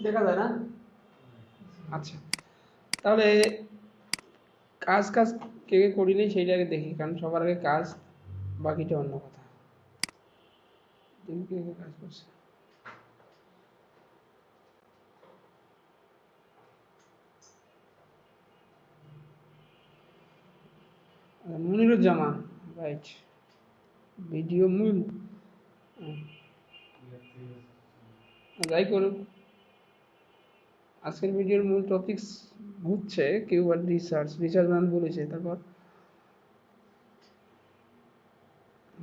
দেখা যায় না? আচ্ছা, তাহলে কাজ কাজ কে কে করিনি সেইটা আগে দেখি, কারণ সবার আগে কাজ, বাকিটা অন্য কথা। দেখি কে কে কাজ করছে। মনিরুজ্জামান, রাইট। ভিডিও মূল, যাই করুক, আজকের ভিডিওর মূল টপিকস হচ্ছে কিওয়ার্ড রিসার্চ। রিসার্চ ম্যান বলেছে, তারপর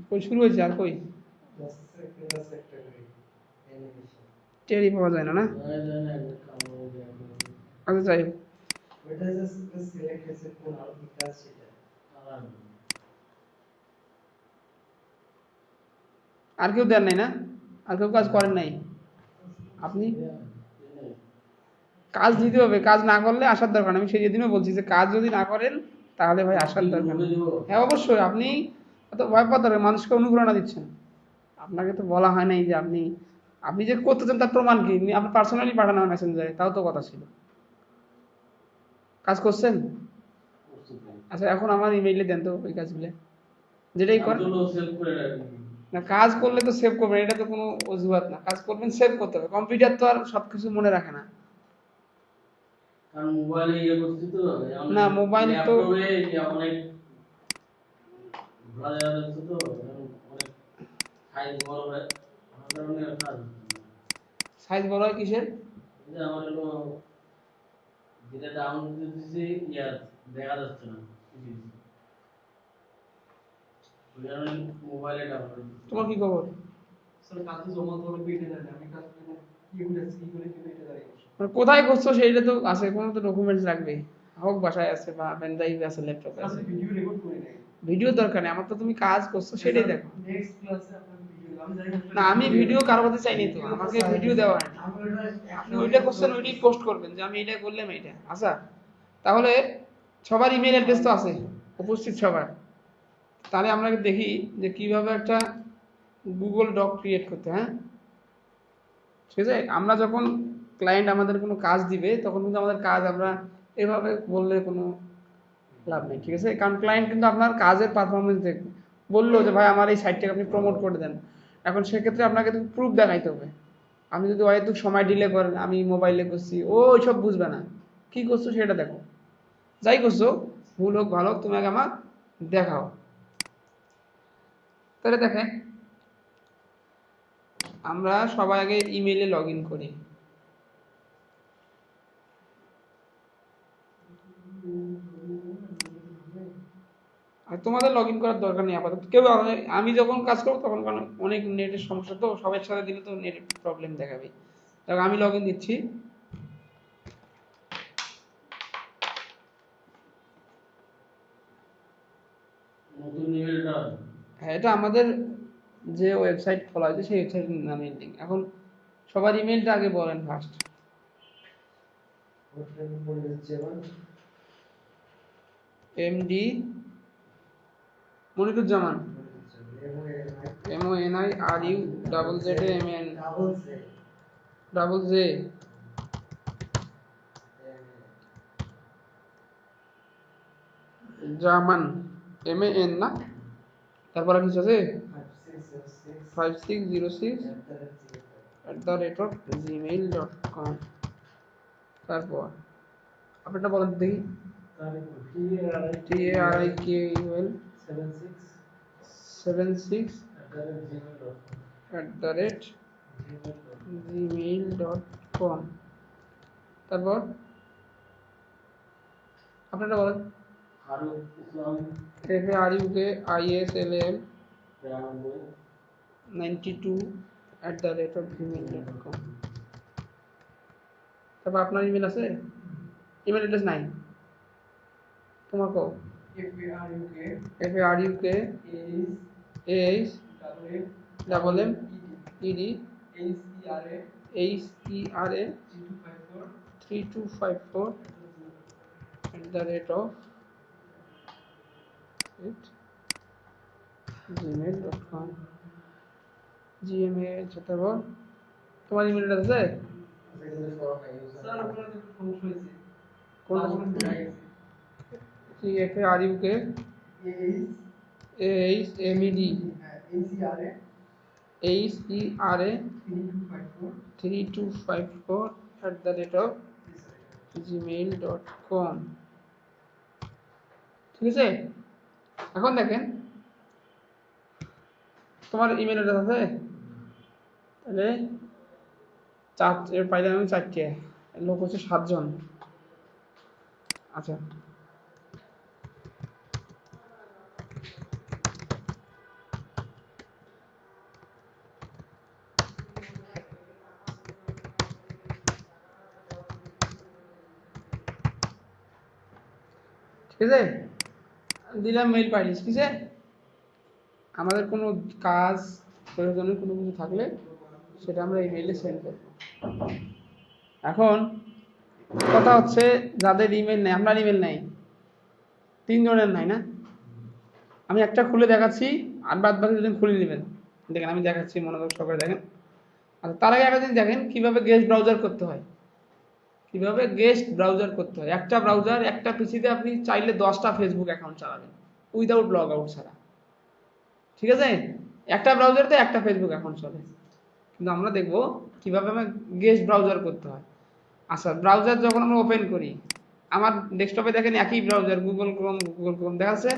কই শুরু হয়েছে আর কই টেরই পাওয়া যায় না না। আচ্ছা যাই হোক, আর কেউ দেন নাই না? আর কেউ কাজ করেন নাই? আপনি কাজ দিতে হবে, কাজ না করলে আসার দরকার নেই। আমি সেই দিনও বলছি যে কাজ যদি না করেন তাহলে ভাই আসার দরকার নেই। হ্যাঁ অবশ্যই, আপনি এত ভয় পাওয়ার দরকার, মানুষকে অনুপ্রেরণা দিচ্ছেন। আপনাকে তো বলা হয় নাই যে আপনি আপনি যে করতেছেন তার প্রমাণ কি? আপনি পার্সোনালি পাঠানো মেসেঞ্জারে, তাও তো কথা ছিল। কাজ করছেন? আচ্ছা এখন আমার ইমেইলে দেন তো ওই কাজগুলো, যেটাই করেন না। কাজ করলে তো সেভ করবেন, এটা তো কোনো অজুহাত না। কাজ করবেন, সেভ করতে হবে। কম্পিউটার তো আর সবকিছু মনে রাখে না। কারণ মোবাইলে ইয়ে করছি তো, না মোবাইল তো অনেক ব্রাউজার আছে তো, অনেক সাইজ বড় হয়, আমার কারণে কাজ সাইজ বড় হয় কিসের? যে আমার হলো যেটা ডাউনলোড দিতেছি ইয়া দেখা যাচ্ছে না, ওই কারণে মোবাইলে ডাউনলোড। তোমার কি খবর? স্যার কাজে জমা তো অনেক বেটে যায়, আমি কাজ করে কি করেছি কি করে কি বেটে যায়, মানে কোথায় করছো সেইটা তো আছে, কোনো তো ডকুমেন্টস লাগবে। হোক বাসায় আছে বা পেন ড্রাইভ আছে, ল্যাপটপে আছে। ভিডিও রেকর্ড করে নেই, ভিডিও দরকার নেই আমার, তো তুমি কাজ করছো সেটাই দেখো। নেক্সট ক্লাসে আপনাকে ভিডিও আমি জানি না আমি ভিডিও কারো কাছে চাইনি তো, আমাকে ভিডিও দেওয়া হয়নি। আপনি ওইটা কোশ্চেন ওইটাই পোস্ট করবেন যে আমি এটা করলাম এইটা। আচ্ছা তাহলে সবার ইমেল অ্যাড্রেস তো আছে উপস্থিত সবার, তাহলে আমরা দেখি যে কিভাবে একটা গুগল ডক ক্রিয়েট করতে। হ্যাঁ ঠিক আছে, আমরা যখন ক্লায়েন্ট আমাদের কোনো কাজ দিবে তখন কিন্তু আমাদের কাজ আমরা এভাবে বললে কোনো লাভ নেই, ঠিক আছে? কারণ ক্লায়েন্ট কিন্তু আপনার কাজের পারফরমেন্স দেখবে। বললো যে ভাই আমার এই সাইটটাকে আপনি প্রমোট করে দেন, এখন সেক্ষেত্রে আপনাকে তো প্রুফ দেখাইতে হবে। আপনি যদি হয়তো সময় ডিলে করেন, আমি মোবাইলে করছি, ও ওইসব বুঝবে না। কি করছো সেটা দেখো, যাই করছো ভুল হোক ভালো হোক তুমি আগে আমার দেখাও। তাহলে দেখেন, আমরা সবাই আগে ইমেইলে লগ ইন করি। আর তোমাদের লগ ইন করার দরকার নেই আপাতত কেউ। আমি যখন কাজ করবো তখন অনেক নেটের সমস্যা, তো সবার সাথে দিলে তো নেট প্রবলেম দেখাবে। দেখো আমি লগ ইন দিচ্ছি। হ্যাঁ এটা আমাদের যে ওয়েবসাইট খোলা হয়েছে সেই ওয়েবসাইট নামের লিঙ্ক। এখন সবার ইমেলটা আগে বলেন first. MD Moniruzzaman, MONIRU double Z MN double J Zaman MAN না, তারপরে কিছু আছে 5606@gmail.com। তারপর আপনারটা বলেন দেখি। TARIKUL 76@gmail.com। তারপর আপনারটা বলেন। FARUKISLM 92@gmail.com। তারপর আপনার ইমেল আছে? ইমেল অ্যাড্রেস নাই তোমার? কো FARUK AH double M ED HERA 3254 @gmail.com। GMA। তারপর তোমার ইমেল অ্যাড্রেস আছে? কি F R U K H M E D H E R A 3254@gmail.com। ঠিক আছে, এখন দেখেন তোমার ইমেল অ্যাড্রেস আছে, তাহলে পাইলে আমি 4টে, লোক হচ্ছে 7জন। আচ্ছা, ঠিক আছে, দিলাম মেইল পাইলিস। ঠিক আছে, আমাদের কোনো কাজ প্রয়োজনীয় কোনো কিছু থাকলে সেটা আমরা ইমেইলে সেন্ড করব। এখন কথা হচ্ছে যাদের ইমেল নেই, আপনার ইমেল নেই, 3জনের নাই না, আমি একটা খুলে দেখাচ্ছি, আর বাদ বাকি দুজন খুলে নেবেন। দেখেন আমি দেখাচ্ছি, মনোযোগ সহকারে দেখেন। আচ্ছা, তার আগে একটা জিনিস দেখেন কিভাবে গেস্ট ব্রাউজার করতে হয়। কিভাবে গেস্ট ব্রাউজার করতে হয়, একটা ব্রাউজার একটা পিসিতে আপনি চাইলে 10টা ফেসবুক অ্যাকাউন্ট চালাবেন উইদাউট লগ আউট ছাড়া। ঠিক আছে, একটা ব্রাউজারতে একটা ফেসবুক অ্যাকাউন্ট চলে। কিন্তু আমরা দেখব কিভাবে আমার গেস্ট ব্রাউজার করতে হয়। আচ্ছা, ব্রাউজার যখন আমরা ওপেন করি, আমার ডেস্কটপে দেখেন একই ব্রাউজার, গুগল ক্রোম দেখাচ্ছে,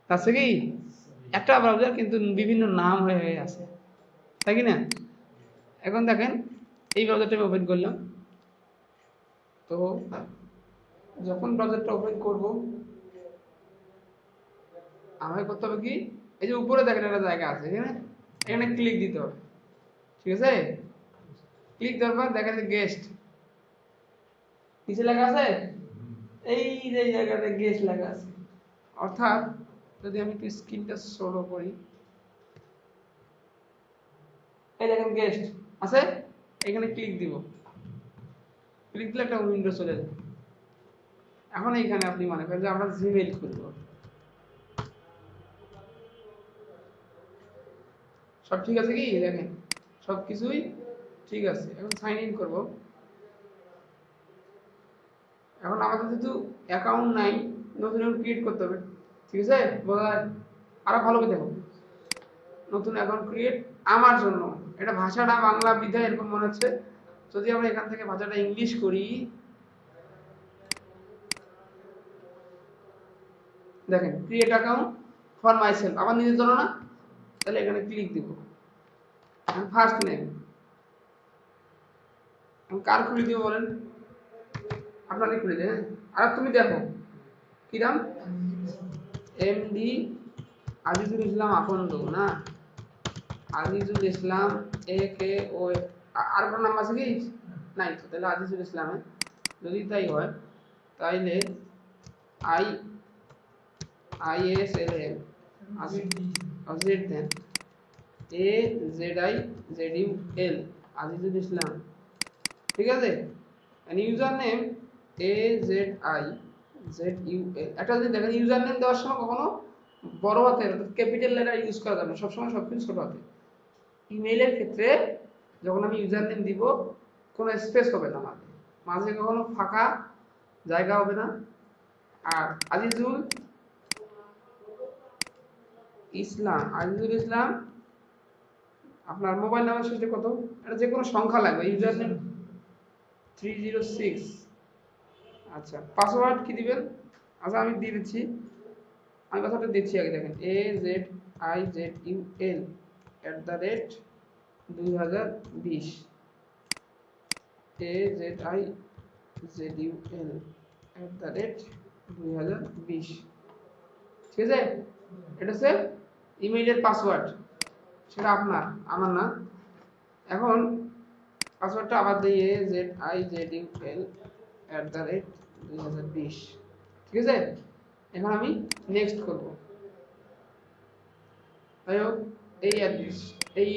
আছে কি একটা ব্রাউজার কিন্তু বিভিন্ন নাম হয়ে হয়ে আছে, তাই কি না? এখন দেখেন এই ব্রাউজারটা আমি ওপেন করলাম, তো যখন ব্রাউজারটা ওপেন করব আমাকে করতে হবে কি, এই যে উপরে দেখেন একটা জায়গা আছে, এখানে ক্লিক দিতে হবে। ঠিক আছে, ক্লিক দেওয়ার পর দেখেন গেস্ট নিচে লেখা আছে, এই যে জায়গাতে গেস্ট লেখা আছে। অর্থাৎ যদি আমি একটু স্ক্রিনটা স্ক্রল করি, এই দেখেন গেস্ট আছে, এখানে ক্লিক দিব। ক্লিক দিলে একটা উইন্ডো চলে যাবে। এখন এইখানে আপনি মনে করেন যে আমরা জিমেইল খুলব, সব ঠিক আছে কি, দেখেন সব কিছুই ঠিক আছে। এখন সাইন ইন করব। এখন আমাদের যেহেতু অ্যাকাউন্ট নাই, নতুন ক্রিয়েট করতে হবে। ঠিক আছে, আরো ভালো করে দেখো, নতুন অ্যাকাউন্ট ক্রিয়েট আমার জন্য। এটা ভাষাটা বাংলা বিধায় এরকম মনে হচ্ছে, যদি আমরা এখান থেকে ভাষাটা ইংলিশ করি, দেখেন create account for my self, আমার নিজের জন্য না, তাহলে এখানে ক্লিক দিব। ফার্স্ট নেম কার খুলে দিব বলেন, আপনারই খুলে দেয়। আর তুমি দেখো কি নাম, এমডি আজিজুল ইসলাম আকন্দ না, আজিজুল ইসলাম এ কে ও, আর কোনো নাম আছে কি নাই? তো তাহলে আজিজুল ইসলাম, যদি তাই হয় তাইলে I I S L M Aziz then A Z I Z U L Azizul Islam. ঠিক আছে, user name A Z I Z U L. একটা যদি দেখেন ইউজার নেম দেওয়ার সময় কখনো বড় হাতের ক্যাপিটাল লেটার ইউজ করা যাবে না, সবসময় সবকিছু ছোট হাতে। ইমেইলের ক্ষেত্রে যখন আমি ইউজার নেম দিব, কোনো স্পেস হবে না, মাঝে মাঝে কখনো ফাঁকা জায়গা হবে না। আর আজিজুল ইসলাম, আজিজুল ইসলাম আপনার মোবাইল নাম্বার শেষে কত, এটা যে কোনো সংখ্যা লাগবে, ইউজার নেম 306। আচ্ছা, পাসওয়ার্ড কি দিবেন? আচ্ছা আমি দিয়ে দিচ্ছি, আমি কথাটা দিচ্ছি আগে দেখেন, এ Z I Z U L @2020, A Z I Z U এল @2020। ঠিক আছে, এটা হচ্ছে ইমেইলের পাসওয়ার্ড, সেটা আপনার, আমার না। এখন পাসওয়ার্ডটা আবার দিই, এ জেড আই জেড ইউ এল @2020। ঠিক আছে, এখন আমি নেক্সট করব। যাই হোক, এই অ্যাড্রেস, এই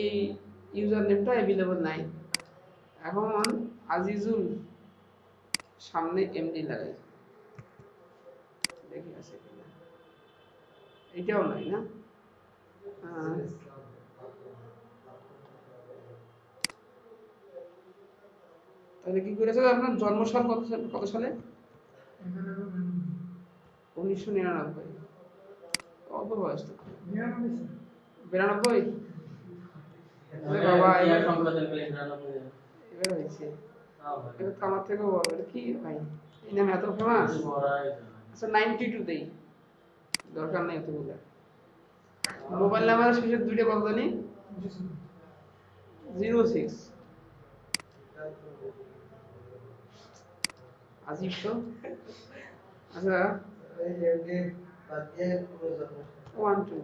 ইউজার নেমটা অ্যাভেলেবল নাই। এখন আজিজুল সামনে এমডি লাগাই, দেখি আছে কিনা, এটাও নাই না। তাহলে কি করেছে আপনার জন্মসাল কত সালে? 1999। অল্প বয়স তো। 92। বাবা এবার হয়েছে। এটা তো আমার থেকেও বড়। এটা কি ভাই, এই নাম এত ফেমাস? আচ্ছা 92 তেই, দরকার নেই এতগুলো। মোবাইল নাম্বার শেষের দুইটা কত জানি? 06। আজিব তো। আচ্ছা 12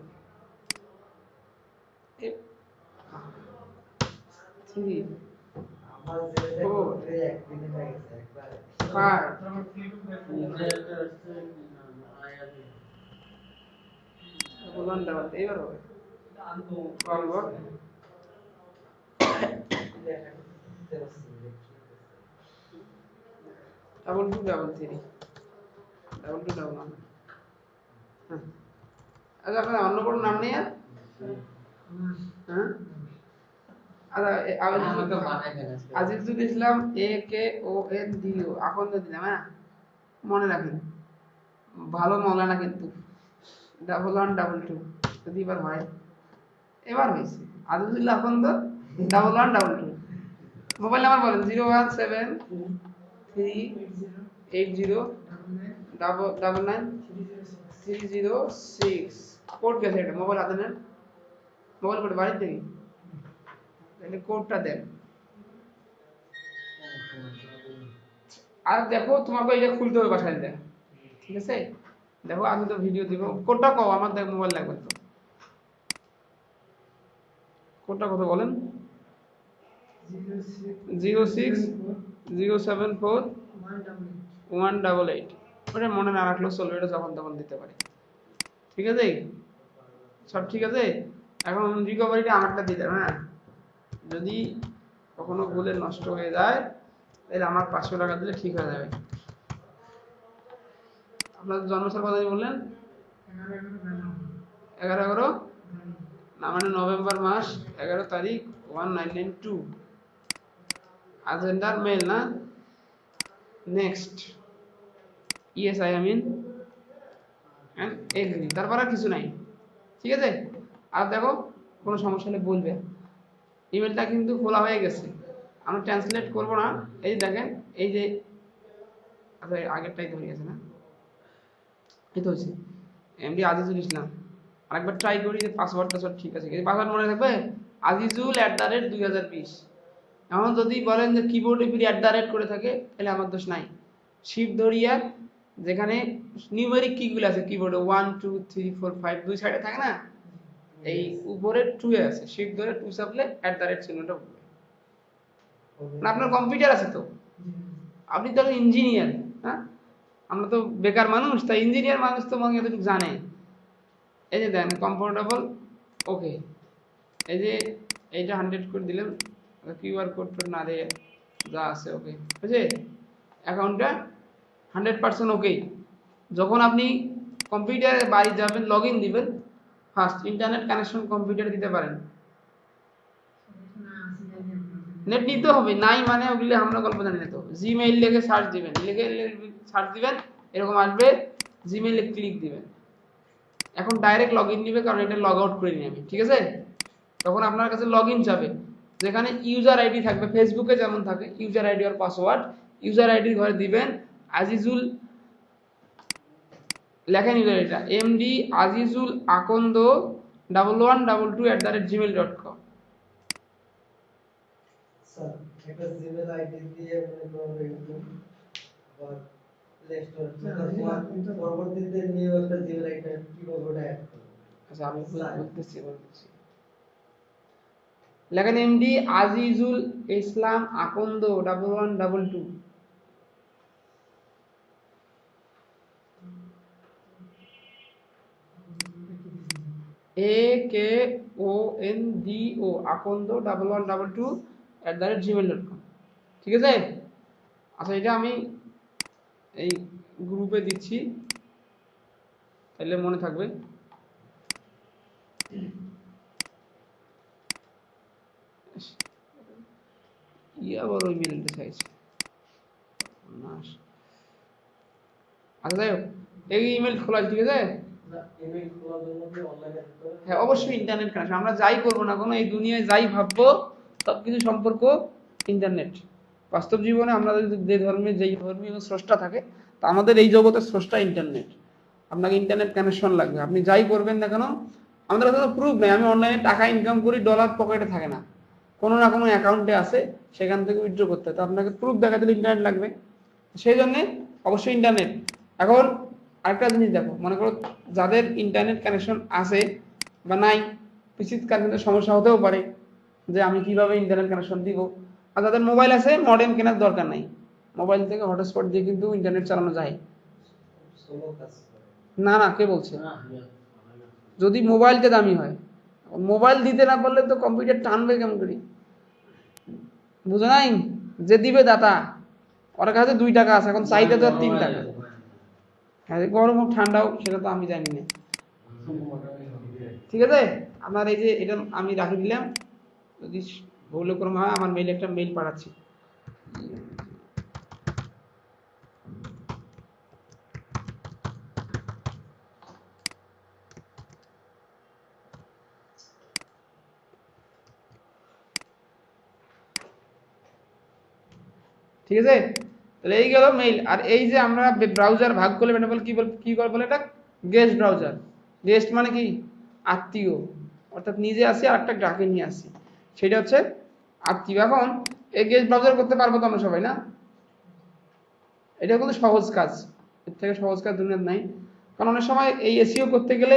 3 4 5 বললাম ডাবল এইবার হবে। Double 2 double 3 double 2 double 1। আচ্ছা আপনার অন্য কোনো নাম নেই আর? হ্যাঁ আচ্ছা আজিজুল ইসলাম AKONDO আকন্দ দিলাম। হ্যাঁ মনে রাখেন, ভালো মৌলানা কিন্তু। 1122 যদি এবার হয়, এবার হয়েছে আজিজুল আকন্দ 1122। মোবাইল নাম্বার বলেন? 0173809993006। কোড গেছে, এটা মোবাইল হাতে নেন। মোবাইল কোড বাড়িতে নেই, তাহলে কোডটা দেন। আর দেখো তোমাকে এটা খুলতে হবে বাসায় দেন, ঠিক আছে? দেখো আমি তো ভিডিও দিব, কোডটা কও আমার, দেখ মোবাইল লাগবে তো। কোডটা কত বলেন? 06074 188। ওটা মনে না রাখলেও চলবে, এটা যখন তখন দিতে পারি, ঠিক আছে? সব ঠিক আছে। এখন রিকভারিটা আমারটা দিতে, হ্যাঁ যদি কখনো ভুলে নষ্ট হয়ে যায় তাহলে আমার 500 টাকা দিলে ঠিক হয়ে যাবে। আপনার জন্মসাল কত বললেন? 11/11 না, মানে নভেম্বর মাস 11 তারিখ 1992। আজেন্ডার মেল না? Next yes I am in and agree, তারপর আর কিছু নাই, ঠিক আছে? আর দেখো কোনো সমস্যা হলে বলবে। ইমেলটা কিন্তু খোলা হয়ে গেছে, আমরা ট্রান্সলেট করব না। এই যে দেখেন, এই যে আচ্ছা আগেরটাই তো হয়ে গেছে না? এই তো হচ্ছে এমডি আজিজুল ইসলাম। আরেকবার ট্রাই করি যে পাসওয়ার্ডটা সব ঠিক আছে, পাসওয়ার্ড মনে থাকবে আজিজুল@2020। এখন যদি বলেন যে কিবোর্ডে ফিরে @ করে থাকে, তাহলে আমার দোষ নাই। শিফট ধরিয়া যেখানে নিউমেরিক কিগুলো আছে কিবোর্ডে 1 2 3 4 5 দুই সাইডে থাকে না, এই উপরে 2 এ আছে, শিফট ধরে 2 চাপলে @ চিহ্নটা উঠবে। না আপনার কম্পিউটার আছে তো, আপনি তো ইঞ্জিনিয়ার। হ্যাঁ আমরা তো বেকার মানুষ, তাই ইঞ্জিনিয়ার মানুষ তো মনে এতটুকু জানে। এই যে দেন কমফোর্টেবল, ওকে। এই যে এইটা 100 করে দিলাম, কিউআর কোড না দিয়ে যা আছে ওকে, বুঝছে? অ্যাকাউন্টটা 100% ওকে। যখন আপনি কম্পিউটারে বাড়ি যাবেন, লগ ইন দিবেন, ফার্স্ট ইন্টারনেট কানেকশন কম্পিউটারে দিতে পারেন। নেট নিতে হবে, নাই মানে ওগুলো আমরা গল্প জানি না তো। জিমেইল লিখে সার্চ দিবেন, লিখে সার্চ দিবেন, এরকম আসবে, জিমেইলে ক্লিক দিবেন। এখন ডাইরেক্ট লগ ইন নিবে, কারণ এটা লগ আউট করে নিই আমি, ঠিক আছে? তখন আপনার কাছে লগ ইন যাবে, যেখানে ইউজার আইডি থাকবে, ফেসবুকে যেমন থাকে ইউজার আইডি আর পাসওয়ার্ড। ইউজার আইডির ঘরে দিবেন আজিজুল, লেখেন ইউজার আইডিটা এমডি আজিজুল আকন্দ 1122@gmail.com। স্যার একটা জিমেইল আইডি দিয়ে মনে করুন বা প্লে স্টোর পরবর্তীতে নিউ একটা জিমেইল আইডি কিভাবে ওটা অ্যাড করব? আচ্ছা আমি বলতেছি। লেখেন এমডি আজিজুল ইসলাম আকন্দ 1122। AKONDO আকন্দ 1122@gmail.com, ঠিক আছে? আচ্ছা এটা আমি এই গ্রুপে দিচ্ছি, তাহলে মনে থাকবে। ইয়া বড় ইমেলটা চাইছে। মাস। আচ্ছা যাই হোক, এই ইমেল খোলা আছে, ঠিক আছে? ইমেল খোলার জন্য কি অনলাইনে দিতে হবে? হ্যাঁ অবশ্যই ইন্টারনেট কানেকশন। আমরা যাই করবো না কোনো, এই দুনিয়ায় যাই ভাববো সব কিছু সম্পর্ক ইন্টারনেট। বাস্তব জীবনে আমরা যে ধর্মের যেই ধর্মীয় স্রষ্টা থাকে, তা আমাদের এই জগতের স্রষ্টা ইন্টারনেট। আপনাকে ইন্টারনেট কানেকশন লাগবে, আপনি যাই করবেন না কেন। আমাদের কাছে তো প্রুফ নেই, আমি অনলাইনে টাকা ইনকাম করি, ডলার পকেটে থাকে না, কোনো না কোনো অ্যাকাউন্টে আছে, সেখান থেকে উইথড্র করতে হয়। তো আপনাকে প্রুফ দেখাতে হলে ইন্টারনেট লাগবে, সেই জন্যে অবশ্যই ইন্টারনেট। এখন আরেকটা জিনিস দেখো, মনে করো যাদের ইন্টারনেট কানেকশন আছে বা নাই, পিসির কানেকশনের সমস্যা হতেও পারে যে আমি কিভাবে ইন্টারনেট কানেকশন দিব। আর যাদের মোবাইল আছে, মডেম কেনার দরকার নাই, মোবাইল থেকে হটস্পট দিয়ে কিন্তু ইন্টারনেট চালানো যায়। স্লো কাজ করে। না না, কে বলছে? যদি মোবাইলটা দামি হয়, মোবাইল দিতে না পারলে তো কম্পিউটার টানবে কেমন করি, বুঝো নাই? যে দিবে দাতা, ওর কাছে 2 টাকা আছে, এখন চাইতে তো 3 টাকা। হ্যাঁ গরম হোক ঠান্ডা হোক সেটা তো আমি জানি না, ঠিক আছে? আপনার এই যে এটা আমি রাখি দিলাম, যদি ভুলক্রম হয় আমার মেইলে একটা মেইল পাঠাচ্ছি। ঠিক আছে, তাহলে এই গেল মেইল। আর এই যে আমরা ব্রাউজার ভাগ করলে বলে কি করে বলে এটা গেস্ট ব্রাউজার। গেস্ট মানে কি? আত্মীয়, অর্থাৎ নিজে আসি আর একটা ডাকে নিয়ে আসি, সেটা হচ্ছে আত্মীয়। এখন এই গেস্ট ব্রাউজার করতে পারবো তো আমরা সবাই, না? এটা কিন্তু সহজ কাজ, এর থেকে সহজ কাজ দুনিয়ার নাই। কারণ অনেক সময় এই এসইও করতে গেলে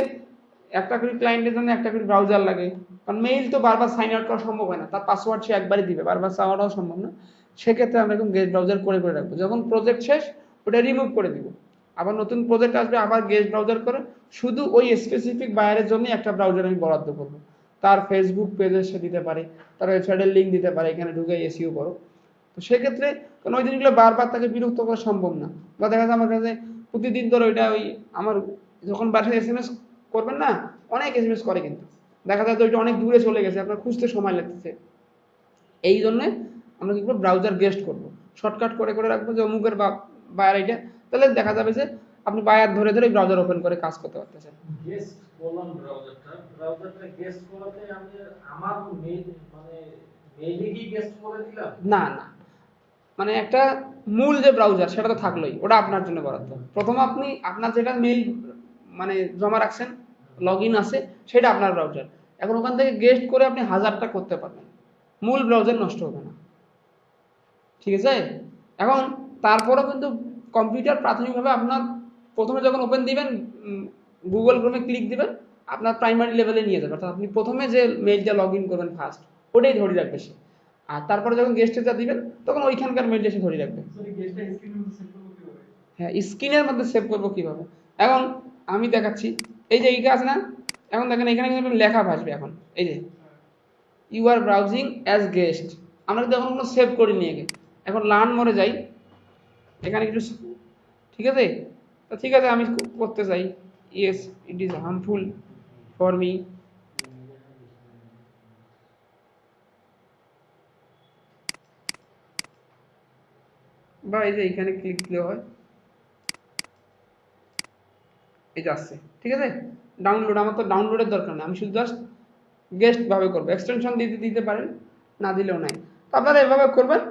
একটা করে ক্লায়েন্টের জন্য একটা করে ব্রাউজার লাগে, কারণ মেইল তো বারবার সাইন আউট করা সম্ভব হয় না, তার পাসওয়ার্ড সে একবারই দিবে, বারবার চাওয়াটাও সম্ভব না। সেক্ষেত্রে আমরা এরকম গেস্ট ব্রাউজার করে করে রাখবো, যখন প্রজেক্ট শেষ ওটা রিমুভ করে দিব, আবার নতুন প্রজেক্ট আসবে, আবার গেস্ট ব্রাউজার করে শুধু ওই স্পেসিফিক বায়ারের জন্য একটা ব্রাউজার আমি বরাদ্দ করবো। তার ফেসবুক পেজে সে দিতে পারে, তার ওয়েবসাইটের লিঙ্ক দিতে পারে, এখানে ঢুকে এসইও করো। তো সেক্ষেত্রে কারণ ওই জিনিসগুলো বারবার তাকে বিরক্ত করা সম্ভব না, বা দেখা যায় আমার কাছে প্রতিদিন ধরে ওইটা ওই আমার যখন বাসায় এসএমএস করবেন না, অনেক এসএমএস করে, কিন্তু দেখা যায় তো ওইটা অনেক দূরে চলে গেছে, আপনার খুঁজতে সময় লাগতেছে। এই জন্য আমরা কি করবো, ব্রাউজার গেস্ট করবো, শর্টকাট করে করে রাখবো যে অমুকের বা বায়ার এইটা, তাহলে দেখা যাবে যে আপনি বায়ার ধরে ধরে ব্রাউজার ওপেন করে কাজ করতে পারতেছেন। গেস্ট করলাম ব্রাউজারটা গেস্ট করাতে আমি আমার মেইল মানে মেইলে কি গেস্ট করে দিলাম? না না, মানে একটা মূল যে ব্রাউজার সেটা তো থাকলোই, ওটা আপনার জন্য বরাদ্দ। প্রথম আপনি আপনার যেটা মেইল মানে জমা রাখছেন, লগ ইন আছে, সেটা আপনার ব্রাউজার। এখন ওখান থেকে গেস্ট করে আপনি 1000টা করতে পারবেন, মূল ব্রাউজার নষ্ট হবে না, ঠিক আছে? এখন তারপরেও কিন্তু কম্পিউটার প্রাথমিকভাবে আপনার প্রথমে যখন ওপেন দিবেন, গুগল ক্রোমে ক্লিক দিবেন, আপনার প্রাইমারি লেভেলে নিয়ে যাবে, অর্থাৎ আপনি প্রথমে যে মেইলটা লগ ইন করবেন ফার্স্ট, ওটাই ধরে রাখবে সে। আর তারপরে যখন গেস্টেটা দিবেন তখন ওইখানকার মেইলটা সে ধরে রাখবে। হ্যাঁ, স্ক্রিনের মধ্যে সেভ করবো কিভাবে, এখন আমি দেখাচ্ছি। এই যে এইটা আছে না, এখন দেখেন এখানে কিন্তু লেখা ভাসবে। এখন এই যে you are browsing as guest, আমরা কিন্তু এখন কোনো সেভ করিনি আগে। এখন লার্ন মোরে যাই, এখানে কিছু, ঠিক আছে? তো ঠিক আছে, আমি করতে চাই, yes it is harmful for me. বা এই যে এখানে ক্লিক দিলে হয়, এই যে আসছে, ঠিক আছে? ডাউনলোড, আমার তো ডাউনলোডের দরকার নেই, আমি শুধু জাস্ট গেস্ট ভাবে করবো। এক্সটেনশন দিতে দিতে পারেন, না দিলেও নাই। তো আপনারা এভাবে করবেন,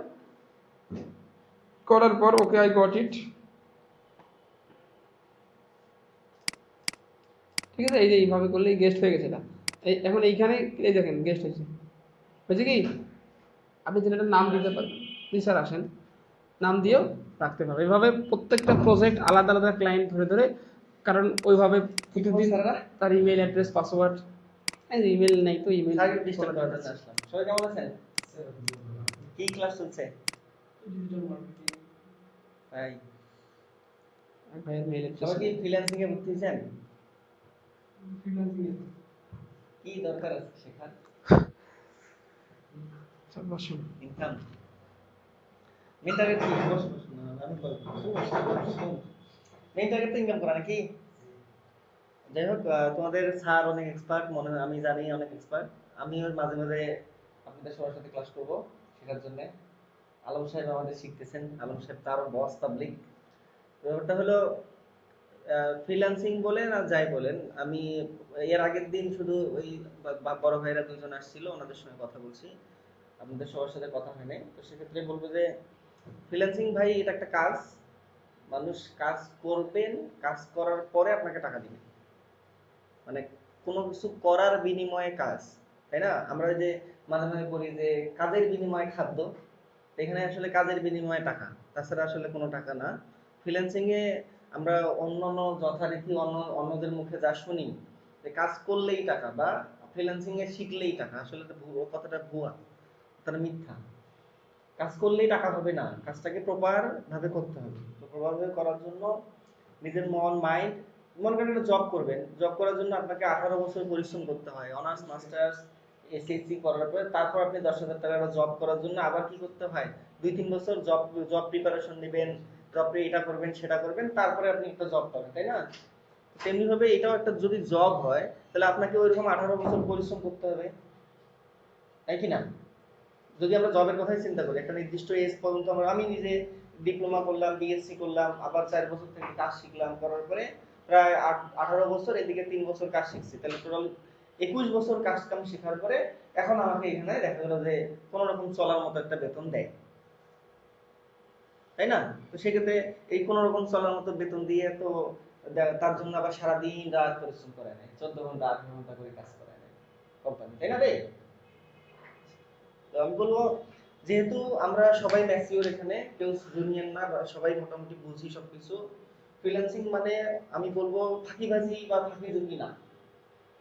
করার পর ওকে আই গট ইট, ঠিক আছে? এই যে এইভাবে করলে গেস্ট হয়ে গেছে এটা। এখন এইখানে এই দেখেন গেস্ট হয়েছে, হয়েছে কি? আপনি যেটা নাম দিতে পারেন, জি স্যার আসেন, নাম দিয়েও রাখতে পারবে। এভাবে প্রত্যেকটা প্রজেক্ট আলাদা আলাদা ক্লায়েন্ট ধরে ধরে, কারণ ওইভাবে প্রতিদিন তার ইমেল অ্যাড্রেস পাসওয়ার্ড, ইমেল নাই তো ইমেল। সবাই কেমন আছেন? কি ক্লাস চলছে? তাই ভাইয়ের মেল সবাই কি ফ্রিল্যান্সিং এ ভর্তি হয়েছেন? কি দরকার আছে শেখার? ইনকাম মেন টার্গেট কি? মেন টার্গেট তো ইনকাম করা নাকি? যাই হোক, তোমাদের স্যার অনেক এক্সপার্ট মনে হয়, আমি জানি অনেক এক্সপার্ট। আমি ওর মাঝে মাঝে আপনাদের সবার সাথে ক্লাস করব শেখার জন্য। আলম সাহেব আমাদের শিখতেছেন, আলম সাহেব তারও বস পাবলিক। ব্যাপারটা হলো ফ্রিল্যান্সিং বলেন আর যাই বলেন, আমি এর আগের দিন শুধু ওই বড় ভাইরা দুজন আসছিল, ওনাদের সঙ্গে কথা বলছি, আপনাদের সবার সাথে কথা হয় নাই। তো সেক্ষেত্রে বলবো যে ফ্রিল্যান্সিং ভাই এটা একটা কাজ, মানুষ কাজ করবেন, কাজ করার পরে আপনাকে টাকা দিবে, মানে কোনো কিছু করার বিনিময়ে কাজ, তাই না? আমরা যে মাঝে মাঝে বলি যে কাজের বিনিময়ে খাদ্য, এখানে আসলে কাজের বিনিময়ে টাকা, তাছাড়া আসলে কোনো টাকা না। ফ্রিল্যান্সিং এ আমরা অন্যান্য যথারীতি অন্যদের মুখে যা শুনি যে কাজ করলেই টাকা বা ফ্রিল্যান্সিং এ শিখলেই টাকা, আসলে এটা কথাটা ভুয়া, কথাটা মিথ্যা। কাজ করলেই টাকা হবে না, কাজটাকে প্রপার ভাবে করতে হবে। তো প্রপার ভাবে করার জন্য নিজের মন মাইন্ড, মনে করেন একটা জব করবেন, জব করার জন্য আপনাকে 18 বছর পরিশ্রম করতে হয়, অনার্স মাস্টার্স এসএসসি করার পরে তারপর আপনি 10,000 টাকা জব করার জন্য আবার কি করতে হয়, 2-3 বছর জব জব প্রিপারেশন নেবেন, জব এটা করবেন সেটা করবেন, তারপরে আপনি একটা জব পাবেন, তাই না? তেমনি ভাবে এটাও একটা যদি জব হয় তাহলে আপনাকে ওইরকম 18 বছর পরিশ্রম করতে হবে, তাই কি না? যদি আমরা জবের কথাই চিন্তা করি, একটা নির্দিষ্ট এজ পর্যন্ত আমি নিজে ডিপ্লোমা করলাম, বিএসসি করলাম, আবার 4 বছর থেকে কাজ শিখলাম, করার পরে প্রায় 18 বছর, এদিকে 3 বছর কাজ শিখছি, তাহলে টোটাল 21 বছর কাজ কাম শেখার পরে এখন আমাকে এখানে দেখা গেল যে কোন রকম চলার মতো একটা বেতন দেয়, তাই না? তো সেক্ষেত্রে এই কোন রকম চলার মতো বেতন দিয়ে তো তার জন্য আবার সারাদিন রাত পরিশ্রম করে নেয়, 14 ঘন্টা 8 ঘন্টা করে কাজ করে নেয় কোম্পানি, তাই না রে? তো আমি বলবো যেহেতু আমরা সবাই ম্যাচিওর, এখানে কেউ জুনিয়র না, বা সবাই মোটামুটি বুঝি সবকিছু, ফ্রিল্যান্সিং মানে আমি বলবো ফাঁকিবাজি বা ফাঁকিঝুঁকি না।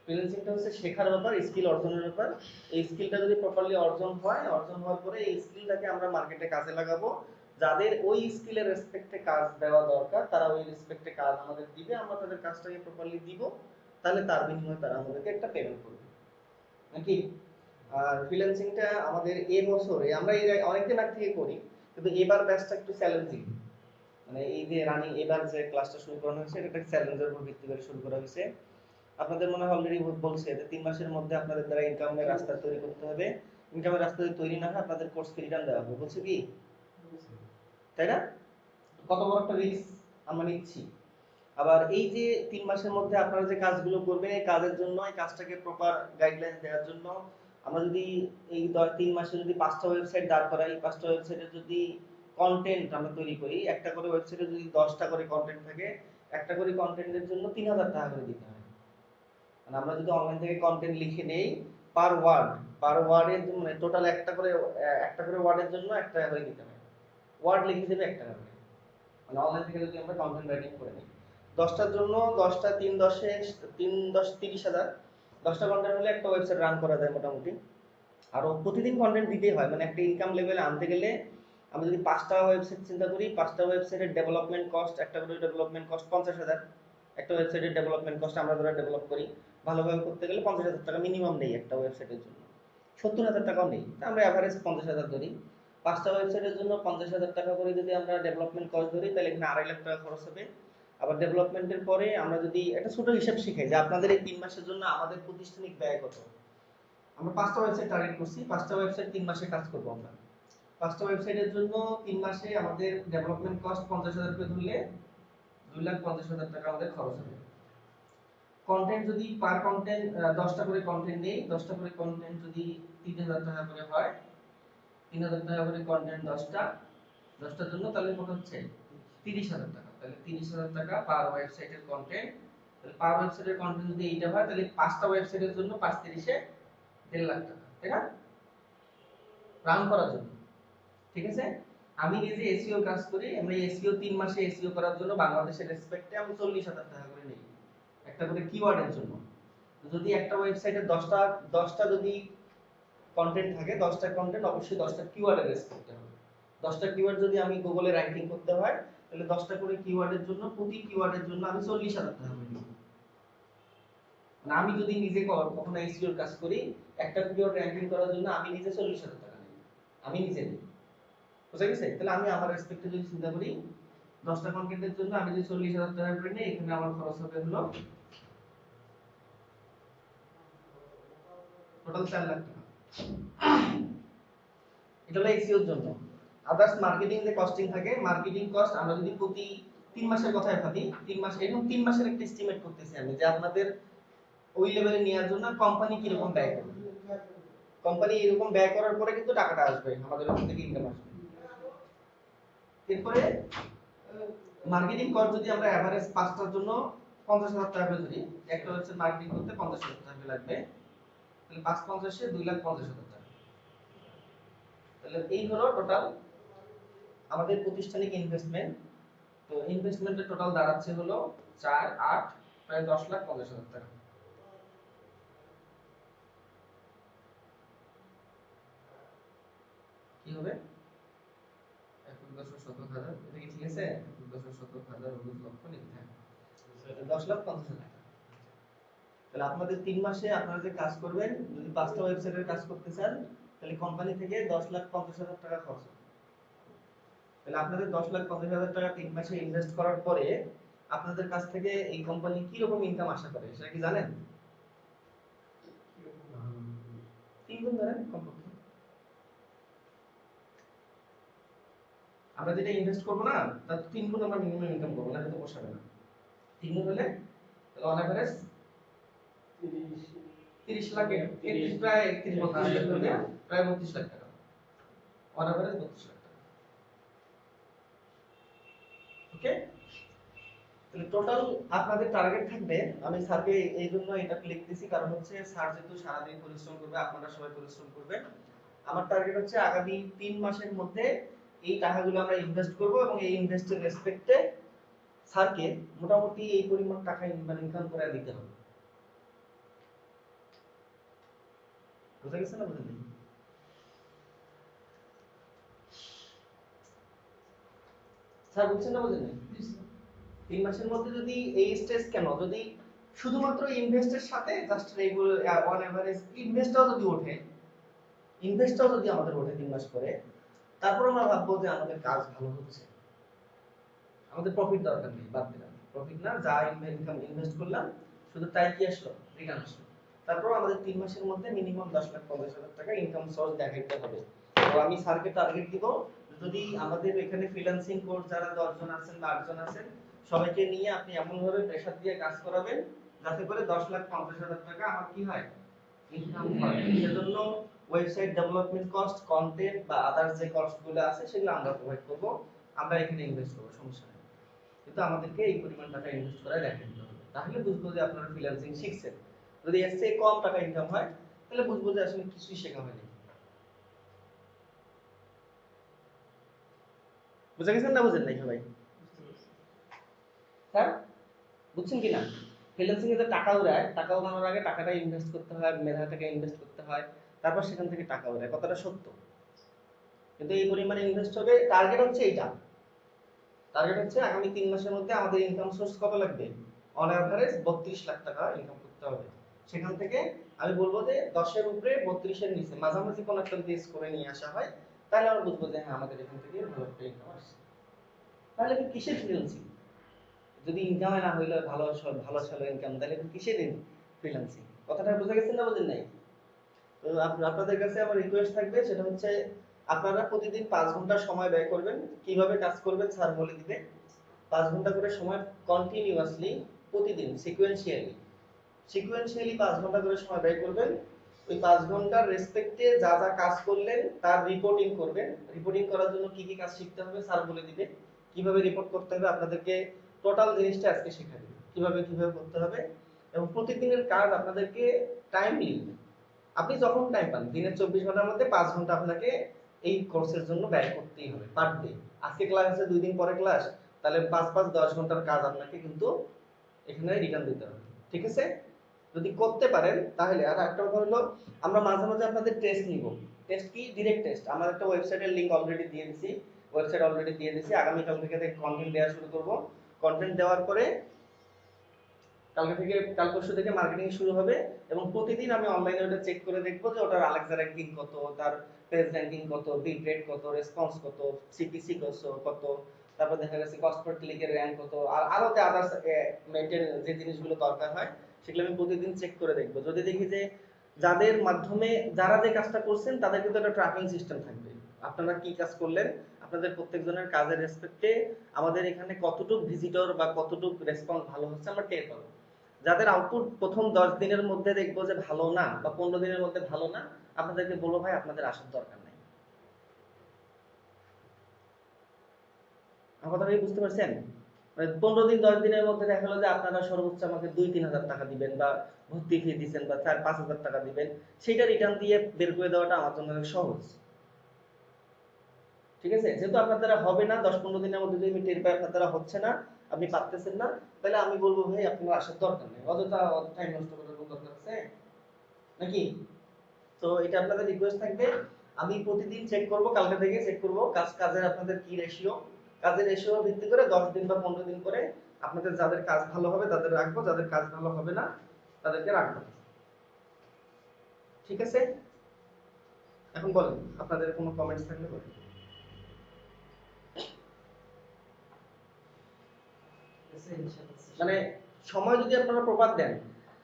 ফ্রিল্যান্সিংটা হচ্ছে শেখার ব্যাপার, স্কিল অর্জনের ব্যাপার। এই স্কিলটা যদি প্রপারলি অর্জন হয়, অর্জন হওয়ার পরে এই স্কিলটাকে আমরা মার্কেটে কাজে লাগাবো, যাদের ওই স্কিলের রেসপেক্টে কাজ দেওয়া দরকার তারা ওই রেসপেক্টে কাজ আমাদের দিবে, আমরা তাদের কাজটাকে প্রপারলি দিব, তাহলে তার বিনিময়ে তারা আমাদেরকে একটা পেমেন্ট করবে, নাকি? আর ফ্রিল্যান্সিংটা আমাদের এই বছরে আমরা এর অনেকদিন আগে থেকে করি, কিন্তু এবার ব্যাচটা একটু চ্যালেঞ্জিং, মানে এই যে রানিং এবার যে ক্লাসটা শুরু করা হয়েছে এটা একটা চ্যালেঞ্জের উপর ভিত্তি করে শুরু করা হয়েছে। আপনাদের মনে হয় অলরেডি বলছে যে 3 মাসের মধ্যে আপনাদের দ্বারা ইনকামের রাস্তা তৈরি করতে হবে, ইনকামের রাস্তা যদি তৈরি না হয় আপনাদের কোর্স ফি রিটার্ন দেওয়া হবে, বলছে কি? তাই না? কত বড় একটা রিস্ক আমরা নিচ্ছি। আবার এই যে 3 মাসের মধ্যে আপনারা যে কাজগুলো করবেন, এই কাজের জন্য, এই কাজটাকে প্রপার গাইডলাইন দেওয়ার জন্য আমরা যদি এই 3 মাসে যদি 5টা ওয়েবসাইট দাঁড় করাই, 5টা ওয়েবসাইটে যদি কন্টেন্ট আমরা তৈরি করি, একটা করে ওয়েবসাইটে যদি 10টা করে কন্টেন্ট থাকে, একটা করে কন্টেন্টের জন্য 3,000 টাকা করে দিতে হয়। মানে আমরা যদি অনলাইন থেকে কন্টেন্ট লিখে নেই পার ওয়ার্ডের মানে টোটাল একটা করে ওয়ার্ডের জন্য 1 টাকা করে দিতে হয়, ওয়ার্ড লিখে দেবে 1 টাকা করে, মানে অনলাইন থেকে যদি আমরা কন্টেন্ট রাইটিং করে নিই 10টার জন্য 10টা 3 10 30,000, 10টা কন্টেন্ট হলে একটা ওয়েবসাইট রান করা যায় মোটামুটি। আরো প্রতিদিন কন্টেন্ট দিতেই হয়, মানে একটা ইনকাম লেভেলে আনতে গেলে আমরা যদি 5টা ওয়েবসাইট চিন্তা করি, 5টা ওয়েবসাইটের ডেভেলপমেন্ট কস্ট, একটা করে ডেভেলপমেন্ট কস্ট 50,000, একটা ওয়েবসাইটের ডেভেলপমেন্ট কস্ট আমরা যারা ডেভেলপ করি ভালোভাবে করতে গেলে 50,000 টাকা মিনিমাম নেই একটা ওয়েবসাইটের জন্য, 70,000 টাকাও নেই, আমরা এভারেজ 50,000 ধরি। 5টা ওয়েবসাইটের জন্য 50,000 টাকা করে যদি আমরা ডেভেলপমেন্ট কস্ট ধরি তাহলে এখানে 2.5 লাখ টাকা খরচ হবে। আবার ডেভেলপমেন্টের পরে আমরা যদি একটা ছোট হিসাব শিখাই যে আপনাদের এই 3 মাসের জন্য আমাদের প্রতিষ্ঠানিক ব্যয় কত, আমরা 5টা ওয়েবসাইট টার্গেট করছি, 5টা ওয়েবসাইট 3 মাসে কাজ করব আমরা। 5টা ওয়েবসাইটের জন্য 3 মাসে আমাদের ডেভেলপমেন্ট কস্ট 50,000 করে ধরলে 2,50,000 টাকা আমাদের খরচ হবে। কন্টেন্ট যদি পার কন্টেন্ট 10টা করে কন্টেন্ট নেই, 10টা করে কন্টেন্ট যদি 3,000 টাকা করে হয়, 3,000 টাকা করে কন্টেন্ট 10টার জন্য, তাহলে কত হচ্ছে 30,000 টাকা। তাহলে 30,000 টাকা পার ওয়েবসাইটের কন্টেন্ট, তাহলে পার ওয়েবসাইটের কন্টেন্ট যদি এইটা হয় তাহলে 5টা ওয়েবসাইটের জন্য 5 30 এ 1.5 লাখ টাকা, তাই না? রাউন্ড করার জন্য, ঠিক আছে? আমি নিজে এসইও কাজ করি, আমরা এসইও 3 মাসে এসইও করার জন্য বাংলাদেশের রেসপেক্টে আমি 40,000 টাকা করে নেই একটা করে কিওয়ার্ডের জন্য। যদি একটা ওয়েবসাইটে 10টা যদি কন্টেন্ট থাকে, 10টা কন্টেন্ট অবশ্যই 10টা কিওয়ার্ডের রেসপেক্টে হবে। 10টা কিওয়ার্ড যদি আমি গুগলে র‍্যাঙ্কিং করতে হয় তাহলে 10টা করে কিওয়ার্ডের জন্য প্রতি কিওয়ার্ডের জন্য আমি 40,000 টাকা করে নিব। মানে আমি যদি নিজে কখনো এসইওর কাজ করি, একটা কিওয়ার্ড র‍্যাঙ্কিং করার জন্য আমি নিজে 40,000 টাকা নিই, আমি নিজে নিই, বুঝা গেছে? তাহলে আমি আমার রেসপেক্টে যদি চিন্তা করি 10টা কন্টেন্টের জন্য আমি যদি 40,000 টাকা করে নিই, এখানে আমার খরচ হবে হলো টোটাল 4 লাখ টাকা। এটা হলো এসইওর জন্য। আদার্স মার্কেটিং যে কস্টিং থাকে, মার্কেটিং কস্ট আমরা যদি প্রতি 3 মাসের কথাই ভাবি, 3 মাস এরকম 3 মাসের একটা এস্টিমেট করতেছি আমি যে আপনাদের ওই লেভেলে নেওয়ার জন্য কোম্পানি কি রকম ব্যয় করবে। কোম্পানি এরকম ব্যয় করার পরে কিন্তু টাকাটা আসবে আমাদের ওখান থেকে, ইনকাম আসবে। এরপরে মার্কেটিং কস্ট যদি আমরা এভারেজ 5টার জন্য 50,000 টাকা করে ধরি, একটা ওয়েবসাইট মার্কেটিং করতে 50,000 টাকা লাগবে, তাহলে 5 50 এ 2,50,000 টাকা। তাহলে এই হলো টোটাল আমাদের প্রতিষ্ঠানিক ইনভেস্টমেন্ট। তো ইনভেস্টমেন্টের টোটাল দাঁড়াচ্ছে হলো 4 8 প্রায় 10,50,000 টাকা। কি হবে 1,10,70,000, এটা কি ঠিক আছে? 1,10,70,000 লক্ষ লিখতে হবে 10,50,000 টাকা। তাহলে আপনাদের 3 মাসে আপনারা যে কাজ করবেন, যদি 5টা ওয়েবসাইটের কাজ করতে চান, তাহলে কোম্পানি থেকে 10,50,000 টাকা খরচ হবে। তাহলে আপনাদের 10,50,000 টাকা 3 মাসে ইনভেস্ট করার পরে আপনাদের কাছ থেকে এই কোম্পানি কি রকম ইনকাম আশা করে সেটা কি জানেন? 3 গুণ ধরেন কমপক্ষে। আমরা যেটা ইনভেস্ট করব না তার 3 গুণ আমরা মিনিমাম ইনকাম করব, না তো পোষাবে না। 3 গুণ হলে তাহলে অন এভারেজ 30 লাখ, প্রায় 32 লাখ, প্রায় 32 লাখ টাকা, অন এভারেজ 32 লাখ টাকা। ওকে, তাহলে টোটাল আপনাদের টার্গেট থাকবে, আমি স্যারকে এই জন্য এটা লিখতেছি কারণ হচ্ছে স্যার যেহেতু সারাদিন পরিশ্রম করবে, আপনারা সবাই পরিশ্রম করবেন। আমার টার্গেট হচ্ছে আগামী 3 মাসের মধ্যে এই টাকাগুলো আমরা ইনভেস্ট করব এবং এই ইনভেস্টের রেসপেক্টে স্যারকে মোটামুটি এই পরিমাণ টাকা ইনকাম করে দিতে হবে। বুঝা গেছে না? বুঝেন? স্যার বুঝছেন না? বুঝেন? 3 মাসের মধ্যে যদি এই স্টেজ কেন, যদি শুধুমাত্র ইনভেস্টের সাথে জাস্ট রেগুলার অন এভারেজ ইনভেস্টটাও যদি ওঠে, ইনভেস্টটাও যদি আমাদের ওঠে 3 মাস পরে, তারপর আমরা ভাববো যে আমাদের কাজ ভালো হচ্ছে, আমাদের প্রফিট দরকার নেই, বাদ দিলাম প্রফিট না, যা ইনকাম ইনভেস্ট করলাম শুধু তাই কি আসলো, রিটার্ন আসলো। তারপর আমাদের 3 মাসের মধ্যে মিনিমাম 10,50,000 টাকা ইনকাম সোর্স দেখাইতে হবে। তো আমি স্যারকে টার্গেট দিব, যদি আমাদের এখানে ফ্রিল্যান্সিং কোর্স যারা 10 জন আছেন বা 8 জন আছেন সবাইকে নিয়ে আপনি এমন ভাবে প্রেসার দিয়ে কাজ করাবেন যাতে করে 10,50,000 টাকা আমার কি হয়, ইনকাম হয়। সেজন্য ওয়েবসাইট ডেভেলপমেন্ট কস্ট, কন্টেন্ট বা আদার্স যে কস্টগুলো আছে সেগুলো আমরা প্রোভাইড করব, আমরা এখানে ইনভেস্ট করব, সমস্যা নেই। কিন্তু আমাদেরকে এই পরিমাণ টাকা ইনভেস্ট করে দেখাতে হবে, তাহলে বুঝবো যে আপনারা ফ্রিল্যান্সিং শিখছেন। যদি এর চেয়ে কম টাকা ইনকাম হয় তাহলে বুঝবো যে আসলে কিছুই শেখা হয়নি। বুঝা গেছেন না? বুঝেন নাই সবাই? স্যার বুঝছেন কি না? ফ্রিল্যান্সিং এ যে টাকা উড়ায়, টাকা উড়ানোর আগে টাকাটা ইনভেস্ট করতে হয়, মেধাটাকে ইনভেস্ট করতে হয়, তারপর সেখান থেকে টাকা উড়ায়, কথাটা সত্য। কিন্তু এই পরিমাণে ইনভেস্ট হবে, টার্গেট হচ্ছে এইটা, টার্গেট হচ্ছে আগামী 3 মাসের মধ্যে আমাদের ইনকাম সোর্স কত লাগবে, অন এভারেজ 32 লাখ টাকা ইনকাম করতে হবে। সেখান থেকে আমি বলবো যে 10 এর উপরে 32 এর নিচে মাঝামাঝি কোন একটা বেস করে নিয়ে আসা হয়, তাহলে আমরা বুঝবো যে হ্যাঁ আমাদের এখান থেকে ভালো একটা ইনকাম আসছে। তাহলে কি কিসের ফ্রিল্যান্সিং? যদি ইনকামে না হইলে ভালো ভালো স্যালারি ইনকাম, তাহলে কিসের ফ্রিল্যান্সিং? কথাটা বুঝা গেছে না? বুঝেন নাই? তো আপনাদের কাছে আমার রিকোয়েস্ট থাকবে, সেটা হচ্ছে আপনারা প্রতিদিন 5 ঘন্টা সময় ব্যয় করবেন। কিভাবে কাজ করবেন স্যার বলে দিবে। 5 ঘন্টা করে সময় কন্টিনিউয়াসলি প্রতিদিন সিকোয়েন্সিয়ালি 5 ঘন্টা করে সময় ব্যয় করবেন। ওই 5 ঘন্টার রেসপেক্টে যা যা কাজ করলেন তার রিপোর্টিং করবেন। রিপোর্টিং করার জন্য কি কি কাজ শিখতে হবে স্যার বলে দিবে, কিভাবে রিপোর্ট করতে হবে আপনাদেরকে টোটাল জিনিসটা আজকে শেখাবে, কিভাবে করতে হবে। এবং প্রতিদিনের কাজ আপনাদেরকে টাইমলি, আপনি যখন টাইম পান দিনের 24 ঘন্টার মধ্যে 5 ঘন্টা আপনাকে এই কোর্সের জন্য ব্যয় করতেই হবে পার ডে। আজকে ক্লাস আছে, 2 দিন পরে ক্লাস, তাহলে 5 10 ঘন্টার কাজ আপনাকে কিন্তু এখানে রিটার্ন দিতে হবে, ঠিক আছে? যদি করতে পারেন তাহলে। আর একটা কথা হলো, আমরা মাঝে মাঝে আপনাদের টেস্ট নিব। টেস্ট কি? Direct test. আমরা একটা ওয়েবসাইটের লিংক অলরেডি দিয়ে দিয়েছি, আগামী কাল থেকে কন্টেন্ট দেওয়া শুরু করব। কন্টেন্ট দেওয়ার পরে কাল পরশু থেকে মার্কেটিং শুরু হবে এবং প্রতিদিন আমি অনলাইনে ওটা চেক করে দেখবো যে ওটার আলেক্সা র‍্যাঙ্কিং কত, তার পেজ র‍্যাঙ্কিং কত, বিট রেট কত, রেসপন্স কত, সিপিসি কত, তারপর দেখা গেছে কস্ট পার ক্লিকের র‍্যাঙ্ক কত, আর আরো যে আদার্স মেইনটেইন যে জিনিসগুলো দরকার হয় সেগুলো আমি প্রতিদিন চেক করে দেখবো। যদি দেখি যে যাদের মাধ্যমে যারা যে কাজটা করছেন তাদের কিন্তু একটা ট্র্যাকিং সিস্টেম থাকবে, আপনারা কি কাজ করলেন আপনাদের প্রত্যেকজনের কাজের রেসপেক্টে আমাদের এখানে কতটুকু ভিজিটর বা কতটুকু রেসপন্স ভালো হচ্ছে আমরা টের পাবো। যাদের আউটপুট প্রথম 10 দিনের মধ্যে দেখবো যে ভালো না বা 15 দিনের মধ্যে ভালো না, আপনাদেরকে বলবো ভাই আপনাদের আসার দরকার নেই। আমার কথাটা কি বুঝতে পারছেন? মানে 15 দিন 10 দিনের মধ্যে দেখা গেলো যে আপনারা সর্বোচ্চ আমাকে 2-3 হাজার টাকা দিবেন বা ভর্তি ফি দিচ্ছেন বা 4-5 হাজার টাকা দিবেন, সেটা রিটার্ন দিয়ে বের করে দেওয়াটা আমার জন্য অনেক সহজ। ঠিক আছে, যেহেতু আপনার দ্বারা হবে না, 10-15 দিনের মধ্যে যদি আমি টের পাই আপনার দ্বারা হচ্ছে না, আপনি পারতেছেন না, তাহলে আমি বলবো ভাই আপনার আসার দরকার নেই, অযথা টাইম নষ্ট করার কোনো দরকার আছে নাকি? তো এটা আপনাদের রিকোয়েস্ট থাকবে, আমি প্রতিদিন চেক করব, কালকে থেকে চেক করব কাজের আপনাদের কি রেশিও, কাজের রেশিও ভিত্তি করে 10 দিন বা 15 দিন করে আপনাদের যাদের কাজ ভালো হবে তাদের রাখবো, যাদের কাজ ভালো হবে না তাদেরকে রাখবো। ঠিক আছে, এখন বলেন আপনাদের কোনো কমেন্টস থাকলে বলেন। মানে সময় যদি আপনারা প্রপার দেন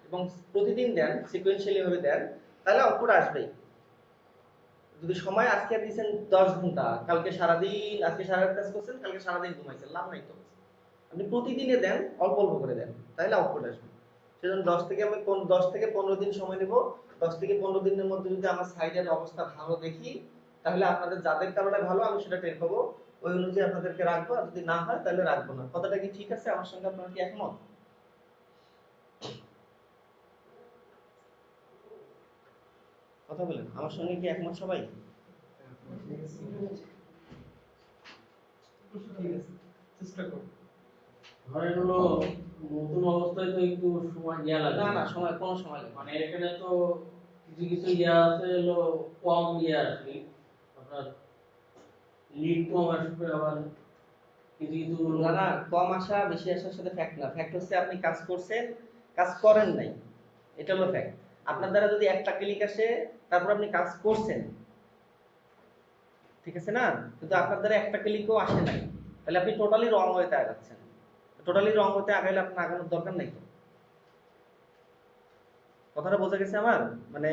এবং প্রতিদিন দেন, সিকোয়েন্সিয়ালি ভাবে দেন, তাহলে আউটপুট আসবেই। যদি সময় আজকে দিয়েছেন 10 ঘন্টা, কালকে সারাদিন, আজকে সারা রাত কাজ করছেন, কালকে সারাদিন ঘুমাইছেন, লাভ নাই তো। আপনি প্রতিদিনে দেন, অল্প অল্প করে দেন, তাহলে আউটপুট আসবে। সেজন্য 10 থেকে 15 দিন সময় নেব। 10 থেকে 15 দিনের মধ্যে যদি আমার সাইডের অবস্থা ভালো দেখি, তাহলে আপনাদের যাদের কারণে ভালো আমি সেটা টের পাবো, ওই অনুযায়ী আপনাদেরকে রাখবো, আর যদি না হয় তাহলে রাখবো না। কথাটা কি ঠিক আছে? আমার সঙ্গে আপনারা কি একমত? কথা বলেন, আমার সঙ্গে কি একমত সবাই? চেষ্টা করব। ধরেন হলো নতুন অবস্থায় তো একটু সময় দেওয়া লাগে। না না, সময় কোনো সময় লাগে না। মানে এখানে তো কিছু কিছু ইয়ে আছে হলো কম ইয়ে আসবে, আপনার লিড কম আসবে, আবার কিছু কিছু না না, কম আসা বেশি আসার সাথে ফ্যাক্ট না, ফ্যাক্ট হচ্ছে আপনি কাজ করছেন, কাজ করেন নাই, এটা হলো ফ্যাক্ট। আপনার দ্বারা যদি একটা ক্লিক আসে, তারপর আপনি কাজ করছেন, ঠিক আছে না, কিন্তু আপনার দ্বারা একটা ক্লিকও আসে নাই, তাহলে আপনি টোটালি রং ওয়েতে আগাচ্ছেন। টোটালি রং ওয়েতে আগাইলে আপনার আগানোর দরকার নাই তো। কথাটা বোঝা গেছে আমার? মানে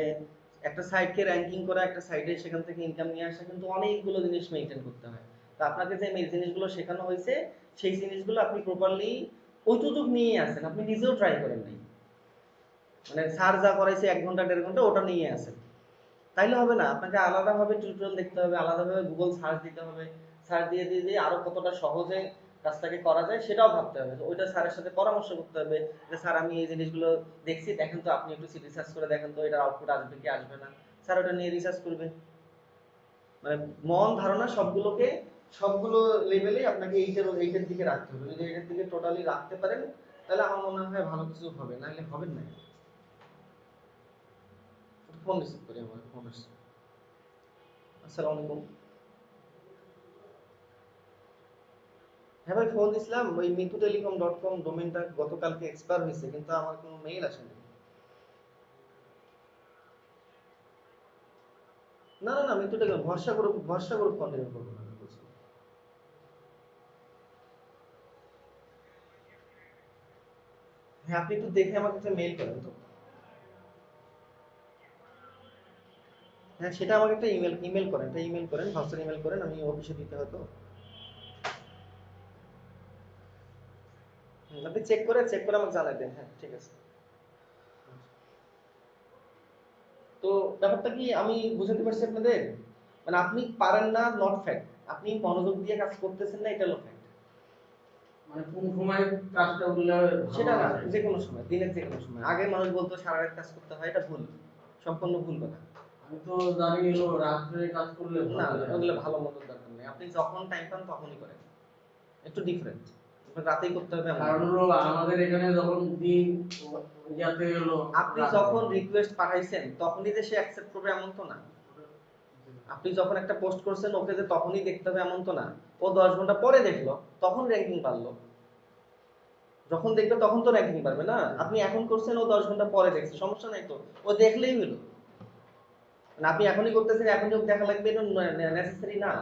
একটা সাইটকে র্যাঙ্কিং করা, একটা সাইটে সেখান থেকে ইনকাম নিয়ে আসা কিন্তু অনেকগুলো জিনিস মেইনটেইন করতে হয়। তো আপনাকে যে জিনিসগুলো শেখানো হয়েছে, সেই জিনিসগুলো আপনি প্রপারলি ওইটুকু নিয়ে আসেন, আপনি নিজেও ট্রাই করেন নাই। মানে স্যার যা করাইছে 1 ঘন্টা 1.5 ঘন্টা ওটা নিয়ে আসেন, তাইলে হবে না। আপনাকে আলাদাভাবে টিউটোরিয়াল দেখতে হবে, আলাদাভাবে গুগল সার্চ দিতে হবে, সার্চ দিয়ে দিয়ে দিয়ে আরো কতটা সহজে কাজটাকে করা যায় সেটাও ভাবতে হবে। ওইটা স্যারের সাথে পরামর্শ করতে হবে যে স্যার আমি এই জিনিসগুলো দেখছি, দেখেন তো আপনি একটু রিসার্চ করে দেখেন তো এটার আউটপুট আসবে কি আসবে না। স্যার ওটা নিয়ে রিসার্চ করবে। মানে মন ধারণা সবগুলো লেভেলে আপনাকে এইটার দিকে রাখতে হবে। যদি এইটার দিকে টোটালি রাখতে পারেন, তাহলে আমার মনে হয় ভালো কিছু হবে, নাহলে হবে না। ফোন রিসিভ করি, আমার ফোন আসছে। আসসালামু আলাইকুম। হ্যাঁ ভাই, ফোন দিছিলাম, ওই mithutelecom.com ডোমেইনটা গতকালকে এক্সপায়ার হয়েছে, কিন্তু আমার কোনো মেইল আসেনি। না না না, mithutelecom ভরসা গ্রুপ কন্টিনিউ করবো না, আমি বলছি। হ্যাঁ, আপনি একটু দেখে আমাকে একটা মেইল করেন তো। হ্যাঁ, সেটা আমাকে একটা ইমেল করেন, ভার্সন ইমেল করেন, আমি অফিসে দিতে হতো। আপনি চেক করে আমাকে জানাই দেন। হ্যাঁ ঠিক আছে। তো ব্যাপারটা কি আমি বুঝাতে পারছি আপনাদের? মানে আপনি পারেন না নট ফ্যাক্ট, আপনি মনোযোগ দিয়ে কাজ করতেছেন না, এটা হলো ফ্যাক্ট। মানে কোন সময় কাজটা করলে সেটা না, যে কোনো সময়, দিনের যে কোনো সময়। আগে মানুষ বলতো সারা রাত কাজ করতে হয়, এটা ভুল, সম্পূর্ণ ভুল কথা। আমি তো জানি হলো রাত্রে কাজ করলে না ভালো না, হয়। ওগুলো ভালো মন্দ দরকার নেই, আপনি যখন টাইম পান তখনই করেন, একটু ডিফারেন্ট। রাতেই করতে হবে এমন কারণ না। হলো আমাদের এখানে যখন দিন যাতে হলো আপনি যখন রিকোয়েস্ট পাঠাইছেন তখনই যে সে অ্যাকসেপ্ট করবে এমন তো না। আপনি যখন একটা পোস্ট করছেন ওকে যে তখনই দেখতে হবে এমন তো না। ও 10 ঘন্টা পরে দেখলো, তখন র্যাঙ্কিং পারলো। যখন দেখবে তখন তো র্যাঙ্কিং পারবে না। আপনি এখন করছেন, ও 10 ঘন্টা পরে দেখছে, সমস্যা নাই তো, ও দেখলেই হলো। মানে আপনি এখনই করতেছেন, এখনই ওকে দেখা লাগবে, এটা নেসেসারি না।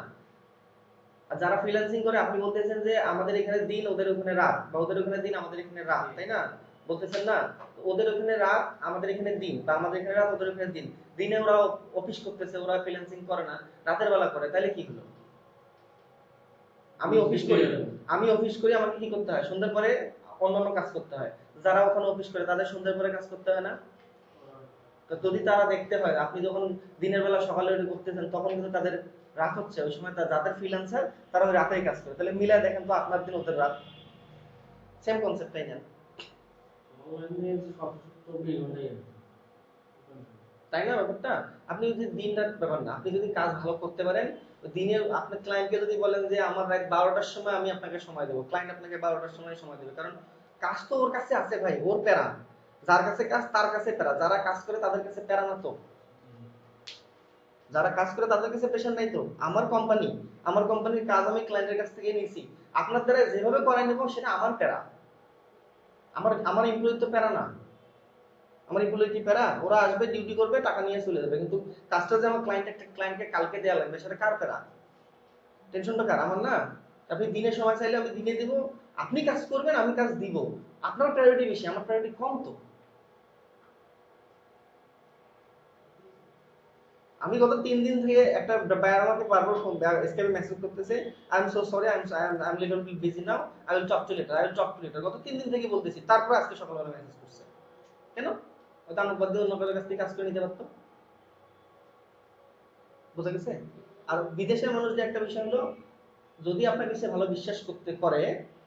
আর যারা ফ্রিল্যান্সিং করে, আপনি বলতেছেন যে আমাদের এখানে দিন, ওদের ওখানে রাত, বা ওদের ওখানে দিন, আমাদের এখানে রাত, তাই না? বলতেছেন না? ওদের ওখানে রাত, আমাদের এখানে দিন, বা আমাদের এখানে রাত, ওদের ওখানে দিন। দিনে ওরা অফিস করতেছে, ওরা ফ্রিল্যান্সিং করে না, রাতের বেলা করে, তাহলে কি হলো? আমি অফিস করি আমাকে কি করতে হয় সন্ধ্যার পরে অন্যান্য কাজ করতে হয় যারা ওখানে অফিস করে তাদের সন্ধ্যার পরে কাজ করতে হয় না তো যদি তারা দেখতে হয় আপনি যখন দিনের বেলা সকালে উঠে করতেছেন তখন কিন্তু তাদের রাত হচ্ছে ওই সময় যাদের ফ্রিল্যান্সার তারা ওই রাতেই কাজ করে তাহলে মিলায় দেখেন তো আপনার দিন ওদের রাত সেম কনসেপ্টটাই নেন তাই না ব্যাপারটা আপনি যদি দিন রাত ব্যাপার না আপনি যদি কাজ ভালো করতে পারেন দিনে আপনার ক্লায়েন্টকে যদি বলেন যে আমার রাত 12টার সময় আমি আপনাকে সময় দেবো ক্লায়েন্ট আপনাকে 12টার সময় সময় দেবে কারণ কাজ তো ওর কাছে আছে ভাই ওর প্যারা যার কাছে কাজ তার কাছে প্যারা যারা কাজ করে তাদের কাছে প্যারা না তো যারা কাজ করে তাদের কাছে প্রেশার নাই তো আমার কোম্পানির কাজ আমি ক্লায়েন্টের কাছ থেকে নিয়েছি আপনার দ্বারা যেভাবে করাই নেব সেটা আমার প্যারা আমার এমপ্লয়ি তো প্যারা না আমার এমপ্লয়ি কি প্যারা ওরা আসবে ডিউটি করবে টাকা নিয়ে চলে যাবে কিন্তু কাজটা যে আমার ক্লায়েন্টকে কালকে দেওয়া লাগবে সেটা কার প্যারা টেনশনটা কার আমার না আপনি দিনে সময় চাইলে আমি দিনে দিব আপনি কাজ করবেন আমি কাজ দিব আপনার প্রায়োরিটি বেশি আমার প্রায়োরিটি কম তো আমি গত 3 দিন থেকে একটা বায়ার আমাকে বারবার ফোন স্কাইপে মেসেজ করতেছে I am so sorry I am little bit busy now I will talk to later গত 3 দিন থেকে বলতেছি তারপর আজকে সকালবেলা মেসেজ করছে কেন ওটা আমার বাদ দিয়ে অন্য কারোর কাছ থেকে কাজ করে নিতে পারতো বুঝা গেছে আর বিদেশের মানুষদের একটা বিষয় হলো যদি আপনাকে সে ভালো বিশ্বাস করতে করে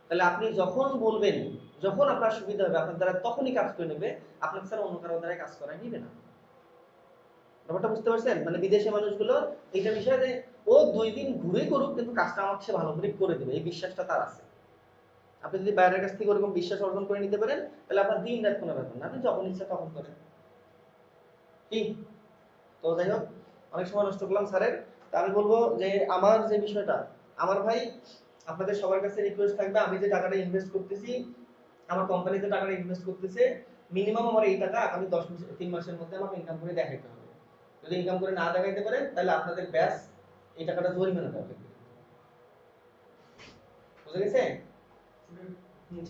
তাহলে আপনি যখন বলবেন যখন আপনার সুবিধা হবে আপনার দ্বারা তখনই কাজ করে নেবে আপনার ছাড়া অন্য কারোর দ্বারা কাজ করাই নিবে না ব্যাপারটা বুঝতে পারছেন মানে বিদেশি মানুষগুলো এইটা বিষয় যে ও 2 দিন ঘুরে করুক কিন্তু কাজটা আমাকে সে ভালো করে দেবে এই বিশ্বাসটা তার আছে আপনি যদি বাইরের কাছ থেকে ওরকম বিশ্বাস অর্জন করে নিতে পারেন তাহলে আপনার দিন রাত কোনো ব্যাপার না আপনি যখন ইচ্ছা তখন করেন কি তো যাই হোক অনেক সময় নষ্ট করলাম স্যারের তা আমি বলবো যে আমার যে বিষয়টা আমার ভাই আপনাদের সবার কাছে রিকোয়েস্ট থাকবে আমি যে টাকাটা ইনভেস্ট করতেছি আমার কোম্পানিতে টাকাটা ইনভেস্ট করতেছে মিনিমাম আমার এই টাকা আগামী 3 মাসের মধ্যে আমাকে ইনকাম করে দেখাইতে হবে যদি ইনকাম করে না দেখাইতে পারেন তাহলে আপনাদের ব্যাস এই টাকাটা জরিমানা দেওয়া হবে বুঝা গেছে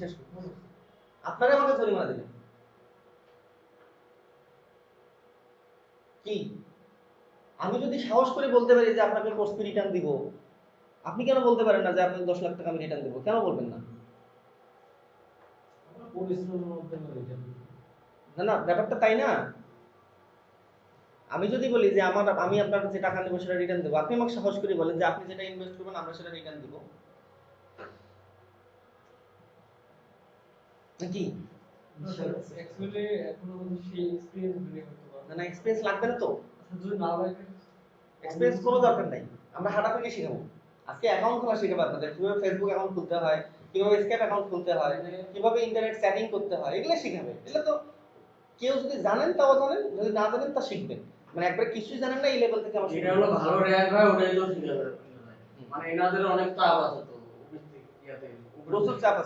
শেষ আপনারা আমাকে জরিমানা দিবেন কি আমি যদি সাহস করে বলতে পারি যে আপনাকে কোর্স ফি রিটার্ন দিব আপনি কেন বলতে পারেন না যে আপনাকে 10 লাখ টাকা আমি রিটার্ন দেব কেন বলবেন না না না ব্যাপারটা তাই না আমি যদি বলি যে আমি আপনার যে টাকা নেব সেটা রিটার্ন দেব আপনি আমাকে সাহস করে বলেন যে আপনি যেটা ইনভেস্ট করবেন আমরা সেটা রিটার্ন দিব নাকি অ্যাকচুয়ালি এখনো সেই এক্সপেরিয়েন্স বিল্ড করতে পারবো না এক্সপেরিয়েন্স লাগবে না তো যদি না লাগে এক্সপেরিয়েন্স কোনো দরকার নাই আমরা হাঁটাহাঁটি শিখাবো আজকে অ্যাকাউন্ট খোলা শিখাবো আপনাদের কিভাবে ফেসবুক অ্যাকাউন্ট খুলতে হয় কিভাবে স্কাইপ অ্যাকাউন্ট খুলতে হয় কিভাবে ইন্টারনেট সেটিং করতে হয় এগুলো শিখাবে এগুলো তো কেউ যদি জানেন তাও জানেন যদি না জানেন তা শিখবেন মানে একবার কিছুই জানেন না এই লেভেল থেকে আমার এটা হলো ভালো র‍্যাঙ্ক হয় ওটাই তো শিখাবে মানে এনাদের অনেক চাপ আছে তো প্রচুর চাপ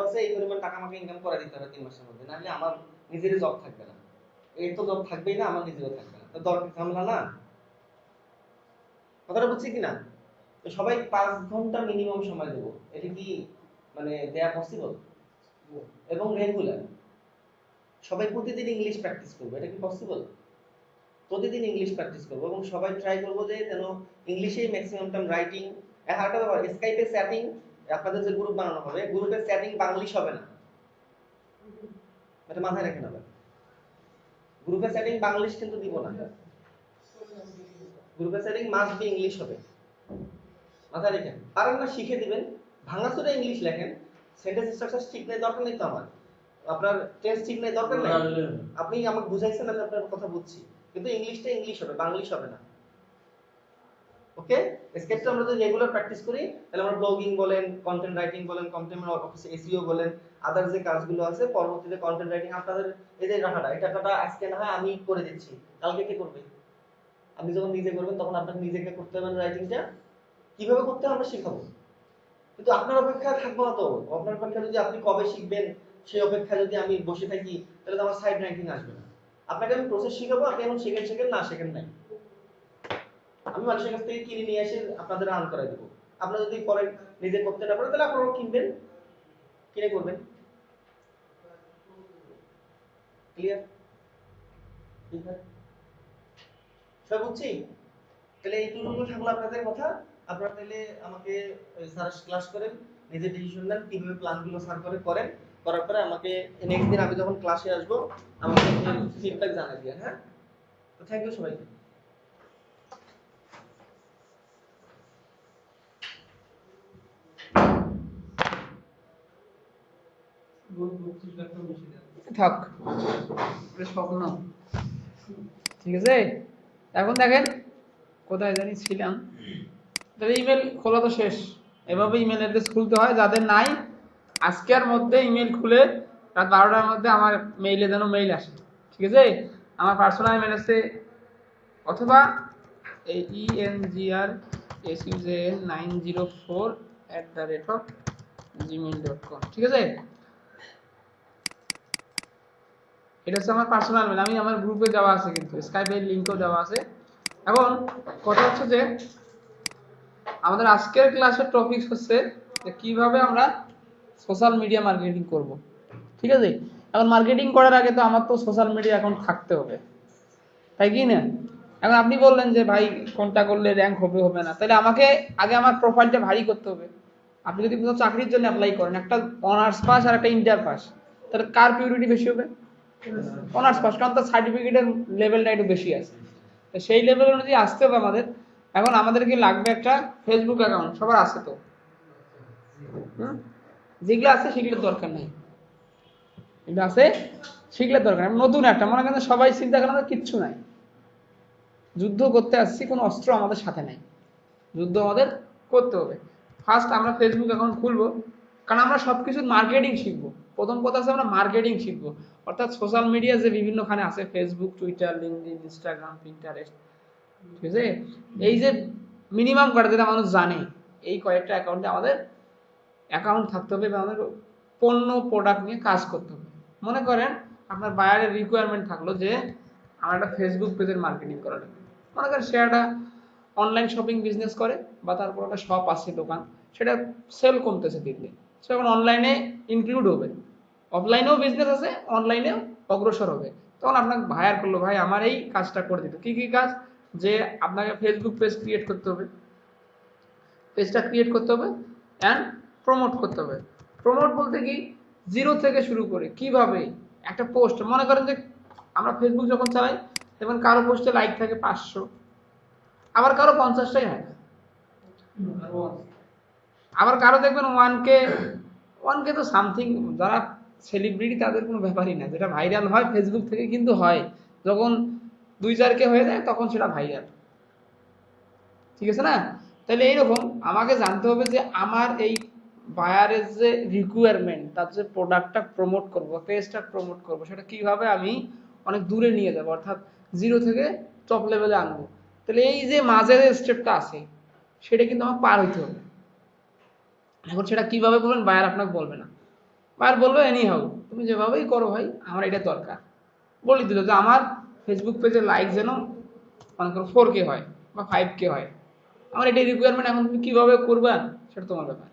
আছে এই পরিমাণ টাকা আমাকে ইনকাম করে দিতে হবে 3 মাসের মধ্যে নাহলে আমার নিজেরই জব থাকবে না এই তো জব থাকবেই না আমার নিজেরও থাকবে না তো দরকার ঝামেলা না কথাটা বুঝছি কিনা তো সবাই 5 ঘন্টা মিনিমাম সময় দেব এটা কি মানে দেয়া পসিবল এবং রেগুলার সবাই প্রতিদিন ইংলিশ প্র্যাকটিস করবে এটা কি পসিবল প্রতিদিন ইংলিশ প্র্যাকটিস করব এবং সবাই ট্রাই করব যে যেন ইংলিশেই ম্যাক্সিমাম টাইম রাইটিং একটা ব্যাপার স্কাইপে সেটিং আপনাদের যে গ্রুপ বানানো হবে গ্রুপের সেটিং বাংলিশ হবে না এটা মাথায় রাখেন আবার গ্রুপের সেটিং বাংলিশ কিন্তু দিব না গ্রুপের সেটিং মাস্ট বি ইংলিশ হবে মাথায় রাখেন পারেন না শিখে দিবেন ভাঙাচোরা ইংলিশ লেখেন সেন্টেন্স স্ট্রাকচার ঠিক নেই দরকার নেই তো আমার আপনার টেন্স ঠিক নেই দরকার নেই আপনি আমাকে বুঝাইছেন আমি আপনার কথা বুঝছি কিন্তু ইংলিশটা ইংলিশ হবে বাংলিশ হবে না ওকে স্কেপটা আমরা যদি রেগুলার প্র্যাকটিস করি তাহলে আমরা ব্লগিং বলেন কন্টেন্ট রাইটিং বলেন কন্টেন্ট অফিসে এসইও বলেন আদার যে কাজগুলো আছে পরবর্তীতে কন্টেন্ট রাইটিং আপনাদের এই যে টাকাটা এই টাকাটা আজকে না হয় আমি করে দিচ্ছি কালকে কে করবে আপনি যখন নিজে করবেন তখন আপনাকে নিজেকে করতে হবে রাইটিংটা কিভাবে করতে হবে আমরা শেখাবো কিন্তু আপনার অপেক্ষায় থাকবো না তো আপনার অপেক্ষা যদি আপনি কবে শিখবেন সেই অপেক্ষা যদি আমি বসে থাকি তাহলে তো আমার সাইড র্যাঙ্কিং আসবে না আপনাকে আমি প্রসেস শিখাবো আপনি এখন শেখেন না শেখেন নাই আমি মানুষের কাছ থেকে কিনে নিয়ে এসে আপনাদের রান করাই দেবো আপনারা যদি পরে নিজে করতে না পারেন তাহলে আপনারাও কিনবেন কিনে করবেন ক্লিয়ার ঠিক আছে সব বুঝছি তাহলে এইটুকু থাকলো আপনাদের কথা। আপনারা তাহলে আমাকে স্যার ক্লাস করেন, নিজে ডিসিশন নেন কিভাবে প্ল্যানগুলো স্যার করে করেন, করার পরে আমাকে নেক্সট দিন আমি যখন ক্লাসে আসবো আমাকে ফিডব্যাক জানাই দিবেন। হ্যাঁ, তো থ্যাংক ইউ সবাইকে। থাক, এটা স্বপ্ন। ঠিক আছে, এখন দেখেন কোথায় জানি ছিলাম। তাহলে ইমেল খোলা তো শেষ। এভাবে ইমেল অ্যাড্রেস খুলতে হয়, যাদের নাই আজকের মধ্যে ইমেল খুলে রাত 12টার মধ্যে আমার মেইলে যেন মেইল আসে। ঠিক আছে, আমার পার্সোনাল ইমেল আছে, অথবা এই engr904@gmail.com। ঠিক আছে, এটা হচ্ছে আমার পার্সোনাল মেল। আমি আমার গ্রুপে দেওয়া আছে, কিন্তু স্কাইপের লিঙ্কও দেওয়া আছে। এখন কথা হচ্ছে যে আমাদের আজকের ক্লাসের টপিক হচ্ছে যে কিভাবে আমরা সোশ্যাল মিডিয়া মার্কেটিং করব। ঠিক আছে, এখন মার্কেটিং করার আগে তো আমার তো সোশ্যাল মিডিয়া অ্যাকাউন্ট থাকতে হবে, তাই কি না? এখন আপনি বললেন যে ভাই কোনটা করলে র্যাঙ্ক হবে হবে না, তাহলে আমাকে আগে আমার প্রোফাইলটা ভারী করতে হবে। আপনি যদি কোনো চাকরির জন্য অ্যাপ্লাই করেন, একটা অনার্স পাস আর একটা ইন্টার পাস, তাহলে কার পিউরিটি বেশি হবে? অনার্স পাস, কারণ তার সার্টিফিকেটের লেভেলটা একটু বেশি আছে। তো সেই লেভেল অনুযায়ী আসতে হবে আমাদের। এখন আমাদেরকে লাগবে একটা ফেসবুক অ্যাকাউন্ট, সবার আছে তো? যেগুলো আছে সেগুলোর দরকার নেই, এগুলো আছে সেগুলোর দরকার। নতুন একটা মনে করেন সবাই চিন্তা করেন কিচ্ছু নাই, যুদ্ধ করতে আসছি, কোনো অস্ত্র আমাদের সাথে নাই, যুদ্ধ আমাদের করতে হবে। ফার্স্ট আমরা ফেসবুক অ্যাকাউন্ট খুলবো, কারণ আমরা সবকিছুর মার্কেটিং শিখবো। প্রথম কথা হচ্ছে আমরা মার্কেটিং শিখবো, অর্থাৎ সোশ্যাল মিডিয়া যে বিভিন্নখানে আছে, Facebook, Twitter, LinkedIn, Instagram, Pinterest, ঠিক আছে, এই যে মিনিমাম কটা যেটা মানুষ জানে, এই কয়েকটা অ্যাকাউন্টে আমাদের অ্যাকাউন্ট থাকতে হবে এবং আমাদের পণ্য প্রোডাক্ট নিয়ে কাজ করতে হবে। মনে করেন আপনার বায়ারের রিকোয়ারমেন্ট থাকলো যে আমার একটা ফেসবুক পেজের মার্কেটিং করা লাগবে। মনে করেন সে একটা অনলাইন শপিং বিজনেস করে, বা তারপর একটা শপ আছে, দোকান, সেটা সেল কমতেছে দিন দিন, সে এখন অনলাইনে ইনক্লুড হবে, অফলাইনেও বিজনেস আছে, অনলাইনেও অগ্রসর হবে। তখন আপনাকে হায়ার করলো, ভাই আমার এই কাজটা করে দিত। কি কি কাজ? যে আপনাকে ফেসবুক পেজ ক্রিয়েট করতে হবে, পেজটা ক্রিয়েট করতে হবে অ্যান্ড প্রমোট করতে হবে। প্রমোট বলতে কি, জিরো থেকে শুরু করে কিভাবে একটা পোস্ট, মনে করেন যে আমরা ফেসবুক যখন চালাই তখন কারো পোস্টে লাইক থাকে 500, আবার কারো 50টাই হয় না, আবার কারো দেখবেন 1K তো সামথিং। যারা সেলিব্রিটি তাদের কোনো ব্যাপারই না, যেটা ভাইরাল হয় ফেসবুক থেকে কিন্তু হয়, যখন 2-4K হয়ে যায় তখন সেটা ভাইরাল। ঠিক আছে না? তাহলে এইরকম আমাকে জানতে হবে যে আমার এই বায়ারের যে রিকোয়ারমেন্ট, তার যে প্রোডাক্টটা প্রমোট করবো, পেজটা প্রমোট করবো, সেটা কিভাবে আমি অনেক দূরে নিয়ে যাবো, অর্থাৎ জিরো থেকে টপ লেভেলে আনবো। তাহলে এই যে মাঝের স্টেপটা আছে সেটা কিন্তু আমার পার হইতে হবে। এখন সেটা কিভাবে করবেন বায়ার আপনাকে বলবে না, বায়ার বলবে এনি হাউ তুমি যেভাবেই করো ভাই, আমার এটা দরকার। বলে দিল যে আমার ফেসবুক পেজের লাইক যেন মনে করো 4K হয় বা 5K হয়, আমার এটাই রিকোয়ারমেন্ট। এখন তুমি কিভাবে করবা সেটা তোমার ব্যাপার।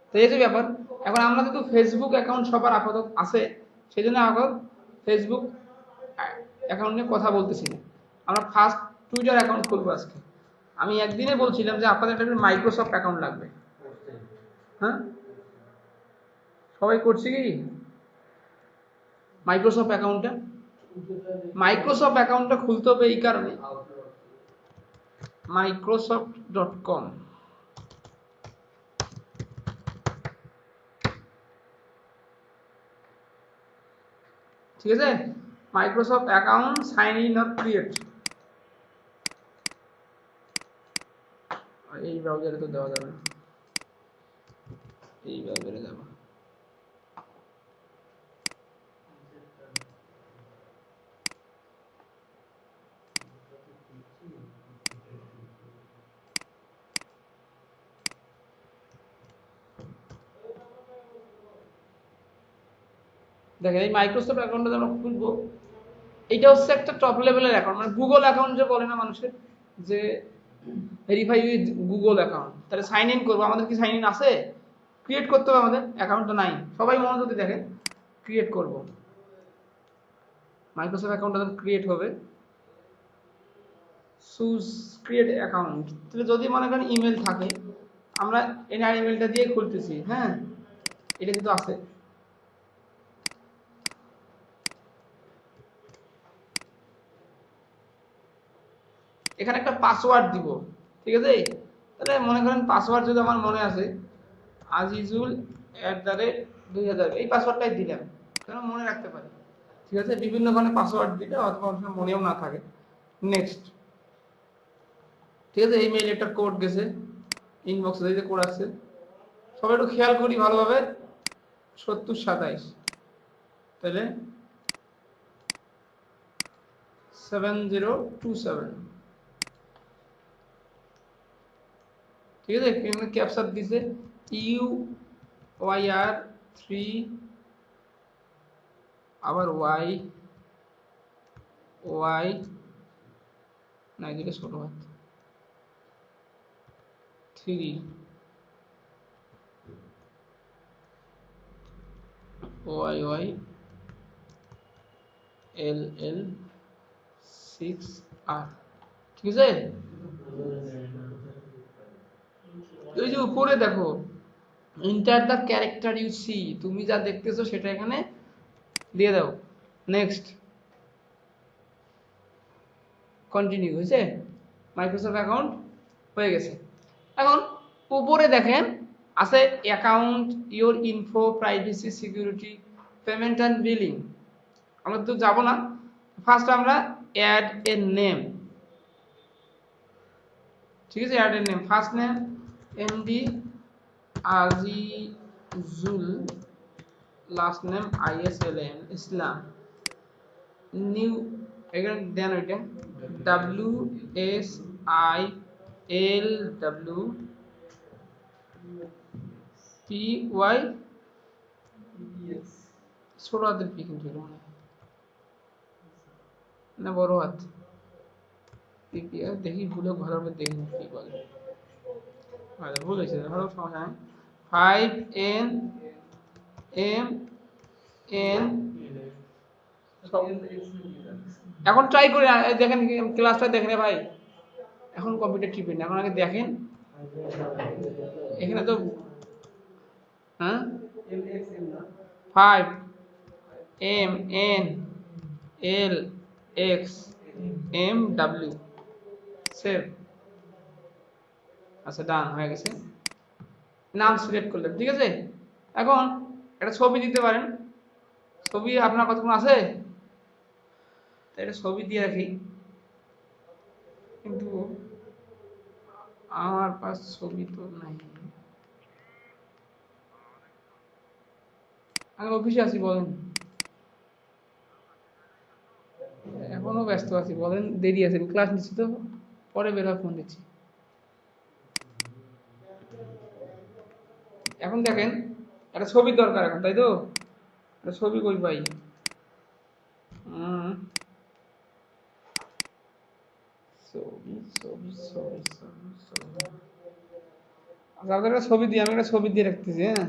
তো এই যে ব্যাপার, এখন আমরা যেহেতু ফেসবুক অ্যাকাউন্ট সবার আপাতত আছে, সেই জন্য এখন ফেসবুক অ্যাকাউন্ট নিয়ে কথা বলতেছি না, আমরা ফার্স্ট টুইটার অ্যাকাউন্ট খুলবো আজকে। আমি একদিনে বলছিলাম যে আপনাদের একটা মাইক্রোসফট অ্যাকাউন্ট লাগবে। হ্যাঁ, সবাই করছে কি মাইক্রোসফট অ্যাকাউন্টটা? মাইক্রোসফট অ্যাকাউন্টটা খুলতে হবে এই কারণে, microsoft.com, ঠিক আছে, Microsoft account sign in or create. এই ব্রাউজারে তো দেওয়া যাবে না, এই ব্রাউজারে যাবো। দেখেন এই মাইক্রোসফট অ্যাকাউন্টটা আমরা খুলবো, এটা হচ্ছে একটা টপ লেভেলের অ্যাকাউন্ট, মানে গুগল অ্যাকাউন্ট যে বলে না মানুষের, যে ভেরিফাই উইথ গুগল অ্যাকাউন্ট, তাহলে সাইন ইন করবো। আমাদের কি সাইন ইন আছে? ক্রিয়েট করতে হবে, আমাদের অ্যাকাউন্টটা নাই। সবাই মনোযোগ দিয়ে দেখেন, ক্রিয়েট করব, মাইক্রোসফট অ্যাকাউন্টটা ক্রিয়েট হবে। Choose create account. তাহলে যদি মনে করেন ইমেল থাকে, আমরা এনআর ইমেলটা দিয়ে খুলতেছি, হ্যাঁ এটা কিন্তু আছে। এখানে একটা পাসওয়ার্ড দিব, ঠিক আছে। তাহলে মনে করেন পাসওয়ার্ড যদি আমার মনে আছে আজিজুল@2000, এই পাসওয়ার্ডটাই দিলাম, কেন মনে রাখতে পারি, ঠিক আছে। বিভিন্ন ধরনের পাসওয়ার্ড দিলে অথবা অনেক সময় মনেও না থাকে। নেক্সট, ঠিক আছে। এই মেইল একটা কোড গেছে ইনবক্সে, যে কোড আসছে, সবাই একটু খেয়াল করি ভালোভাবে। 7027, তাহলে 7027, ঠিক আছে। এখানে ক্যাপচার দিছে UYR3 আবার Y না, এদিকে ছোট হাত 3 YYLL6R, ঠিক আছে। ওই যে উপরে দেখো enter the character you see, তুমি যা দেখতেছো সেটা এখানে দিয়ে দাও। নেক্সট, কন্টিনিউ, হয়েছে। মাইক্রোসফট অ্যাকাউন্ট হয়ে গেছে। এখন উপরে দেখেন আছে account, your info, privacy, security, payment and billing. আমরা তো যাব না, ফার্স্ট আমরা অ্যাড এ নেম, ঠিক আছে। Add a name, first name MD Azizul, last name ISLAM, Islam. New, এখানে দেন ওইটা WSILWPY, ছোট হাতের পি কিন্তু না বড় হাত, দেখি ভুলে ঘরের মধ্যে দেখি কি বলে, ভুল হয়েছে, ধরো সমস্যা নাই। 5NMN, এখন ট্রাই করে দেখেন ক্লাসটা দেখেন ভাই, এখন কম্পিউটার টিপেন না, এখন আগে দেখেন এখানে তো, হ্যাঁ 5MNLXMW, সেভ। আচ্ছা ডান হয়ে গেছে, নাম সিলেক্ট করলেন, ঠিক আছে। এখন একটা ছবি দিতে পারেন, ছবি আপনার কতক্ষণ আছে, এটা ছবি দিয়ে রাখি, কিন্তু আমার পাশ ছবি তো নাই, আমি অফিসে আছি, বলেন। এখনো ব্যস্ত আছি, বলেন, দেরি আছে, ক্লাস নিচ্ছি তো, পরে বের হয়ে ফোন দিচ্ছি। এখন দেখেন একটা ছবির দরকার এখন, তাই তো। একটা ছবি কই পাই, ছবি ছবি ছবি ছবি ছবি, আচ্ছা আপনাদের একটা ছবি দিয়ে, আমি একটা ছবি দিয়ে রাখতেছি, হ্যাঁ।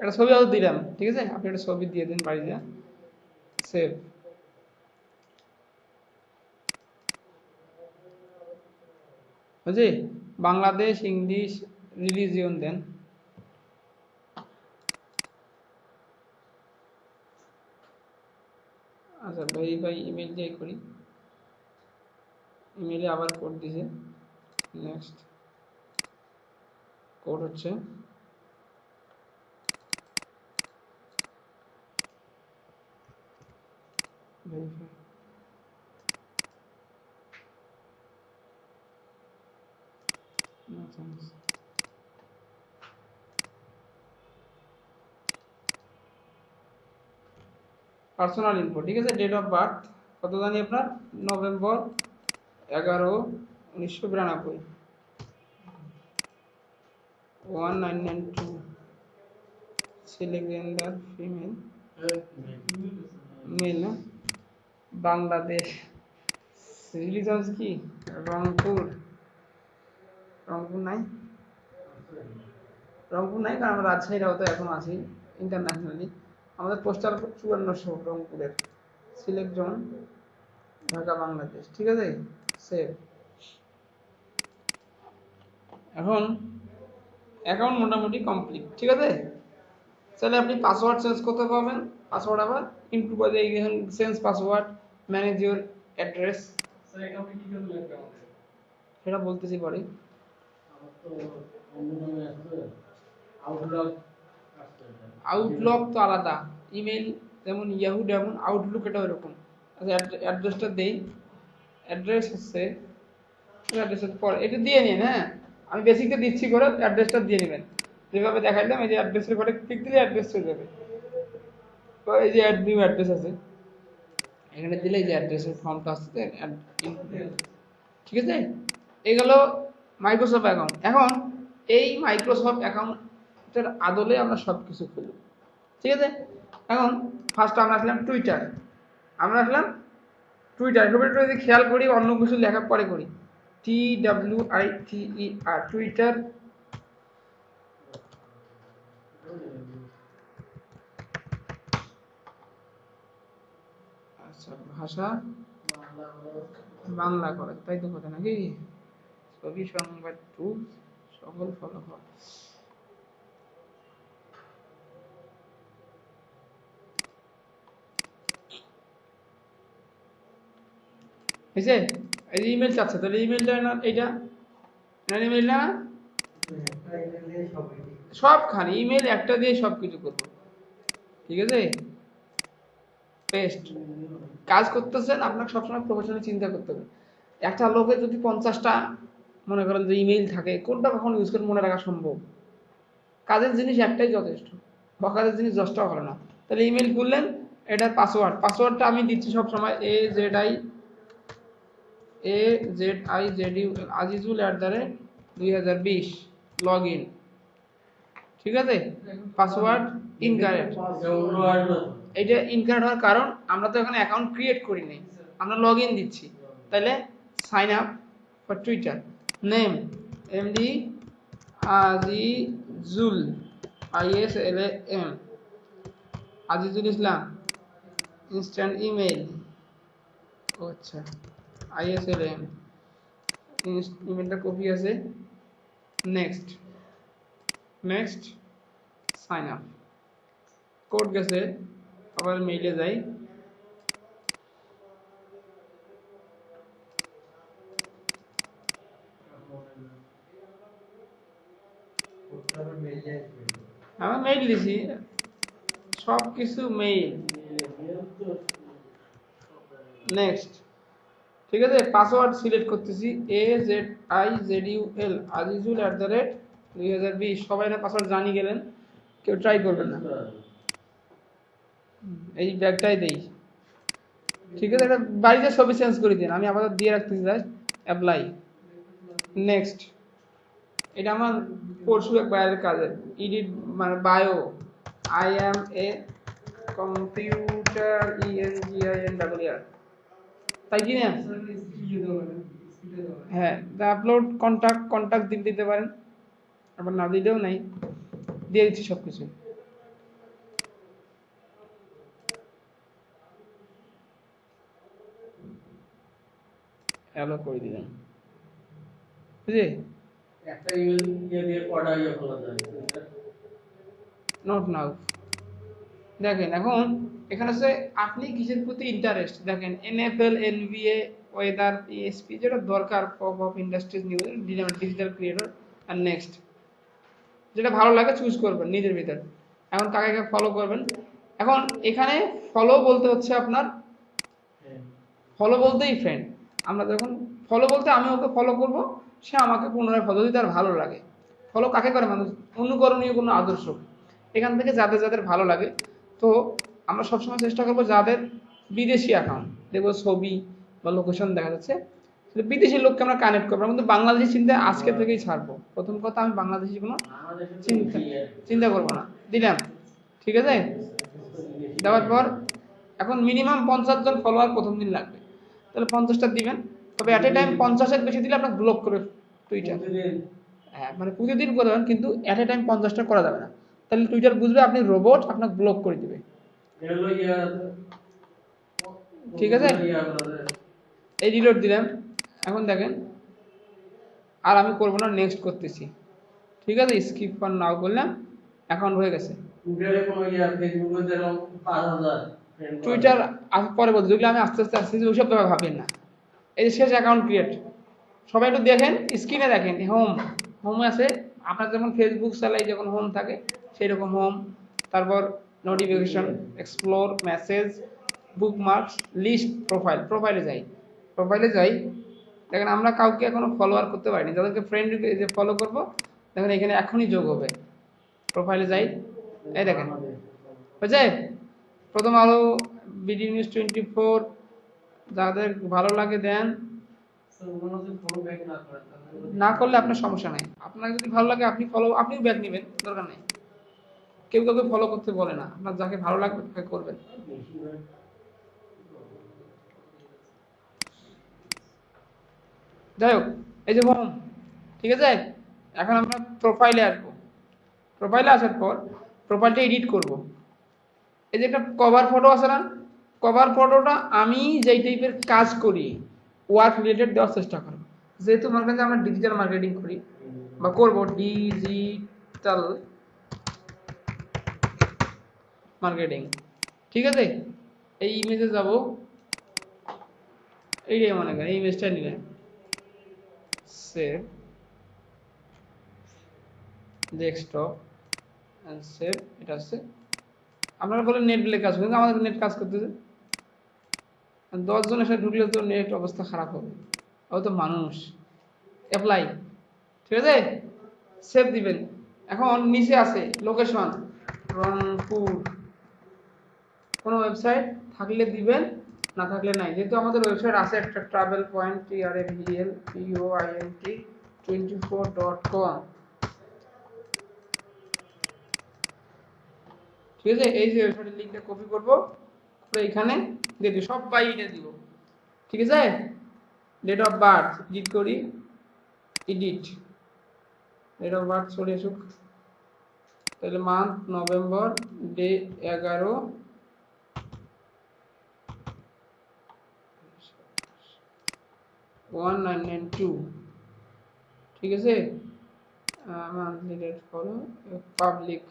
একটা ছবি আরো দিলাম, ঠিক আছে। আপনি একটা ছবি দিয়ে দিন বাড়িতে, সেভ। বুঝলি, বাংলাদেশ, ইংলিশ, রিলিজিয়ন দেন। আচ্ছা ভেরিফাই ইমেল দিয়ে করি, ইমেলে আবার কোড দিছে। নেক্সট, কোড হচ্ছে ভেরিফাই, পার্সোনাল ইনফো, ঠিক আছে। ডেট অফ বার্থ কত জানি আপনার, নভেম্বর 11, 1992, 1992, ছেলে জেন্ডার ফিমেল, মেল না, বাংলাদেশ, রিলিজন কি, রংপুর, রংপুর নাই, রংপুর নাই, কারণ আমরা রাজশাহীর আওতায় এখন আছি। ইন্টারন্যাশনালি। আমাদের পোস্টাল 5400 রংপুরের, সিলেক্ট জোন ঢাকা বাংলাদেশ, ঠিক আছে, সেভ। এখন অ্যাকাউন্ট মোটামুটি কমপ্লিট, ঠিক আছে। তাহলে আপনি পাসওয়ার্ড চেঞ্জ করতে পারবেন, পাসওয়ার্ড আবার ইনপুট করে দিয়ে change password, manage your address. Sir অ্যাকাউন্টে কি করে লাগবে আমাদের? সেটা বলতেছি পরে। আমার তো অন্য নামে আছে, আউটলক আসছে। আউটলুক তো আলাদা, ইমেল যেমন ইয়াহু যেমন আউটলুক এটা ওরকম। আচ্ছা অ্যাড্রেসটা দেই, অ্যাড্রেস হচ্ছে অ্যাড্রেসের পর এটা দিয়ে নিন। হ্যাঁ, আমি বেসিকটা দিচ্ছি করে অ্যাড্রেসটা দিয়ে নেবেন, যেভাবে দেখাইলাম। এই যে অ্যাড্রেসের ঘরে ক্লিক দিলে অ্যাড্রেস চলে যাবে। তো এই যে অ্যাড নিউ অ্যাড্রেস আছে, এখানে দিলে এই যে অ্যাড্রেসের ফর্মটা আসছে, ঠিক আছে। এগুলো মাইক্রোসফট অ্যাকাউন্ট। এখন এই মাইক্রোসফট অ্যাকাউন্টের আদলে আমরা সব কিছু খুলব, ঠিক আছে। এখন ফার্স্ট আমরা আসলাম টুইটার, আমরা আসলাম টুইটার। যদি খেয়াল করি অন্য কিছু লেখা পরে করি, TWITER, টুইটার। আচ্ছা, ভাষা বাংলা করে, তাই তো কথা নাকি? ছবি সংবাদ টুল সকল ফলাফল। হয়েছে? এই যে ইমেল চাচ্ছে, তাহলে ইমেলটা না, এইটা ইমেল না, সবখানে ইমেল একটা দিয়ে সবকিছু করবো, ঠিক আছে। পেস্ট। কাজ করতেছেন, আপনাকে সবসময় প্রফেশনাল চিন্তা করতে হবে। একটা লোকের যদি 50টা মনে করেন যে ইমেইল থাকে, কোনটা কখন ইউজ করে মনে রাখা সম্ভব? কাজের জিনিস একটাই যথেষ্ট, কাজের জিনিস 10টা ভালো না। তাহলে ইমেল খুললেন, এটার পাসওয়ার্ডটা আমি দিচ্ছি সবসময় azizul@2020 লগ ইন, ঠিক আছে। Password incorrect. এটা ইনকারেক্ট হওয়ার কারণ আমরা তো এখানে অ্যাকাউন্ট ক্রিয়েট করিনি, আমরা লগ ইন দিচ্ছি। তাহলে sign up for Twitter, name MD Azizul, ISLAM, Azizul Islam. Instant email, আচ্ছা ISLAM, ইমেলটা কপি আছে। Next, sign up. কোড গেছে, আবার মেইলে যাই। আমি মেইল দিছি, সব কিছু মেইল। নেক্সট, ঠিক আছে। পাসওয়ার্ড সিলেক্ট করতেছি, AZIZUL, আজিজুল@2020। সবাই না পাসওয়ার্ড জানি গেলেন, কেউ ট্রাই করবেন না। এই ব্যাগটাই দেই, ঠিক আছে। এটা বাড়িতে ছবি চেঞ্জ করে দিন, আমি আপাতত দিয়ে রাখতেছি, জাস্ট অ্যাপ্লাই। নেক্সট, এটা আমার পরশু এক বাইরের কাজের এডিট, মানে bio. I am a computer engineer, তাই কি না? হ্যাঁ, আপলোড কন্টাক্ট দিতে পারেন, আবার না দিলেও নাই, দিয়ে দিচ্ছি সব কিছু। অ্যালো করে দিলাম, বুঝলি? একটা ইমেল দিয়ে কটা ইয়ে খোলা যায়? Not now. দেখেন এখন এখানে আছে আপনি কিসের প্রতি ইন্টারেস্ট। দেখেন NFL, NBA, ওয়েদার, ESP, যেটা দরকার, pop of industries, news, digital creator. আর নেক্সট, যেটা ভালো লাগে চুজ করবেন নিজের ভিতর। এখন কাকে কাকে ফলো করবেন? এখন এখানে ফলো বলতে হচ্ছে আপনার, ফলো বলতেই ফ্রেন্ড। আমরা যখন ফলো বলতে আমি ওকে ফলো করব, সে আমাকে পুনরায় ফলো দিতে, আর ভালো লাগে। ফলো কাকে করে? মানুষ অনুকরণীয় কোনো আদর্শ। এখান থেকে যাদের যাদের ভালো লাগে, তো আমরা সবসময় চেষ্টা করবো যাদের বিদেশি অ্যাকাউন্ট, দেখবো ছবি বা লোকেশন দেখা যাচ্ছে, বিদেশি লোককে আমরা কানেক্ট করবো। কিন্তু বাংলাদেশি চিন্তা আজকে থেকেই ছাড়বো। প্রথম কথা, আমি বাংলাদেশি কোনো চিন্তা করবো না। দিলাম, ঠিক আছে। দেওয়ার পর এখন মিনিমাম 50 জন ফলোয়ার প্রথম দিন লাগবে, তাহলে 50টা দিবেন। তবে অ্যাট এ টাইম 50-এর বেশি দিলে আপনার ব্লক করে টুইটার। হ্যাঁ, মানে প্রতিদিন করবেন, কিন্তু অ্যাট এ টাইম 50টা করা যাবে না। তাহলে টুইটার বুঝবে আপনি রোবট, আপনাকে ব্লক করে দিবে। এগুলো ইয়া ঠিক আছে, এই রিলোড দিলাম। এখন দেখেন আর আমি করবো না, নেক্সট করতেছি। ঠিক আছে, স্কিপ ফর নাও করলাম, অ্যাকাউন্ট হয়ে গেছে। টুইটারে কোনো ইয়া ফেসবুকে যেরকম 5000 ফ্রেন্ড টুইটার পরে বলতে, যেগুলো আমি আস্তে আস্তে আসতেছি ওইসব ব্যাপারে ভাবেন না। এই যে শেষ অ্যাকাউন্ট ক্রিয়েট, সবাই একটু দেখেন স্ক্রিনে, দেখেন হোম আছে আপনার, যেমন ফেসবুক চালাই যখন হোম থাকে সেই রকম হোম, তারপর notification, explore, message, bookmarks, list, প্রোফাইলে যাই। দেখেন আমরা কাউকে এখনো ফলোয়ার করতে পারিনি, যাদেরকে ফ্রেন্ড যে ফলো করব দেখেন এখানে এখনই যোগ হবে। প্রোফাইলে যাই, এই দেখেন হয়েছে। প্রথম আলো, বিডি নিউজ 24, যাদের ভালো লাগে দেন, না করলে আপনার সমস্যা নাই। আপনার যদি ভালো লাগে আপনি আপনিও ব্যাক নেবেন, দরকার নেই। কেউ কাউকে ফলো করতে বলে না, আপনার যাকে ভালো লাগবে তাকে করবেন। যাই হোক, এই যে হোম, ঠিক আছে। এখন আমরা প্রোফাইলে আসবো। প্রোফাইলে আসার পর প্রোফাইলটা এডিট করব। এই যে একটা কভার ফটো আছে না, কভার ফটোটা আমি যেই টাইপের কাজ করি ওয়ার্ক রিলেটেড দেওয়ার চেষ্টা করব। যেহেতু মনে করেন যে আমরা ডিজিটাল মার্কেটিং করি বা করব ডিজিটাল মার্কেটিং, ঠিক আছে। এই ইমেজে যাব, এইটাই মনে করেন এই ইমেজটা নিলেন, সেভ ডেস্কটপ এন্ড সেভ। এটা হচ্ছে আপনারা বলেন নেট দিলে কাজ করবে, আমাদের নেট কাজ করতেছে। 10 জনের সাথে ঢুকলে তো নেট অবস্থা খারাপ হবে, ও তো মানুষ। অ্যাপ্লাই, ঠিক আছে, সেভ দিবেন। এখন নিচে আছে লোকেশন রংপুর, কোনো ওয়েবসাইট থাকলে দিবেন, না থাকলে নাই। যেহেতু আমাদের ওয়েবসাইট আছে একটা, ট্রাভেল পয়েন্ট travelpoint24.com, ঠিক আছে। এই যে ওয়েবসাইটের লিঙ্কটা কপি করব, এখানে দিয়ে দিব, সবাই এটা দিব, ঠিক আছে। ডেট অফ বার্থ এডিট করি, এডিট ডেট অফ বার্থ চলে আসুক, তাহলে মান্থ নভেম্বর, ডে 11/1992, ঠিক আছে। Monthly date follow, public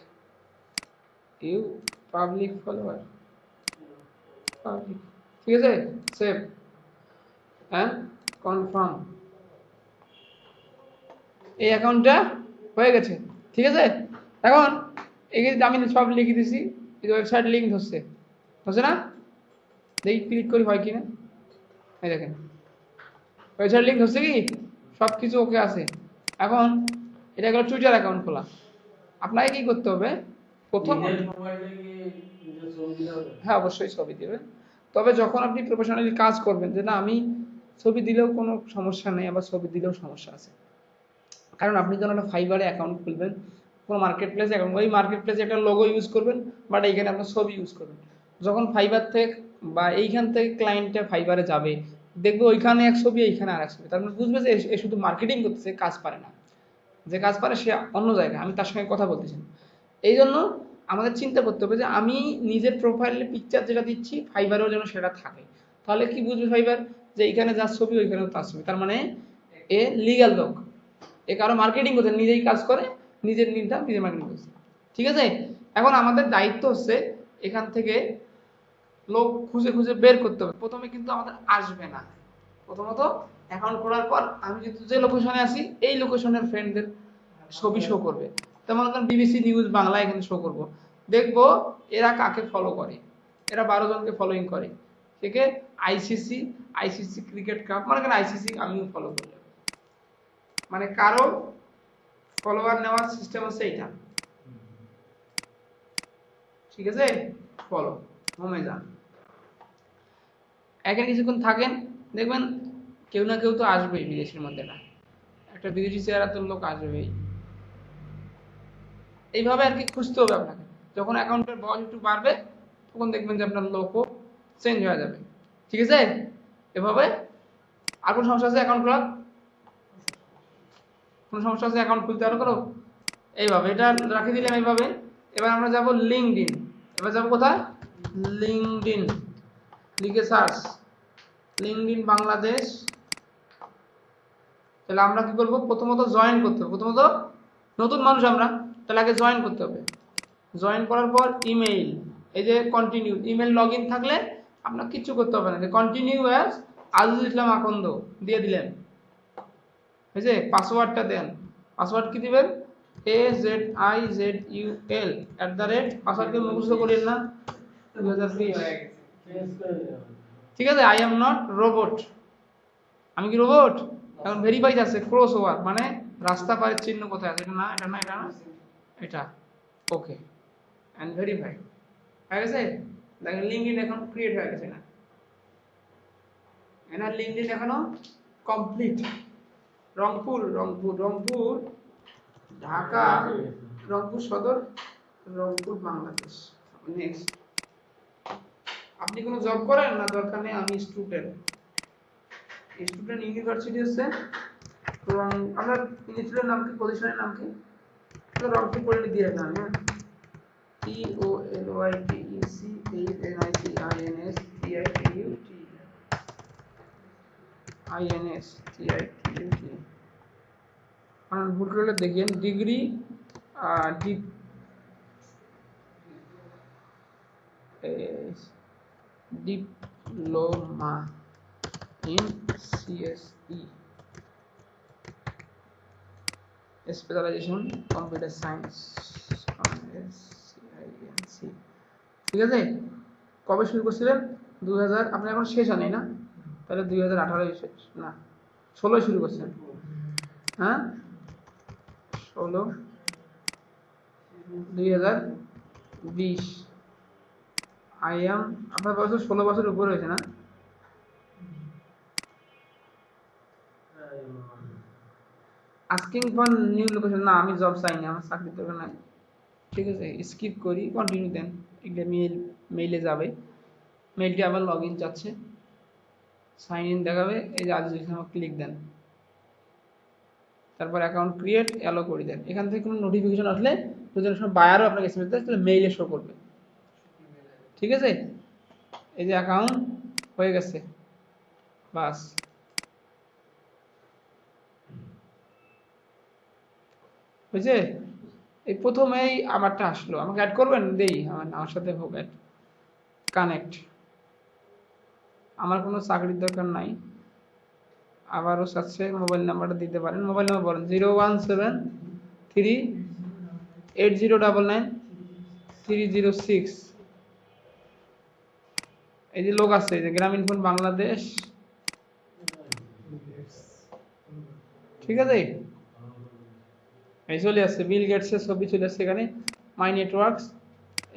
follower, public, ঠিক আছে। সেভ অ্যান্ড কনফার্ম, এই অ্যাকাউন্টটা হয়ে গেছে, ঠিক আছে। এখন এখানে আমি সব লিখে দিছি, এই ওয়েবসাইট লিঙ্ক হচ্ছে না, দেখি ক্লিক করি হয় কিনা। এই দেখেন ওয়েবসাইট লিঙ্ক হচ্ছে কি, সব কিছু ওকে আছে। এখন এটা গেল টুইটার অ্যাকাউন্ট খোলা। আপনাকে কি করতে হবে, প্রথম, হ্যাঁ অবশ্যই ছবি দেবেন। তবে যখন আপনি প্রফেশনালি কাজ করবেন, যে না আমি ছবি দিলেও কোনো সমস্যা নেই, আবার ছবি দিলেও সমস্যা আছে। কারণ আপনি যখন একটা ফাইবারে অ্যাকাউন্ট খুলবেন, কোনো মার্কেট প্লেস অ্যাকাউন্ট, ওই মার্কেট প্লেসে একটা লোগো ইউজ করবেন, বাট এইখানে আপনার ছবি ইউজ করবেন। যখন ফাইবার থেকে বা এইখান থেকে ক্লায়েন্টটা ফাইবারে যাবে, দেখবে ওইখানে এক ছবি, এইখানে আর এক ছবি, তার মানে বুঝবে যে এ শুধু মার্কেটিং করতেছে, কাজ পারে না। যে কাজ পারে সে অন্য জায়গায়, আমি তার সঙ্গে কথা বলতেছি। এই জন্য আমাদের চিন্তা করতে হবে যে আমি নিজের প্রোফাইলে পিকচার যেটা দিচ্ছি ফাইবারেও যেন সেটা থাকে। তাহলে কি বুঝবে ফাইবার, যে এইখানে যার ছবি ওইখানেও তার ছবি, তার মানে এ লিগ্যাল লোক, এ কারো মার্কেটিং করতে, নিজেই কাজ করে, নিজের নিনটা নিজে মার্কেটিং করছে, ঠিক আছে। এখন আমাদের দায়িত্ব হচ্ছে এখান থেকে লোক খুঁজে খুঁজে বের করতে হবে। প্রথমে কিন্তু আমাদের আসবে না, প্রথমত অ্যাকাউন্ট করার পর আমি যে লোকেশনে আছি এই লোকেশনের ফ্রেন্ডদের ছবি শো করবে। তেমন বিবিসি নিউজ বাংলা এখানে শো করব, দেখবো এরা কাকে ফলো করে, এরা 12 জনকে ফলোইং করে, ঠিক আছে। আইসিসি ক্রিকেট কাপ, মানে আইসিসি আমিও ফলো করি, মানে কারো ফলোয়ার নেওয়ার সিস্টেম হচ্ছে এইটা, ঠিক আছে। ফলো, হোমে যান, এখানে কিছুক্ষণ থাকেন, দেখবেন কেউ না কেউ তো আসবেই বিদেশের মধ্যে, না একটা বিদেশি চেহারা তো লোক আসবেই। এইভাবে আর কি খুঁজতে হবে আপনাকে। যখন অ্যাকাউন্টের বয়স একটু বাড়বে তখন দেখবেন যে আপনার লোকও চেঞ্জ হয়ে যাবে, ঠিক আছে। এভাবে আর কোনো সমস্যা আছে অ্যাকাউন্ট খোলার? কোনো সমস্যা আছে অ্যাকাউন্ট খুলতে আরো করো? এইভাবে এটা রাখে দিলাম এইভাবে। এবার আমরা যাব লিঙ্কডইন। এবার যাব কোথায়? লিঙ্কডইন, লিখে সার্চ লিঙ্কডইন বাংলাদেশ। তাহলে আমরা কি করব? প্রথমত জয়েন করতে হবে। প্রথমত নতুন মানুষ আমরা, তাহলে আগে জয়েন করতে হবে। জয়েন করার পর ইমেইল, এই যে কন্টিনিউ, ইমেল লগ ইন থাকলে আপনার কিচ্ছু করতে হবে না, যে কন্টিনিউ অ্যাজ আজিজুল ইসলাম আকন্দ দিয়ে দিলেন। বুঝছে? পাসওয়ার্ডটা দেন। পাসওয়ার্ড কি দিবেন? AZIZUL পাসওয়ার্ডকে মুখস্থ করেন না 2020। ঠিক আছে? আই এম নট রোবট, আমি কি রোবট? এখন ভেরিফাই আছে, ক্রস ওভার মানে রাস্তা পারের চিহ্ন কোথায় আছে? এটা না, এটা না, এটা না, এটা। ওকে এন্ড ভেরিফাই হয়ে গেছে। দেখেন লিঙ্কডইন এখন ক্রিয়েট হয়ে গেছে না, এনার লিঙ্কডইন এখনো কমপ্লিট। রংপুর, রংপুর, রংপুর, ঢাকা, রংপুর সদর, রংপুর বাংলাদেশ। নেক্সট। আপনি কোনো জব করেন না? দরকার নেই, আমি স্টুডেন্ট। স্টুডেন্ট ইউনিভার্সিটি হচ্ছে আপনার ইনস্টিটিউটের নাম কি, পজিশনের নাম কি? তো রংপুর পড়ে দিয়ে না, হ্যাঁ। TOLYTECHNINSTINSTINSTITUT ভুল করলে দেখেন। Degree diploma in CSE specialization computer science SCINC। ঠিক আছে? কবে শুরু করছিলেন? 2000। আপনি এখন শেষ আনেই না, তাহলে 2018 শেষ না, 16 শুরু করছেন। হ্যাঁ 16 2020। আই এম, আপনার বয়স 16 বছর উপরে হয়েছে না? আস্কিং ফর নিউ লোকেশন, না আমি জব চাই না, আমার চাকরির দরকার নাই। ঠিক আছে, স্কিপ করি, কন্টিনিউ দেন। এগুলো মেইলে যাবে, মেইলটি আবার লগ ইন চাচ্ছে, সাইন ইন দেখাবে, এই যে আজিজুল ইসলাম ক্লিক দেন, তারপর অ্যাকাউন্ট ক্রিয়েট অ্যালো করে দেন। এখান থেকে কোনো নোটিফিকেশন আসলে যদি সময় বায়ারও আপনাকে এসএমএস দেয়, তাহলে মেইলে শো করবে। ঠিক আছে? এই যে অ্যাকাউন্ট হয়ে গেছে, বাস। বুঝছে? এই প্রথমেই আমারটা আসলো, আমাকে অ্যাড করবেন, দেই আমার সাথে হোক অ্যাড, কানেক্ট। আমার কোনো চাকরির দরকার নাই। আবারও চাচ্ছে মোবাইল নাম্বারটা দিতে পারেন। মোবাইল নাম্বার বলেন 01738099306। এই যে লোক আছে, যে গ্রামীণ ফোন বাংলাদেশ। ঠিক আছে, এই চলে আসছে বিল গেটসের ছবি চলে আসছে এখানে, মাই নেটওয়ার্কস।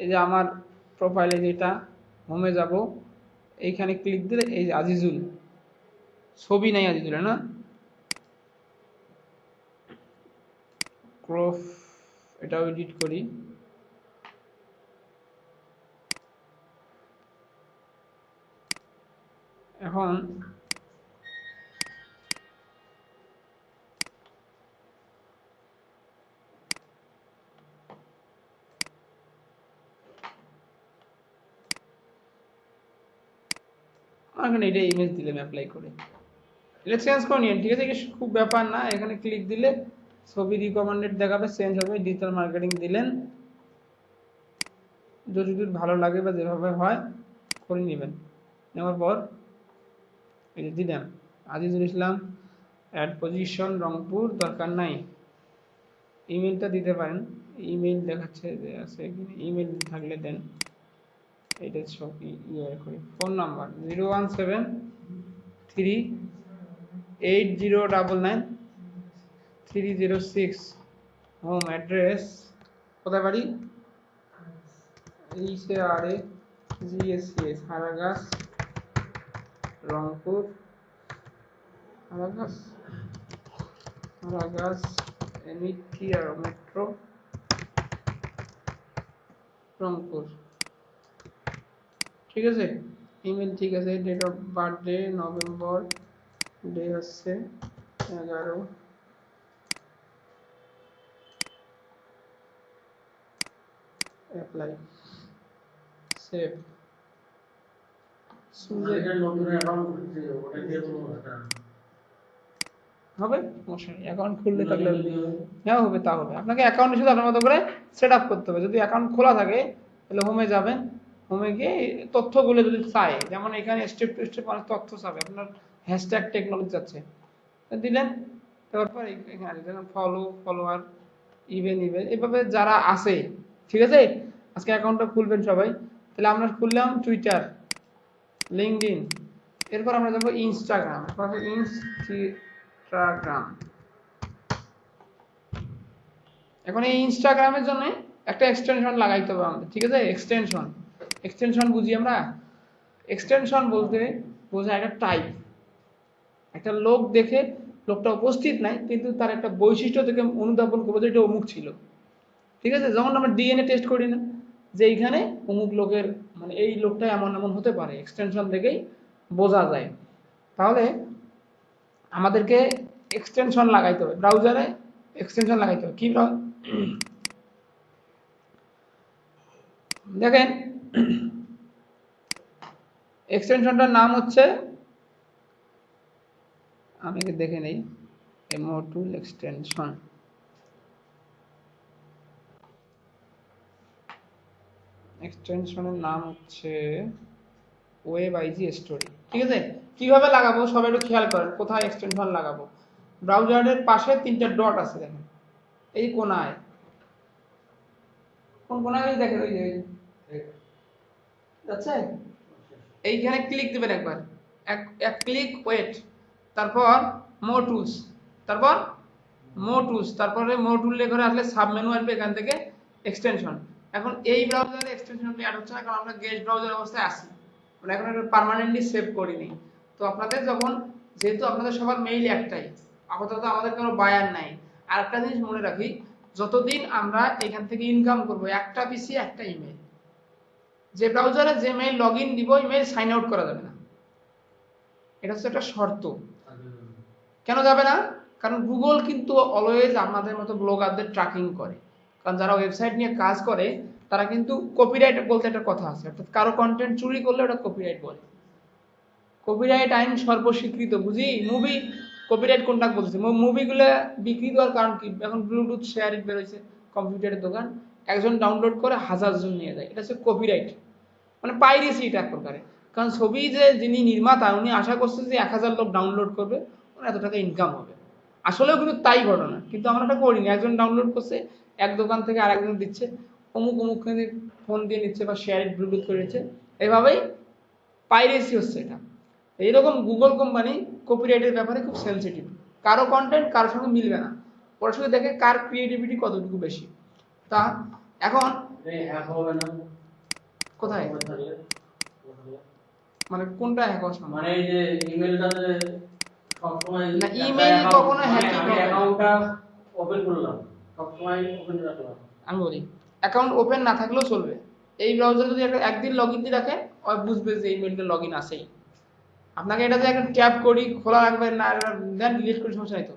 এই যে আমার প্রোফাইলে, যেটা হোমে যাব, এইখানে ক্লিক দিলে এই যে আজিজুল, ছবি নাই আজিজুলের না, ক্রপ, এটাও এডিট করি। এখন এখানে এটা ইমেজ দিলাম অ্যাপ্লাই করে, এটা চেঞ্জ করে নিন। ঠিক আছে, খুব ব্যাপার না। এখানে ক্লিক দিলে ছবি রিকমেন্ডেড দেখাবে, চেঞ্জ হবে। ডিজিটাল মার্কেটিং দিলেন, যদি ভালো লাগে বা যেভাবে হয় করে নেবেন। নেওয়ার পর এই যে দিলাম আজিজুল ইসলাম, অ্যাড পজিশন রংপুর, দরকার নাই। ইমেলটা দিতে পারেন, ইমেল দেখাচ্ছে যে আছে এখানে, ইমেল থাকলে দেন। এটা সব ইয়ে করি। Phone number 01738099306। হোম অ্যাড্রেস কোথায় বাড়ি? HARAGS Haragach, Rangpur, Haragach metro, Rangpur. ঠিক আছে, ইমেল ঠিক আছে। Date of birthday November, day হচ্ছে 11, অ্যাপ্লাই সেভ এটা নতুন অ্যাকাউন্ট খুলছে ওটা দিয়ে কোনো হবে অ্যাকাউন্ট খুললে থাকলে হ্যাঁ হবে, তা হবে। আপনাকে অ্যাকাউন্ট শুধু আপনার মতো করে সেট আপ করতে হবে। যদি অ্যাকাউন্ট খোলা থাকে তাহলে হোমে যাবেন, হোমে গিয়ে তথ্যগুলো যদি চায়, যেমন এখানে স্টেপ টু স্টেপ অনেক তথ্য চাবে, আপনার হ্যাশট্যাগ টেকনোলজি যাচ্ছে দিলেন, তারপর এখানে যেমন ফলো, ফলোয়ার, ইভেন এভাবে যারা আছে, ঠিক আছে। আজকে অ্যাকাউন্টটা খুলবেন সবাই। তাহলে আমরা খুললাম টুইটার, লিঙ্কডইন, এরপর আমরা যাবো ইনস্টাগ্রাম। এখন এই ইনস্টাগ্রামের জন্য একটা এক্সটেনশন লাগাইতে হবে আমাদের, ঠিক আছে। এক্সটেনশন বুঝি আমরা। এক্সটেনশন বলতে বোঝায় একটা টাইপ, একটা লোক দেখে, লোকটা উপস্থিত নাই কিন্তু তার একটা বৈশিষ্ট্য থেকে অনুধাবন করবো যে এটা অমুক ছিল, ঠিক আছে। যখন আমরা ডিএনএ টেস্ট করি না যে এইখানে অমুক লোকের, মানে এই লোকটা এমন এমন হতে পারে, এক্সটেনশন দেখেই বোঝা যায়। তাহলে আমাদেরকে এক্সটেনশন লাগাইতে হবে, ব্রাউজারে এক্সটেনশন লাগাইতে হবে। কি দেখেন, এক্সটেনশনটার নাম হচ্ছে, আমি দেখে নেই, এমোটুল এক্সটেনশন। এক্সটেনশনের নাম হচ্ছে ওয়েব আইজি স্টোরি, ঠিক আছে। কিভাবে লাগাবো সবাই একটু খেয়াল করেন, কোথায় এক্সটেনশন লাগাবো। ব্রাউজারের পাশে 3টা ডট আছে দেখেন, এই কোনায়, কোন কোনায় দেখেন, ওই যে যাচ্ছে, এইখানে ক্লিক দিবেন একবার, এক ক্লিক ওয়েট, তারপর মোর টুলস, তারপরে মোর টুল করে আসলে সাব মেনু আসবে, এখান থেকে এক্সটেনশন। এখন এই ব্রাউজারে এক্সটেনশনটি অ্যাড হচ্ছে না, কারণ আমরা গেস্ট ব্রাউজার অবস্থায় আছি, মানে এখন এটা পার্মানেন্টলি সেভ করিনি। তো আপনাদের যখন, যেহেতু আপনাদের সবার মেইল একটাই, আপাতত আমাদের কোনো বায়ার নাই। আর একটা জিনিস মনে রাখি, যতদিন আমরা এখান থেকে ইনকাম করব, একটা পিসি একটা ইমেল, যে ব্রাউজারে যে মেইল লগইন দিব, ইমেল সাইন আউট করা যাবে না, এটা হচ্ছে একটা শর্ত। কেন যাবে না? কারণ গুগল কিন্তু অলওয়েজ আমাদের মতো ব্লগারদের ট্র্যাকিং করে, কারণ যারা ওয়েবসাইট নিয়ে কাজ করে তারা কিন্তু কপিরাইট বলতে একটা কথা আছে, অর্থাৎ কারো কন্টেন্ট চুরি করলে ওটা কপিরাইট বলে। কপিরাইট আইন সর্বস্বীকৃত, বুঝি। মুভি কপিরাইট কোনটা বলছে, মুভিগুলো বিক্রি দেওয়ার কারণ কি? এখন ব্লুটুথ শেয়ারিং বেরোয়েছে, কম্পিউটারের দোকান, একজন ডাউনলোড করে 1000 জন নিয়ে যায়, এটা হচ্ছে কপিরাইট, মানে পাইরেসি এটা এক প্রকারে। কারণ ছবি যে যিনি নির্মাতা, উনি আশা করছে যে 1000 লোক ডাউনলোড করবে, ওনার এত টাকা ইনকাম হবে। আসলেও কিন্তু তাই ঘটনা, কিন্তু আমরা এটা করিনি। একজন ডাউনলোড করছে, এক দোকান থেকে আরেকজন দিচ্ছে, অমুক অমুক ফোন দিয়ে নিচ্ছে বা শেয়ারিং ব্লুটুথ করে নিচ্ছে, এভাবেই পাইরেসি হচ্ছে এটা। এইরকম গুগল কোম্পানি কপিরাইটের ব্যাপারে খুব সেন্সিটিভ, কারো কন্টেন্ট কারোর সঙ্গে মিলবে না, ওরা শুধু দেখে কার ক্রিয়েটিভিটি কতটুকু বেশি। তা এখন কোথায়, মানে কোনটা হ্যাক হওয়ার সম্ভাবনা? মানে এই যে ইমেলটাতে সবসময় না, ইমেইল কখনো হ্যাকিং হবে না। অ্যাকাউন্টটা ওপেন করলাম, সবসময় ওপেন রাখলাম, আমি বলি অ্যাকাউন্ট ওপেন না থাকলেও চলবে। এই ব্রাউজার যদি একদিন লগইন দিয়ে রাখে, ওই বুঝবে যে ইমেলটা লগইন আছেই। আপনাকে এটা যে একটা ট্যাব করি খোলা রাখবেন না, দেন ডিলিট করে সমস্যা নাই তো।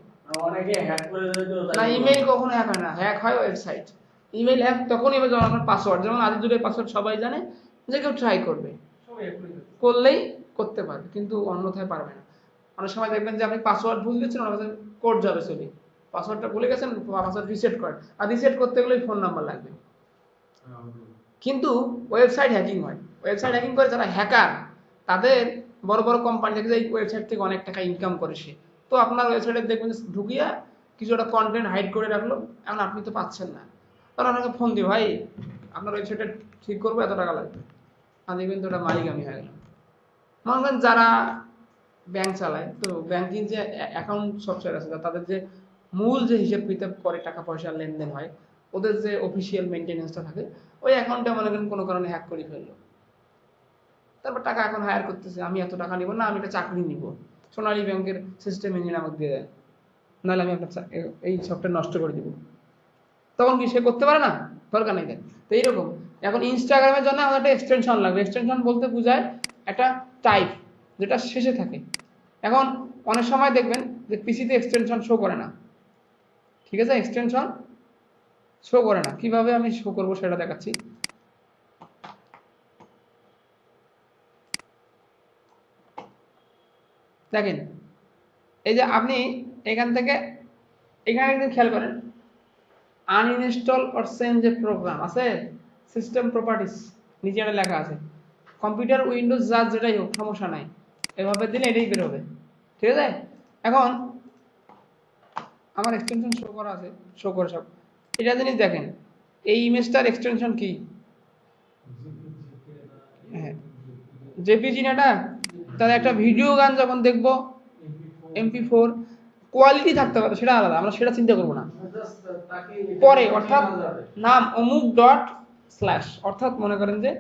অনেকে হ্যাক করে দেয় তো। না, ইমেইল কখনো হ্যাক হয় না, হ্যাক হয় ওয়েবসাইট। ইমেইল হ্যাক তখনই হবে যখন আপনার পাসওয়ার্ড, যেমন আজিজুরের পাসওয়ার্ড সবাই জানে, যে কেউ ট্রাই করবে, করলেই করতে পারবে, কিন্তু অন্যথায় পারবে না। অনেক সময় দেখবেন যে আপনি পাসওয়ার্ড ভুল দিচ্ছেন, ওনার কাছে কোড যাবে চলে, পাসওয়ার্ডটা ভুলে গেছেন, পাসওয়ার্ড রিসেট করেন, আর রিসেট করতে গেলে ফোন নাম্বার লাগবে। কিন্তু ওয়েবসাইট হ্যাকিং হয়, ওয়েবসাইট হ্যাকিং করে যারা হ্যাকার, তাদের বড় বড় কোম্পানি থেকে এই ওয়েবসাইট থেকে অনেক টাকা ইনকাম করে সে। তো আপনার ওয়েবসাইটে দেখবেন ঢুকিয়া কিছু একটা কন্টেন্ট হাইড করে রাখলো, এখন আপনি তো পাচ্ছেন না, তাহলে আপনাকে ফোন দিই, ভাই আপনার ওয়েবসাইটটা ঠিক করবো, এত টাকা লাগবে, আর দেখবেন তো ওটা মালিক আমি হয়ে গেলাম। মনে করেন যারা ব্যাংক চালায়, তো ব্যাংকিং যে অ্যাকাউন্ট সফটওয়্যার আছে, তাদের যে মূল যে হিসেব কিতাব করে টাকা পয়সা লেনদেন হয়, ওদের যে অফিসিয়াল মেনটেন্যান্সটা থাকে, ওই অ্যাকাউন্টটা মনে করেন কোনো কারণে হ্যাক করে ফেললো, তারপর টাকা এখন হায়ার করতেছে, আমি এত টাকা নিব না, আমি একটা চাকরি নিব, সোনালী ব্যাংকের সিস্টেম ইঞ্জিনিয়ার আমাকে দিয়ে দেয়, নাহলে আমি আপনার এই সফটওয়্যার নষ্ট করে দিব, তখন কি সে করতে পারে না? দরকার নেই দেন। তো এইরকম এখন ইনস্টাগ্রামের জন্য আমাদের একটা এক্সটেনশন লাগবে। এক্সটেনশন বলতে বোঝায় একটা টাইপ যেটা শেষে থাকে। এখন অনেক সময় দেখবেন যে পিসিতে এক্সটেনশন শো করে না, ঠিক আছে, এক্সটেনশন শো করে না, কিভাবে আমি শো করবো সেটা দেখাচ্ছি। দেখেন এই যে আপনি এখান থেকে এখানে একটু খেয়াল করেন, uninstall or change a program আছে, সিস্টেম প্রপার্টিস নিচে একটা লেখা আছে, কম্পিউটার উইন্ডোজ যা যেটাই হোক সমস্যা নাই, এভাবে দিলে এটাই বের হবে, ঠিক আছে। এখন আমার এক্সটেনশন শো করা আছে, শো করে সব এটা জিনিস দেখেন, এই ইমেজটার এক্সটেনশন কি, হ্যাঁ জেপিজি না এটা, তাহলে একটা ভিডিও গান যখন দেখবো MP4 কোয়ালিটি থাকতে পারে সেটা আলাদা, আমরা সেটা চিন্তা করবো না পরে, অর্থাৎ নাম অমুক ডট স্ল্যাশ, অর্থাৎ মনে করেন যে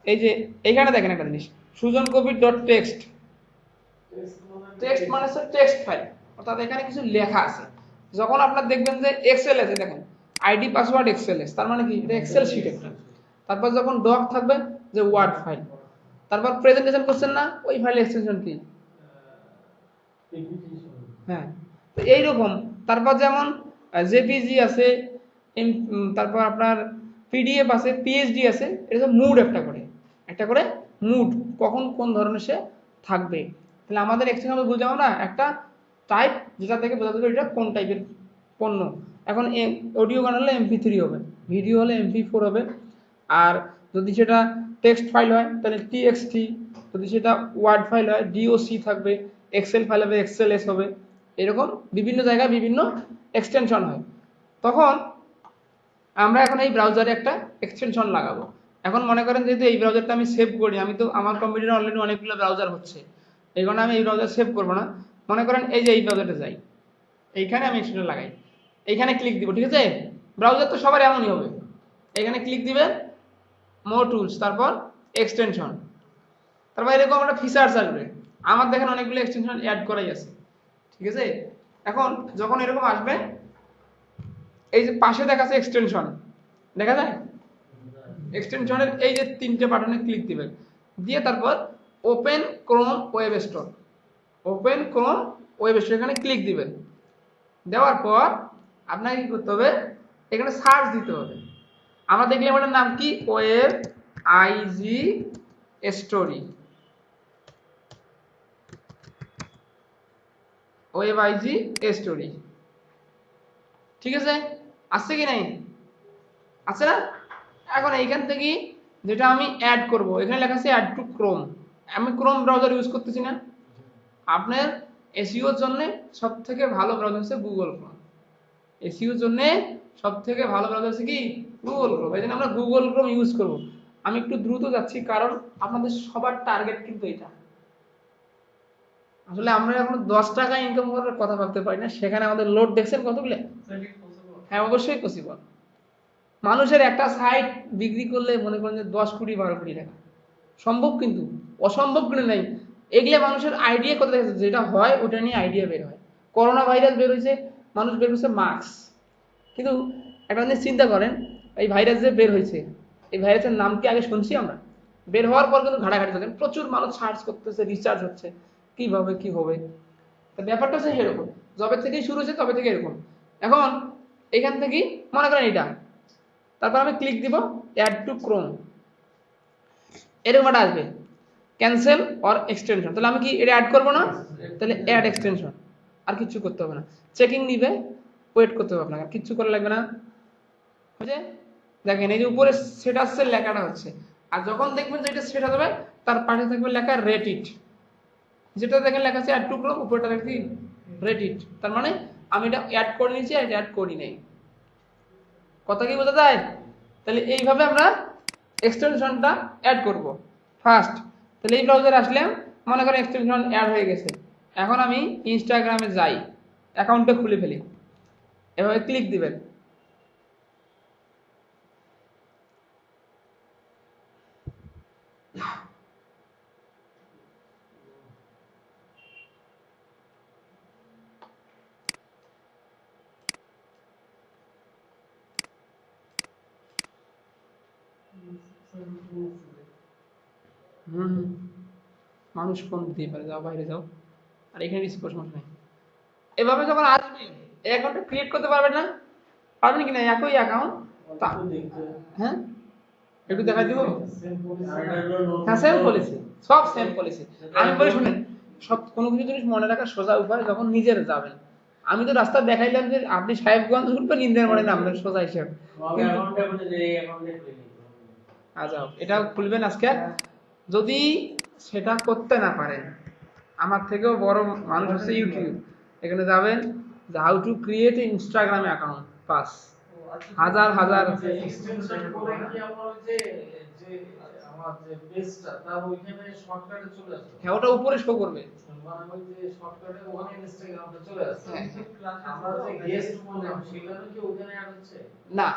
এই যে এখানে দেখেন একটা জিনিস সুজন কবির ডট টেক্সট, টেক্সট মানে হচ্ছে টেক্সট ফাইল, অর্থাৎ এখানে কিছু লেখা আছে। যখন আপনার দেখবেন যে এক্সেল আছে, দেখেন আইডি পাসওয়ার্ড এক্সএলএস, তার মানে কি এটা এক্সেল শিট একটা। তারপর যখন ডক থাকবে যে ওয়ার্ড ফাইল, তারপর প্রেজেন্টেশন করছেন না ওই ফাইলের এক্সটেনশন কি, হ্যাঁ তো এইরকম। তারপর যেমন জেপিজি আছে, তারপর আপনার পিডিএফ আছে, পিএইচডি আছে, এটা মুড একটা করে মুড, কখন কোন ধরনের সে থাকবে। তাহলে আমাদের এক্সটেনশন বুঝলাম আমরা একটা টাইপ, যেটা থেকে বোঝা যাবে এটা কোন টাইপের পণ্য। এখন অডিও গান হলে MP3 হবে, ভিডিও হলে MP4 হবে, আর যদি সেটা টেক্সট ফাইল হয় তাহলে TXT, যদি সেটা ওয়ার্ড ফাইল হয় DOC থাকবে, এক্সেল ফাইল হবে XLS হবে, এরকম বিভিন্ন জায়গায় বিভিন্ন এক্সটেনশন হয়। তখন আমরা এখন এই ব্রাউজারে একটা এক্সটেনশন লাগাবো। এখন মনে করেন যেহেতু এই ব্রাউজারটা আমি সেভ করি, আমি তো আমার কম্পিউটারে অলরেডি অনেকগুলো ব্রাউজার হচ্ছে, এই কারণে আমি এই ব্রাউজার সেভ করবো না। মনে করেন এই যে এই ব্রাউজারে যাই, এইখানে আমি এক্সটেনশন লাগাই, এইখানে ক্লিক দিব, ঠিক আছে। ব্রাউজার তো সবার এমনই হবে, এখানে ক্লিক দিবে মোর টুলস, তারপর এক্সটেনশন, তারপর এরকম একটা ফিচার্স আসবে। আমার দেখেন অনেকগুলো এক্সটেনশন অ্যাড করাই আছে, ঠিক আছে। এখন যখন এরকম আসবে, এই যে পাশে দেখাচ্ছে এক্সটেনশন, দেখা যায় এক্সটেনশনের এই যে তিনটে বাটনে ক্লিক দিবেন, দিয়ে তারপর open Chrome web store, open Chrome web store এখানে ক্লিক দিবেন। দেওয়ার পর আপনাকে কি করতে হবে, এখানে সার্চ দিতে হবে। আমরা দেখলাম এটার নাম কি, web IG story, web IG story, ঠিক আছে। আসছে কি নাই, আছে না। এখন এইখান থেকে যেটা আমি অ্যাড করব, এখানে লেখা আছে অ্যাড টু ক্রোম, আমি ক্রোম ব্রাউজার ইউজ করতেছি না। আপনার এসইওর জন্য সব থেকে ভালো ব্রাউজার হচ্ছে গুগল ক্রোম, এসইওর জন্য সব থেকে ভালো ব্রাউজার হচ্ছে কি গুগল ক্রোম, এই জন্য আমরা গুগল ক্রোম ইউজ করব। আমি একটু দ্রুত যাচ্ছি কারণ আপনাদের সবার টার্গেট কিন্তু এটা। আসলে আমরা এখন 10 টাকা ইনকাম করার কথা ভাবতে পারি না, সেখানে আমাদের লোড দেখছেন কতগুলো। হ্যাঁ অবশ্যই পসিবল। মানুষের একটা সাইট বিক্রি করলে মনে করেন যে 10 কোটি 12 কোটি টাকা সম্ভব, কিন্তু অসম্ভব কিন্তু নাই। এগুলো মানুষের আইডিয়া কোথা থেকে, যেটা হয় ওটা নিয়ে আইডিয়া বের হয়। করোনা ভাইরাস বের হয়েছে, মানুষ বের হয়েছে মাস্ক, কিন্তু একটা জিনিস চিন্তা করেন, এই ভাইরাস যে বের হয়েছে, এই ভাইরাসের নাম কি আগে শুনছি আমরা? বের হওয়ার পর কিন্তু ঘাটাঘাটি থাকেন, প্রচুর মানুষ সার্চ করতেছে, রিসার্চ হচ্ছে কিভাবে কি হবে। ব্যাপারটা হচ্ছে সেরকম, যবে থেকেই শুরু হয়েছে তবে থেকে এরকম। এখন এখান থেকে মনে করেন এটা, তারপর আমি ক্লিক দিব অ্যাড টু ক্রোম, এরকম একটা আসবে ক্যান্সেল অর এক্সটেনশন, তাহলে আমি কি এটা অ্যাড করবো না, তাহলে অ্যাড এক্সটেনশন, আর কিছু করতে হবে না। চেকিং নিবে, ওয়েট করতে হবে আপনাকে, কিচ্ছু করা লাগবে না। বুঝে দেখেন এই যে উপরে স্ট্যাটাসের লেখাটা হচ্ছে, আর যখন দেখবেন যে এটা সেট হবে তার পাশে থাকবে লেখা রেট ইট, যেটা দেখেন লেখা আছে অ্যাড টু ক্রোম, উপরটা দেখি রেট ইট, তার মানে আমি এটা অ্যাড করে নিয়েছি আর এটা অ্যাড করি নাই। কথা কি বোঝা যায়? তাহলে এইভাবে আমরা এক্সটেনশনটা অ্যাড করব ফার্স্ট। তাহলে এই ব্রাউজারে আসলাম, মনে করেন এক্সটেনশন অ্যাড হয়ে গেছে। এখন আমি ইনস্টাগ্রামে যাই, অ্যাকাউন্টটা খুলে ফেলি, এভাবে ক্লিক দিবেন। মানুষ ফোন দিতে পারে, যাও বাইরে যাও, আর এখানে রিসিভ করার সমস্যা নেই। এভাবে যখন আসবে এই অ্যাকাউন্টটা ক্রিয়েট করতে পারবেন না, পারবেন কি না? একই অ্যাকাউন্ট, হ্যাঁ একটু দেখা দিব। হ্যাঁ সেম পলিসি, সব সেম পলিসি। আমি বলি শুনেন, সব কোনো কিছু জিনিস মনে রাখার সোজা উপায় যখন নিজের যাবেন। আমি তো রাস্তা দেখাইলাম যে আপনি সাহেবগঞ্জ ঘুরবেন, ইন্দিরার মনে নামবেন, সোজা হিসেব। আচ্ছা, এটা খুলবেন আজকে। যদি সেটা করতে না পারেন, আমার থেকেও বড় মানুষ আছে ইউটিউব, এখানে যাবেন, how to create Instagram account, pass হাজার হাজার। এক্সটেনশন করে কি আমরা ওই যে আমার যে পেজটা তার ওইখানে শর্টকাটে চলে আসবে। হ্যাঁ, ওটা উপরে শো করবে, মানে ওই যে শর্টকাটে ওখানে ইনস্টাগ্রামটা চলে আসছে। হ্যাঁ। আমরা যে গেস্ট করলাম সেটা কি ওখানে অ্যাড হচ্ছে? না,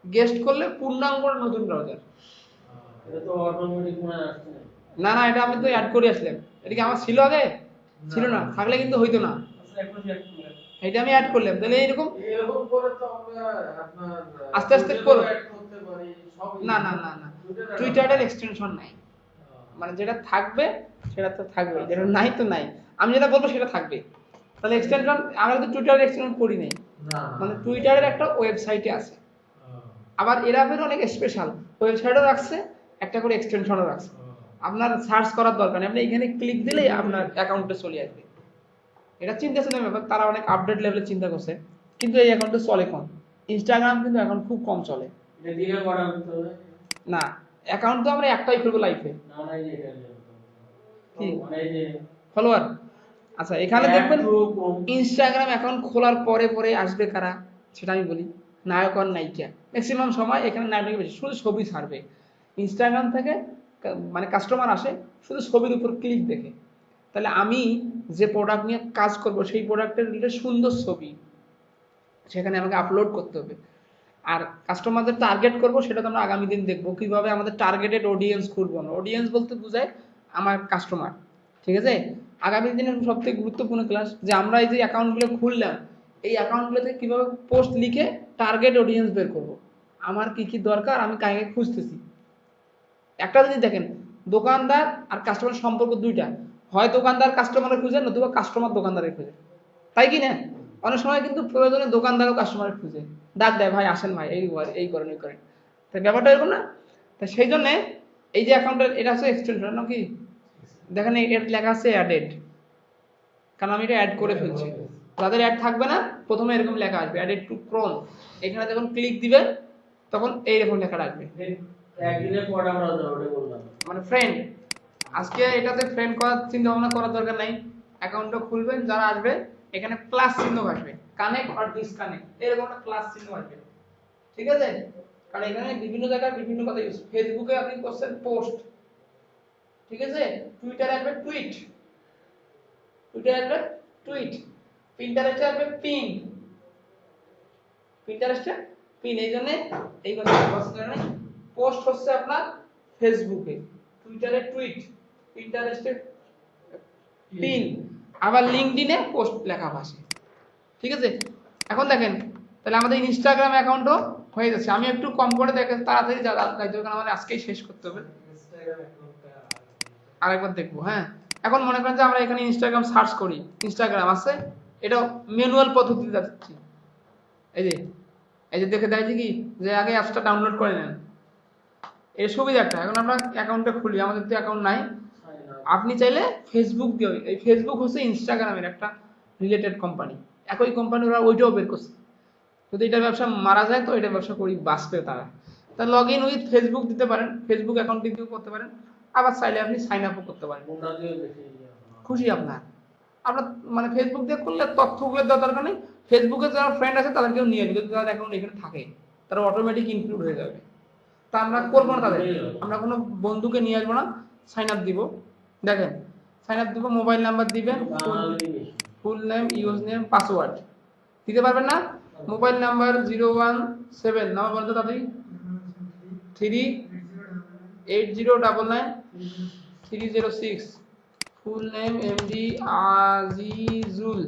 গেস্ট করলে পূর্ণাঙ্গ নতুন ব্রাউজার। এটা তো অটোমেটিক মনে আসছে না। না না, এটা আমি তো অ্যাড করে আসলাম। এটা কি আমার ছিল আগে? ছিল না, থাকলে কিন্তু হইতো না। এটা আমি অ্যাড করলাম, তাহলে এরকম করে তো আমরা আপনার আস্তে আস্তে করব। অ্যাড করতে পারি সব। না না না না, টুইটারের এক্সটেনশন নাই, মানে যেটা থাকবে সেটা তো থাকবে, যেটা নাই তো নাই। আমি যেটা বলবো সেটা থাকবে। তাহলে এক্সটেনশন, আমরা তো টুইটারের এক্সটেনশন করি নাই, মানে টুইটারের একটা ওয়েবসাইটে আছে। আবার এরাপের অনেক স্পেশাল ওয়েবসাইটও রাখছে, একটা করে এক্সটেনশনও রাখছে। আপনার সার্চ করার দরকার নেই, আপনি এখানে ক্লিক দিলেই আপনার অ্যাকাউন্টে চলে আসবে। এটা চিন্তা ছিল ব্যাপার, তারা অনেক আপডেট লেভেলে চিন্তা করছে, কিন্তু এই অ্যাকাউন্টে চলে কম। ইনস্টাগ্রাম কিন্তু এখন খুব কম চলে। এটা দিলে করা হতো না, অ্যাকাউন্ট তো আমরা একটাই খুলবো লাইফে। না না, এই যে এটা কি মানে এই যে ফলোয়ার। আচ্ছা, এখানে দেখবেন ইনস্টাগ্রাম অ্যাকাউন্ট খোলার পরে পরে আসবে কারা, সেটা আমি বলি। নায়ক আর নায়িকা, ম্যাক্সিমাম সময় এখানে নায়ক বেশি, শুধু ছবি ছাড়বে। ইনস্টাগ্রাম থেকে মানে কাস্টমার আসে শুধু ছবির উপর ক্লিক দেখে। তাহলে আমি যে প্রোডাক্ট নিয়ে কাজ করব সেই প্রোডাক্টের রিলেটেড সুন্দর ছবি সেখানে আমাকে আপলোড করতে হবে। আর কাস্টমারদের টার্গেট করব, সেটা তো আমরা আগামী দিন দেখবো কিভাবে আমাদের টার্গেটেড অডিয়েন্স খুলবো। আমরা অডিয়েন্স বলতে বোঝায় আমার কাস্টমার, ঠিক আছে। আগামী দিনের সবথেকে গুরুত্বপূর্ণ ক্লাস যে আমরা এই যে অ্যাকাউন্টগুলো খুললাম, এই অ্যাকাউন্টগুলোতে কিভাবে পোস্ট লিখে টার্গেট অডিয়েন্স বের করব। আমার কি কি দরকার, আমি কাকে খুঁজতেছি। একটা জিনিস দেখেন, দোকানদার আর কাস্টমার সম্পর্ক দুইটা, হয় দোকানদার কাস্টমারে খুঁজে, নতুবা কাস্টমার দোকানদারে খুঁজে, তাই কি না? অনেক সময় কিন্তু প্রয়োজনে দোকানদারও কাস্টমারে খুঁজে, ডাক দেয়, ভাই আসেন ভাই, এই করেন ওই করেন। তাই ব্যাপারটা এরকম না? তা সেই জন্য এই যে অ্যাকাউন্টের এটা হচ্ছে এক্সটেনশন নাকি, দেখেন এর লেখা আছে অ্যাডেড, কারণ আমি এটা অ্যাড করে ফেলছি। যাদের অ্যাড থাকবে না, প্রথমে এরকম লেখা আসবে অ্যাডেড টু ক্রোম। এখানে যখন ক্লিক দিবে তখন এইরকম লেখা রাখবে, একদিনে পড়া আমরা ওটা বললাম মানে ফ্রেন্ড। আজকে এটাতে ফ্রেন্ড করার চিন্তা ভাবনা করার দরকার নাই। অ্যাকাউন্টটা খুলবেন, যারা আসবে এখানে প্লাস চিহ্ন আসবে, কানেক্ট আর ডিসকানেক্ট, এরকম একটা প্লাস চিহ্ন আসবে, ঠিক আছে। কারণ এখানে বিভিন্ন জায়গায় বিভিন্ন কথা ইউজ, ফেসবুকে আপনি করছেন পোস্ট, ঠিক আছে, টুইটারে আসবে টুইট, টুইটারে আসবে টুইট, পিন্টারেস্টে আসবে পিন, পিন্টারেস্টে পিন। এই জন্য এই কথা পোস্ট হচ্ছে আপনার ফেসবুকে, টুইটারে টুইট, পিন্টারেস্টে পিন, আবার লিঙ্কডইনে পোস্ট লেখা ভাষে, ঠিক আছে। এখন দেখেন, তাহলে আমাদের ইনস্টাগ্রাম অ্যাকাউন্টও হয়ে যাচ্ছে। আমি একটু কম করে দেখেন, তাড়াতাড়ি যাইতে হবে, কারণ আমাদের আজকেই শেষ করতে হবে। ইনস্টাগ্রাম অ্যাকাউন্টটা আরেকবার দেখবো, হ্যাঁ। এখন মনে করেন যে আমরা এখানে ইনস্টাগ্রাম সার্চ করি, ইনস্টাগ্রাম আছে, এটা ম্যানুয়াল পদ্ধতিতে যাচ্ছি। এই যে দেখে দেয় যে কি, যে আগে অ্যাপসটা ডাউনলোড করে নেন, এই সুবিধা একটা। এখন আমরা অ্যাকাউন্টটা খুলি, আমাদের তো অ্যাকাউন্ট নাই। আপনি চাইলে ফেসবুক দিয়ে, এই ফেসবুক হচ্ছে ইনস্টাগ্রামের একটা রিলেটেড কোম্পানি, একই কোম্পানি, ওরা ওইটাও বের করছে। যদি এটা ব্যবসা মারা যায় তো এটা ব্যবসা করি বাঁচবে তারা। তা লগ ইন উইথ ফেসবুক দিতে পারেন, ফেসবুক অ্যাকাউন্ট দিতেও করতে পারেন, আবার চাইলে আপনি সাইন আপও করতে পারেন, খুশি আপনার। আপনার মানে ফেসবুক দিয়ে করলে তথ্যগুলো দেওয়ার দরকার নেই, ফেসবুকে যারা ফ্রেন্ড আছে তাদেরকেও নিয়ে নিবে, যারা অ্যাকাউন্ট এখানে থাকে তারা অটোমেটিক ইনক্লুড হয়ে যাবে। তা আমরা করবো না তাদের, আমরা কোনো বন্ধুকে নিয়ে আসবো না, সাইন আপ দিব। দেখেন সাইন আপ দিব, মোবাইল নাম্বার দিবেন, full name, use name, password দিতে পারবেন না। মোবাইল নাম্বার 017 নাম্বার বলতে তাড়াতাড়ি 38099 full name MD Azizul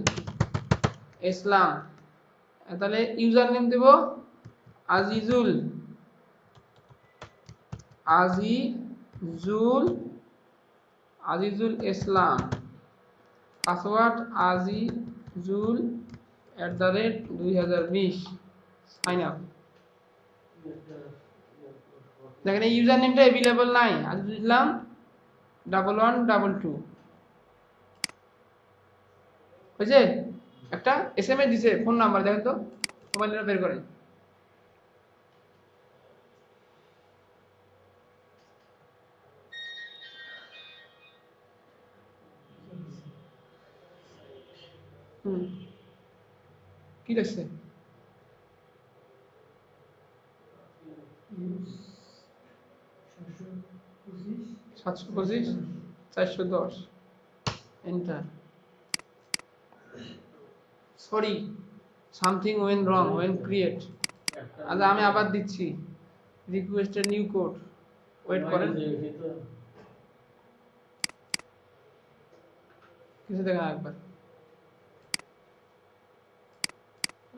Islam. তাহলে ইউজার নেম দেব Azizul Islam, password azizul@2020, sign up. দেখেন এই ইউজার নেমটা अवेलेबल নাই, আজিজুল ইসলাম 1122, হয়েছে? একটা এসএমএস দিছে ফোন নাম্বার, দেখেন তো মোবাইল নাম্বার বের করেন। কি দেখছে? 725 410 enter. Sorry, something went wrong when create. আচ্ছা আমি আবার দিচ্ছি, রিকোয়েস্টেড নিউ কোড, ওয়েট করেন, কিছু দেখেন একবার,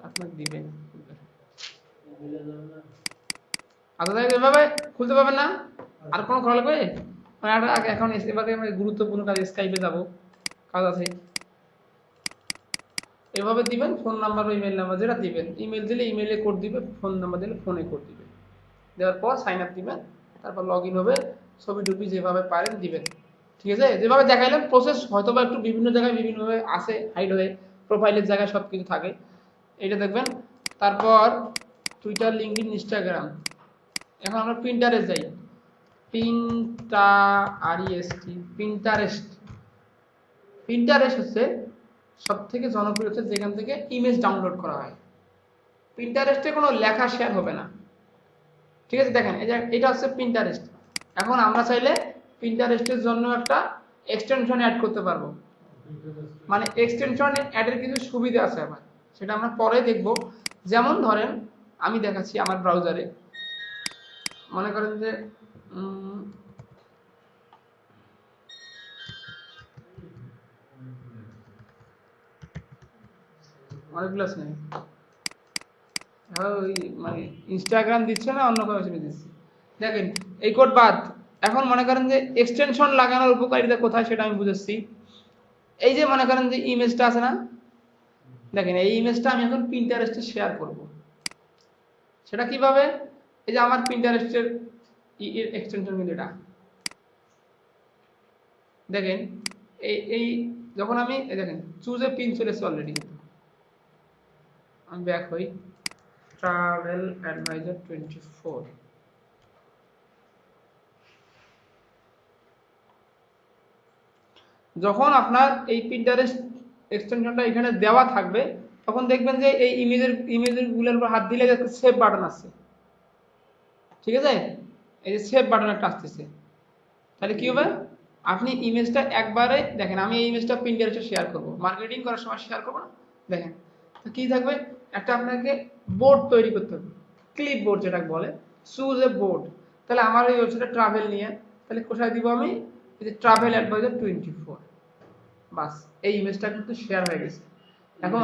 আপনাকে দিবেন। আচ্ছা দেখেন এভাবে খুলতে পারবেন না, আর কোনো খোলা লাগবে? এখন এবারে আমরা গুরুত্বপূর্ণ কাজ, স্কাইপে যাব, কাজ আছে। এভাবে দিবেন, ফোন নাম্বার ও ইমেল নাম্বার যেটা দিবেন, ইমেল দিলে ইমেলে কোড দিবে, ফোন নাম্বার দিলে ফোনে কোড দিবে, দেওয়ার পর সাইন আপ দিবেন, তারপর লগ ইন হবে, ছবি টুপি যেভাবে পারেন দিবেন। ঠিক আছে? যেভাবে দেখাইলাম প্রসেস হয়তো বা একটু বিভিন্ন জায়গায় বিভিন্নভাবে আসে, হাইড হয়ে প্রোফাইলের জায়গায় সব কিছু থাকে, এটা দেখবেন। তারপর টুইটার, লিঙ্কডইন, ইনস্টাগ্রাম। এখন আমরা পিন্টারেস্ট যাই, পিন্টারেস্ট। পিন্টারেস্ট হচ্ছে সব থেকে জনপ্রিয়, হচ্ছে যেখান থেকে ইমেজ ডাউনলোড করা হয়। পিন্টারেস্টে কোনো লেখা শেয়ার হবে না, ঠিক আছে? দেখেন এই যে এটা হচ্ছে পিন্টারেস্ট। এখন আমরা চাইলে পিন্টারেস্টের জন্য একটা এক্সটেনশন অ্যাড করতে পারবো, মানে এক্সটেনশন অ্যাডের কিছু সুবিধা আছে আবার, সেটা আমরা পরে দেখব। যেমন ধরেন আমি দেখাচ্ছি আমার ব্রাউজারে, মনে করেন যে অনেকগুলো আছে, ওই মানে ইনস্টাগ্রাম দিচ্ছে না, অন্য কোনো কিছু দিচ্ছে। দেখেন এই কোড বাদ। এখন মনে করেন যে এক্সটেনশন লাগানোর উপকারিতা কোথায় সেটা আমি বুঝেছি। এই যে মনে করেন যে ইমেজটা আছে না, দেখেন এই ইমেজটা আমি এখন পিন্টারেস্টে শেয়ার করব, সেটা কিভাবে? এই যে আমার পিন্টারেস্টের এক্সটেনশন কিন্তু এটা, দেখেন এই যখন আমি দেখেন চুজ এ পিন চলে এসেছে অলরেডি, আমি ব্যাক হই, ট্রাভেল অ্যাডভাইজার 24। যখন আপনার এই পিন্টারেস্ট এক্সটেনশনটা এখানে দেওয়া থাকবে, তখন দেখবেন যে এই ইমেজের গুলোর উপর হাত দিলে একটা সেভ বাটন আছে, ঠিক আছে? এই যে সেভ বাটন একটা আসতেছে, তাহলে কি হবে? আপনি ইমেজটা একবারে দেখেন, আমি এই ইমেজটা পিন্টারেস্টে শেয়ার করব, মার্কেটিং করার সময় শেয়ার করব না, দেখেন তো কি থাকবে, একটা আপনাকে বোর্ড তৈরি করতে হবে, ক্লিপ বোর্ড যেটা বলে, চুজ এ বোর্ড। তাহলে আমার এই ওয়েবসাইটে ট্রাভেল নিয়ে, তাহলে কোথায় দিব আমি? এই যে ট্রাভেল অ্যাডভাইজার 24, বাস এই ইমেজটা কিন্তু শেয়ার হয়ে গেছে। এখন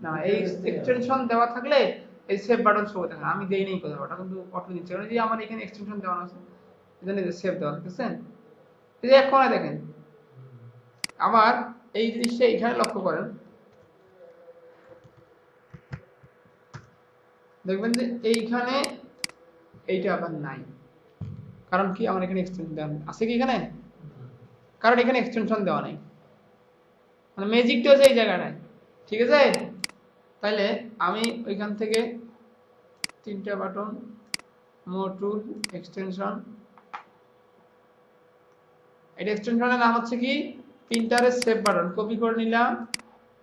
না, এই এক্সটেনশন দেওয়া থাকলে এই সেভ বাটন শো থাকে, আমি দেই নাই কোথাও, ওটা কিন্তু অটো নিচ্ছে, কারণ যে আমার এখানে এক্সটেনশন দেওয়া আছে, এখানে সেভ দেওয়া দেখছেন, এই যে এক কোণায় দেখেন। আবার এই জিনিসটা এখানে লক্ষ্য করেন, দেখবেন যে এইখানে এইটা আবার নাই, কারণ কি? আমার এখানে এক্সটেনশন দেওয়া আছে কি এখানে? কারণ এখানে এক্সটেনশন দেওয়া নেই, মানে ম্যাজিকটা হচ্ছে এই জায়গাটায়, ঠিক আছে? তাহলে আমি ওইখান থেকে তিনটা বাটন, মোর টুল, এক্সটেনশন, এটা এক্সটেনশনের নাম হচ্ছে কি? Pinterest save button. কপি করে নিলাম,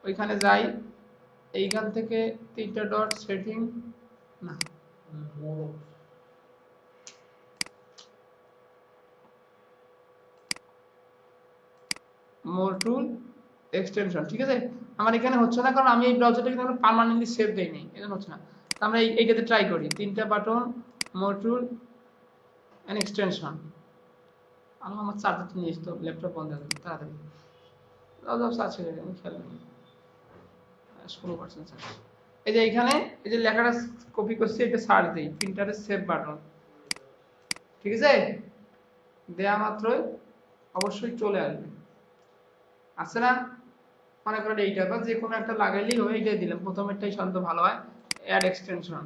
ওইখানে যাই, এইখান থেকে তিনটা ডট, সেটিং, না মোর টুল, এক্সটেনশন, ঠিক আছে? আমার এখানে হচ্ছে না, কারণ আমি এই ব্রাউজারটা কিন্তু পার্মানেন্টলি সেভ দেইনি, এজন্য হচ্ছে না। আমরা এইটাতে ট্রাই করি, তিনটা button, more tool and extension. আমার চার্জারটা নিয়ে এসতো, ল্যাপটপ বন্ধ হয়ে গেল, তাড়াতাড়ি সার্চ করে আমি খেয়াল নেই, 16% সার্চ। এই যে এইখানে এই যে লেখাটা কপি করছি, এটা সার্চ দিই, পিন্টারেস্ট সেভ বাটন, ঠিক আছে? দেয়া মাত্রই অবশ্যই চলে আসবে, আছে না? মনে করেন এইটা বা যে কোনো একটা লাগাইলেই হবে, এইটাই দিলাম, প্রথমেরটাই শান্ত ভালো হয়, অ্যাড এক্সটেনশন।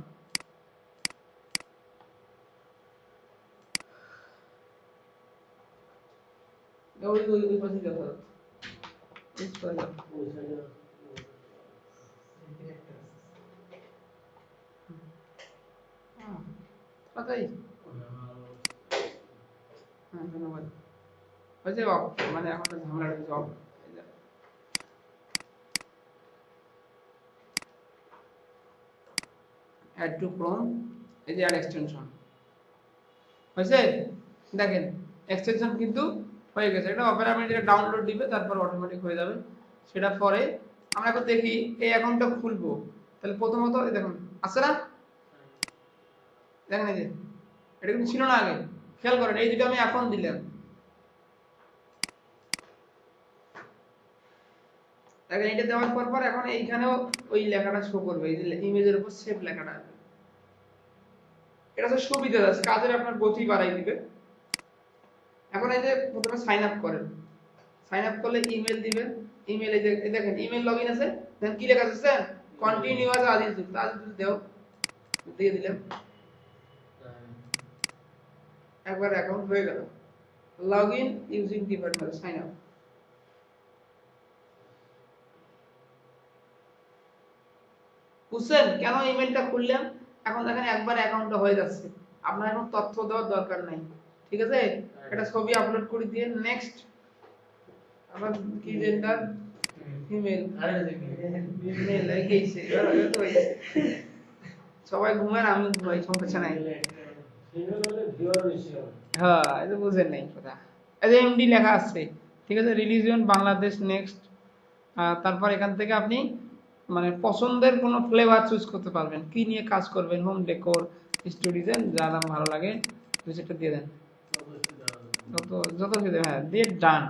ওই পাশে দেখা যাচ্ছে, Yes, করে দাও। ওই সাইডে তাড়াতাড়ি। হ্যাঁ, ধন্যবাদ। ওই যে off, মানে এখন তো ঝামেলাটা কিছু off। এই যে, add to Chrome, এই যে add extension হয়েছে। দেখেন এক্সটেনশন কিন্তু হয়ে গেছে। এটা অপেরা আপনি যেটা ডাউনলোড দিবে তারপর অটোমেটিক হয়ে যাবে। সেটা পরে আমরা এখন দেখি এই অ্যাকাউন্টটা খুলবো। তাহলে প্রথমত এই দেখুন আছে না, দেখেন এই যে এটা কিন্তু ছিল না আগে, খেয়াল করেন এই দুটো আমি এখন দিলাম। দেখেন এটা দেওয়ার পর এখন এইখানেও ওই লেখাটা শো করবে, এই যে ইমেজের উপর সেভ লেখাটা। এটা হচ্ছে সুবিধা আছে, কাজের আপনার গতি বাড়াই দিবে। এখন এই যে প্রথমে সাইন আপ করেন, সাইন আপ করলে ইমেল দিবেন। ইমেল এই যে দেখেন ইমেল লগইন আছে, দেন কি লেখা আছে কন্টিনিউ অ্যাজ আজিজুল, আজিজুল দাও, দিয়ে দিলাম। একবার অ্যাকাউন্ট হয়ে গেল। Login using department sign up. বুঝছেন কেন ইমেলটা খুললাম? এখন দেখেন একবার অ্যাকাউন্টটা হয়ে যাচ্ছে, আপনার এখন তথ্য দেওয়ার দরকার নাই। ঠিক আছে, একটা ছবি আপলোড করে দিয়ে নেক্সট, আবার কি জেন্ডার ফিমেল, মেল গেছে, সবাই ঘুমায় আমি ঘুমাই, সমস্যা নাই। হ্যাঁ এটা বুঝেন নাই কথা। এই যে এমডি লেখা আছে, ঠিক আছে, রিলিজিয়ন বাংলাদেশ নেক্সট। তারপর এখান থেকে আপনি মানে পছন্দের কোনো ফ্লেভার চুজ করতে পারবেন, কি নিয়ে কাজ করবেন, হোম ডেকোর, স্টুডিজেন, যা নাম ভালো লাগে দুই চারটা দিয়ে দেন, যত যত দিয়ে, হ্যাঁ দিয়ে ডান।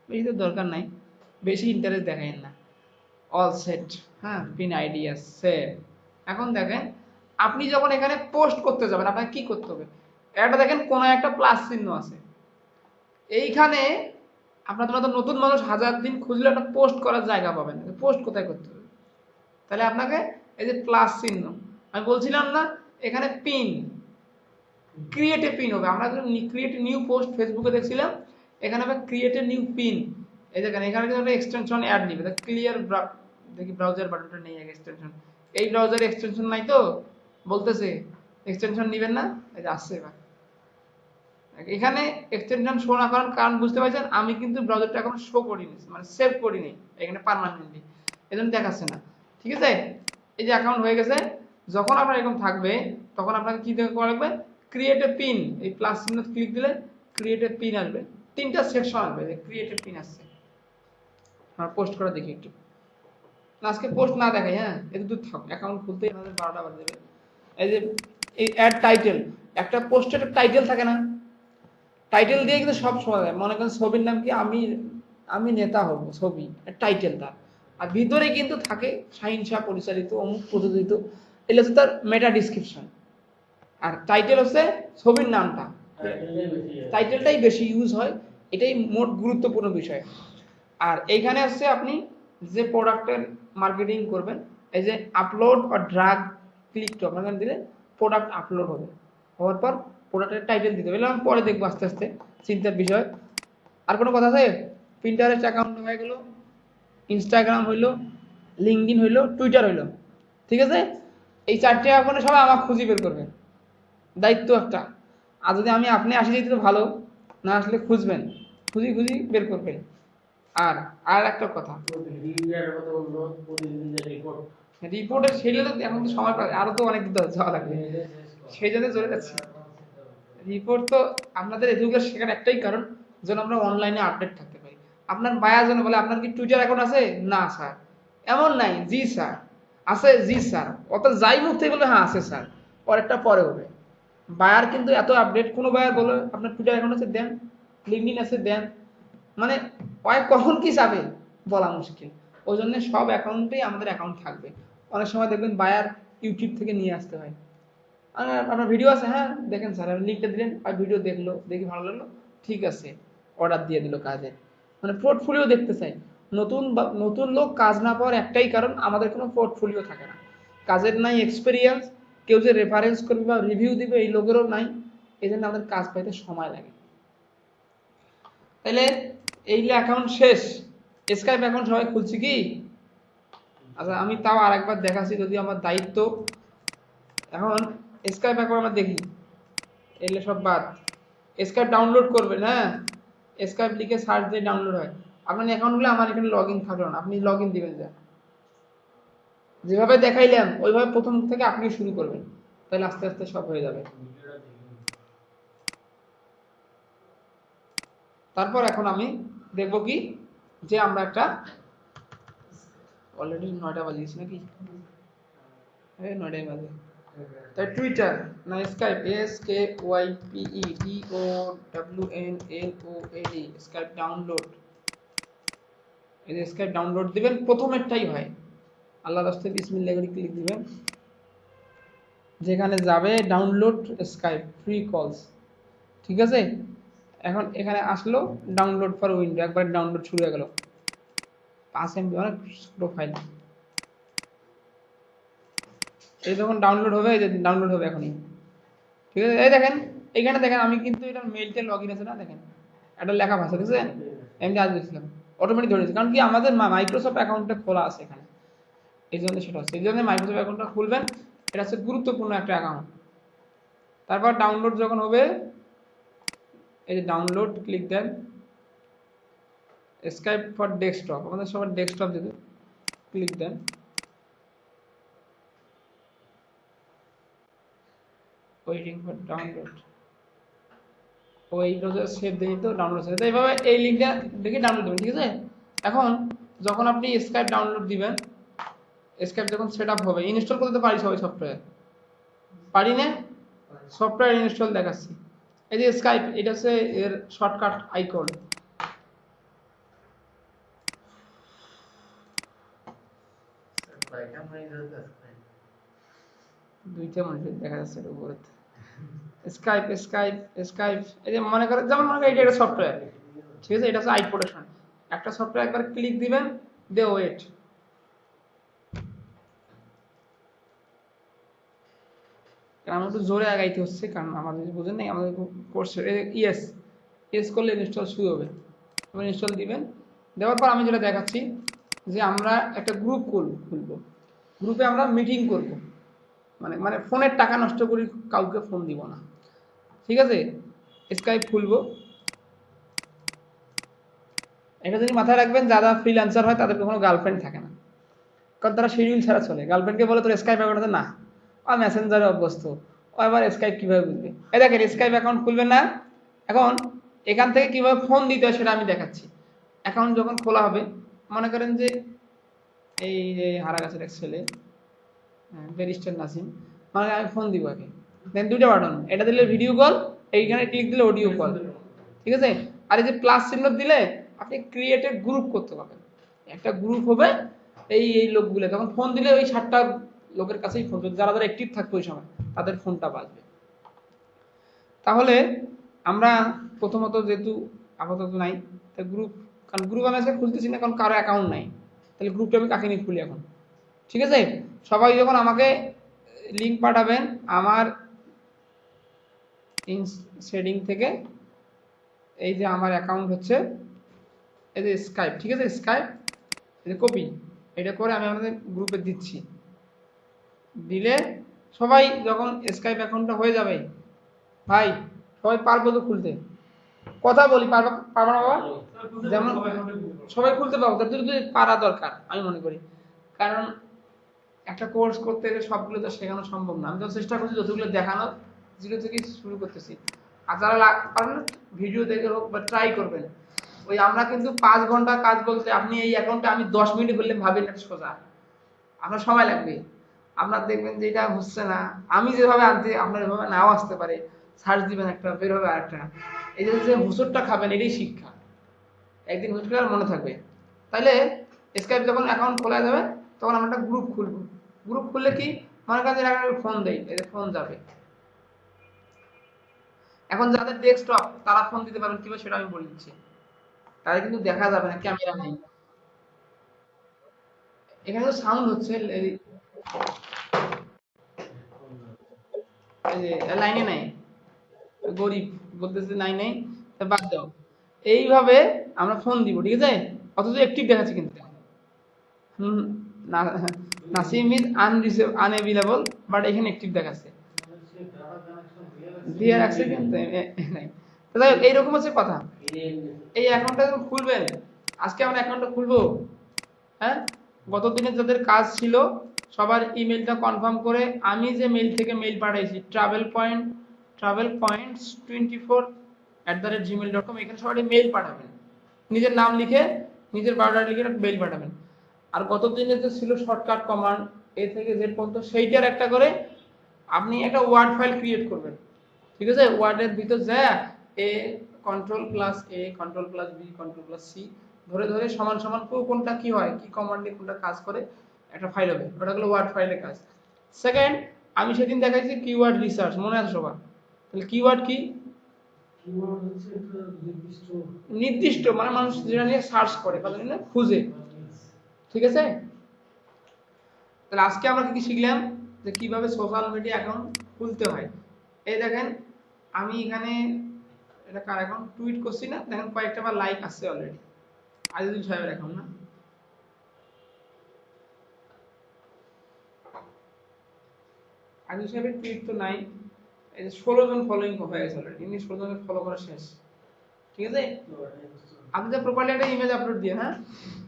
বেশি তো দরকার নাই, বেশি ইন্টারেস্ট দেখায়েন না। অল সেট, হ্যাঁ পিন আইডিয়া সেভ। এখন দেখেন আপনি যখন এখানে পোস্ট করতে যাবেন আপনাকে কি করতে হবে, এটা দেখেন কোনো একটা প্লাস চিহ্ন আছে এইখানে। আপনার তো নতুন মানুষ হাজার দিন খুঁজলে একটা পোস্ট করার জায়গা পাবেন, পোস্ট কোথায় করতে হবে? তাহলে আপনাকে এই যে প্লাস চিহ্ন, আমি বলছিলাম না এখানে পিন, ক্রিয়েট এ পিন হবে। আমরা ক্রিয়েট নিউ পোস্ট ফেসবুকে দেখছিলাম, এখানে হবে ক্রিয়েট এ নিউ পিন। এই দেখেন এখানে কিন্তু একটা এক্সটেনশন অ্যাড নিবে, ক্লিয়ার, দেখি ব্রাউজার বাটনটা নেই আগে, এক্সটেনশন এই ব্রাউজারে এক্সটেনশন নাই তো বলতেছে এক্সটেনশন নেবেন না, এই যে আসছে এবার। এখানে এক্সটেনশন শো না করার কারণ বুঝতে পারছেন, আমি কিন্তু ব্রাউজারটা এখন শো করিনি, মানে সেভ করিনি এখানে পার্মানেন্টলি, এজন্য দেখাচ্ছে না। ঠিক আছে, এই যে অ্যাকাউন্ট হয়ে গেছে। যখন আপনার এরকম থাকবে তখন আপনাকে কি করা লাগবে, ক্রিয়েট এ পিন, এই প্লাস চিহ্ন ক্লিক দিলে ক্রিয়েট এ পিন আসবে, তিনটা সেকশন আসবে, ক্রিয়েট এ পিন আসছে। আমরা পোস্ট করে দেখি একটু, আজকে পোস্ট না দেখাই, হ্যাঁ এত দূর থাক, অ্যাকাউন্ট খুলতে আমাদের 12টা বাজে যাবে। এই যে এই অ্যাড টাইটেল, একটা পোস্টের একটা টাইটেল থাকে না, টাইটেল দিয়ে কিন্তু সব শোনা যায়। মনে করেন ছবির নাম কি, আমি নেতা হব, ছবি টাইটেলটা, আর ভিতরে কিন্তু থাকে শাহিন শাহ পরিচালিত অমুক প্রযোজিত, এটা হচ্ছে তার মেটা ডিসক্রিপশন। আর টাইটেল হচ্ছে ছবির নামটা, টাইটেলটাই বেশি ইউজ হয়, এটাই মোট গুরুত্বপূর্ণ বিষয়। আর এইখানে হচ্ছে আপনি যে প্রোডাক্টের মার্কেটিং করবেন, এই যে আপলোড বা ড্রাগ ক্লিক টু আপনার দিলে প্রোডাক্ট আপলোড হবে, হওয়ার পর প্রোডাক্টের টাইটেল দিতে হবে। আমি পরে দেখবো আস্তে আস্তে, চিন্তার বিষয়। আর কোনো কথা আছে? পিন্টারেস্ট অ্যাকাউন্ট হয়ে গেল, ইনস্টাগ্রাম হইলো, লিঙ্কডইন হইলো, টুইটার হইলো, ঠিক আছে। এই চারটে অ্যাকাউন্টে সবাই আমার খুঁজি বের করবেন, দায়িত্ব একটা। আর যদি আমি আপনি আসি যেতে তো ভালো, না আসলে খুঁজবেন, খুঁজি বের করবেন। আর আর একটা কথা, রিপোর্টের সেগুলো তো এখন তো সময় পাবে, আরো তো অনেক দূর যাওয়া লাগবে, সেই জন্য চলে যাচ্ছে। রিপোর্ট তো আপনাদের এডুকেশন শেখার একটাই কারণ, যেন আমরা অনলাইনে আপডেট থাকতে পারি। আপনার বায়ার যেন বলে আপনার কি টুইটার অ্যাকাউন্ট আছে, না স্যার, এমন নাই, জি স্যার আছে, জি স্যার, অত যাই মুখ থেকে বলে হ্যাঁ আছে স্যার, পরেরটা পরে হবে। বায়ার কিন্তু এত আপডেট, কোনো বায়ার বলে আপনার টুইটার অ্যাকাউন্ট আছে দেন, লিঙ্কডইন আছে দেন, মানে ওই কখন কি যাবে বলা মুশকিল। ওই জন্য সব অ্যাকাউন্টেই আমাদের অ্যাকাউন্ট থাকবে। অনেক সময় দেখবেন বায়ার ইউটিউব থেকে নিয়ে আসতে হয়, আপনার ভিডিও আছে, হ্যাঁ দেখেন স্যার, লিঙ্কটা দিলেন আর ভিডিও দেখলো, দেখি ভালো লাগলো, ঠিক আছে অর্ডার দিয়ে দিল কাজে। মানে পোর্টফোলিও দেখতে চাই। নতুন লোক কাজ না পাওয়ার একটাই কারণ, আমাদের কোনো পোর্টফোলিও থাকে না, কাজের নাই এক্সপিরিয়েন্স, কেউ যে রেফারেন্স করবে বা রিভিউ দিবে এই লোকেরও নাই, এই জন্য আমাদের কাজ পাইতে সময় লাগে। তাহলে এই অ্যাকাউন্ট শেষ, স্কাইপ এখন সবাই খুলছি কি? আচ্ছা আমি তাও আরেকবার দেখাচ্ছি যদি আমার দায়িত্ব। এখন স্কাইপ এখন আমরা দেখি, এলে সব বাদ। স্কাইপ ডাউনলোড করবেন, হ্যাঁ স্কাইপ লিখে সার্চ দিয়ে ডাউনলোড হয়। আপনার অ্যাকাউন্টগুলো আমার এখানে লগ ইন থাকলো না, আপনি লগ ইন দিবেন যা, যেভাবে দেখাইলাম ওইভাবে প্রথম থেকে আপনি শুরু করবেন, তাহলে আস্তে আস্তে সব হয়ে যাবে। তারপর এখন আমি দেখব কি যে আমরা একটা অলরেডি 9টা বাজে গেছে নাকি? হ্যাঁ 9টাই বাজে। তাই টুইটার না স্কাইপ, SKYPEDOWNLOAD, স্কাইপ ডাউনলোড। এই যে স্কাইপ ডাউনলোড দিবেন, প্রথমেরটাই হয়। আল্লাহর রাস্তে বিসমিল্লাহ করে ক্লিক দিবেন, যেখানে যাবে ডাউনলোড স্কাইপ ফ্রি কলস, ঠিক আছে। এখন এখানে আসলো ডাউনলোড ফর উইন্ডো, একবার ডাউনলোড শুরু হয়ে গেল, 5 MB, অনেক ছোট ফাইল। এই যখন ডাউনলোড হবে, এই যে ডাউনলোড হবে এখনই, ঠিক আছে। এই দেখেন এখানে দেখেন আমি কিন্তু এটার মেইলটা লগ ইন আছে না, দেখেন একটা লেখা ভাষা দেখছেন, আমি আজ দিয়েছিলাম অটোমেটিক ধরেছে, কারণ কি আমাদের মাইক্রোসফট অ্যাকাউন্টটা খোলা আছে এখানে, এই জন্য সেটা হচ্ছে। এই জন্য মাইক্রোসফট অ্যাকাউন্টটা খুলবেন, এটা হচ্ছে গুরুত্বপূর্ণ একটা অ্যাকাউন্ট। তারপর ডাউনলোড যখন হবে, এই যে ডাউনলোড ক্লিক দেন, স্কাইপ ফর ডেস্কটপ, আমাদের সবার ডেস্কটপ যদি ক্লিক দেন, ওয়েটিং ফর ডাউনলোড, ওই প্রসেস সেভ দিয়ে তো ডাউনলোড হয়ে যায়। এইভাবে এই লিংকটা দেখে ডাউনলোড দেবেন, ঠিক আছে। এখন যখন আপনি স্কাইপ ডাউনলোড দিবেন, স্কাইপ যখন সেটআপ হবে, ইনস্টল করতে তো পারি সবাই সফটওয়্যার, পারি না? সফটওয়্যার ইনস্টল দেখাচ্ছি। এই যে স্কাইপ, এটা হচ্ছে এর শর্টকাট আইকন, দুইটা মনিটর দেখা যাচ্ছে এর উপরে। স্কাইপ স্কাইপ স্কাইপ, এই যে মনে করেন, যেমন মনে করেন এটা একটা সফটওয়্যার, ঠিক আছে, এটা হচ্ছে আই প্রোটেকশন। একটা সফটওয়্যার একবার ক্লিক দিবেন, দে ওয়েট, কারণ একটু জোরে আগাইতে হচ্ছে, কারণ আমাদের বুঝেন নাই আমাদের কোর্স। ইয়েস ইয়েস করলে ইনস্টল শুরু হবে, এবার ইনস্টল দিবেন। দেওয়ার পর আমি যেটা দেখাচ্ছি যে আমরা একটা গ্রুপ খুলবো, গ্রুপে আমরা মিটিং করব, মানে মানে ফোনের টাকা নষ্ট করি, কাউকে ফোন দিব না, ঠিক আছে। স্কাইপ খুলবো, এটা যদি মাথায় রাখবেন, যারা ফ্রিল্যান্সার হয় তাদের কোনো গার্লফ্রেন্ড থাকে না, কারণ তারা শিডিউল ছাড়া চলে। গার্লফ্রেন্ডকে বলে তোর স্কাইপ অ্যাকাউন্ট আছে না, আর মেসেঞ্জারে অভ্যস্ত, ও আবার স্কাইপ কিভাবে বুঝবে। এই দেখেন স্কাইপ অ্যাকাউন্ট খুলবেন না, এখন এখান থেকে কিভাবে ফোন দিতে হয় সেটা আমি দেখাচ্ছি। অ্যাকাউন্ট যখন খোলা হবে, মনে করেন যে এই যে হারা গাছের এক ছেলে, ব্যারিস্টার নাসিম, মানে আমি ফোন দিব আগে, দেন দুইটা বাটন, এটা দিলে ভিডিও কল, এইখানে ক্লিক দিলে অডিও কল, ঠিক আছে। আর এই যে প্লাস চিহ্ন দিলে আপনি ক্রিয়েট এ গ্রুপ করতে পারবেন, একটা গ্রুপ হবে, এই এই লোকগুলো তখন ফোন দিলে ওই 7টা লোকের কাছেই ফোন, যারা যারা অ্যাক্টিভ থাকবে ওই সময় তাদের ফোনটা বাজবে। তাহলে আমরা প্রথমত যেহেতু আপাতত নাই, তাই গ্রুপ, কারণ গ্রুপ আমি আজকে খুলতেছি না, কারণ কারো অ্যাকাউন্ট নাই, তাহলে গ্রুপটা আমি কাকে নিয়ে খুলি এখন, ঠিক আছে। সবাই যখন আমাকে লিঙ্ক পাঠাবেন আমার সেটিং থেকে, এই যে আমার অ্যাকাউন্ট হচ্ছে এই যে স্কাইপ, ঠিক আছে, স্কাইপ এই যে কপি, এটা করে আমি আমাদের গ্রুপে দিচ্ছি, দিলে সবাই যখন স্কাইপ অ্যাকাউন্টটা হয়ে যাবে, ভাই সবাই পারবো তো খুলতে, কথা বলি, পারবা পারবা না বাবা? যেমন সবাই খুলতে পারবো, তার যদি পারা দরকার আমি মনে করি, কারণ একটা কোর্স করতে গেলে সবগুলো তো শেখানো সম্ভব না। আমি তো চেষ্টা করছি যতগুলো দেখানো, জিরো থেকে শুরু করতেছি। আর যারা পারবেন ভিডিও দেখে হোক বা ট্রাই করবেন। ওই আমরা কিন্তু 5 ঘন্টা কাজ বলতে, আপনি এই অ্যাকাউন্টে আমি 10 মিনিট করলে ভাবেন এটা সোজা, আপনার সময় লাগবে। আপনার দেখবেন যে এটা হচ্ছে না, আমি যেভাবে আনতে আপনার এভাবে নাও আসতে পারে, সার্চ দিবেন একটা, বের হবে আরেকটা। এই যে হুসুরটা খাবেন, এটাই শিক্ষা, একদিন হুসুর আর মনে থাকবে। তাইলে স্কাইপ যখন অ্যাকাউন্ট খোলা যাবে, তখন আমরা একটা গ্রুপ খুলবো। গ্রুপ খুললে কি, মনে করেন ফোন দেই, এই যে ফোন যাবে। এখন যাদের ডেস্কটপ তারা ফোন দিতে পারবেন কিভাবে সেটা আমি বলে দিচ্ছি। তাদের কিন্তু দেখা যাবে না, ক্যামেরা নেই, এখানে তো সাউন্ড হচ্ছে, এই যে লাইনে নাই, গরিব বলতেছে নাই নাই, বাদ দাও। এইভাবে আমরা ফোন দিব, ঠিক আছে। অথচ অ্যাক্টিভ দেখাচ্ছে কিন্তু নাসিম ইজ আনএভেলেবল, বাট এখানে অ্যাক্টিভ দেখাচ্ছে, দিয়ে রাখছে কিন্তু নাই। এইরকম হচ্ছে কথা। এই অ্যাকাউন্টটা যখন খুলবেন, আজকে আমরা অ্যাকাউন্টটা খুলবো, হ্যাঁ, গত দিনে যাদের কাজ ছিল সবার ইমেলটা কনফার্ম করে আমি যে মেইল থেকে মেইল পাঠাইছি travelpoints24@gmail.com, এখানে সবাই মেইল পাঠাবেন, নিজের নাম লিখে নিজের বায়োডাটা লিখে মেইল পাঠাবেন। আর গত দিনে যে ছিল শর্টকাট কমান্ড এ থেকে জেড পর্যন্ত, সেইটার একটা করে আপনি একটা ওয়ার্ড ফাইল ক্রিয়েট করবেন, ঠিক আছে? ওয়ার্ডের ভিতর যায় এ Ctrl+A Ctrl+B Ctrl+C ধরে ধরে সমান সমান কোনটা কি হয়, কি কমান্ডে কোনটা কাজ করে, একটা ফাইল হবে, ওটা হলো ওয়ার্ড ফাইলের কাজ। সেকেন্ড, আমি সেদিন দেখাইছি কিওয়ার্ড রিসার্চ, মনে আছে সবার? তাহলে কিওয়ার্ড কি? কিওয়ার্ড হচ্ছে একটা নির্দিষ্ট, মানে মানুষ যেটা নিয়ে সার্চ করে, না খুঁজে, ঠিক আছে? তাহলে আজকে আমরা কি শিখলাম যে কিভাবে সোশ্যাল মিডিয়া অ্যাকাউন্ট খুলতে হয়। এই দেখেন আমি এখানে এটা কার অ্যাকাউন্ট টুইট করছি না, দেখেন কয়েকটা বার লাইক আসছে অলরেডি, আজিজুল সাহেবের অ্যাকাউন্ট না, আজিজুল সাহেবের টুইট তো নাই, এই যে 16 জন ফলোইং হয়ে গেছে অলরেডি, ইনি 16 জনের ফলো করা শেষ, ঠিক আছে? আপনি যে প্রপারলি একটা ইমেজ আপলোড দিয়ে, হ্যাঁ,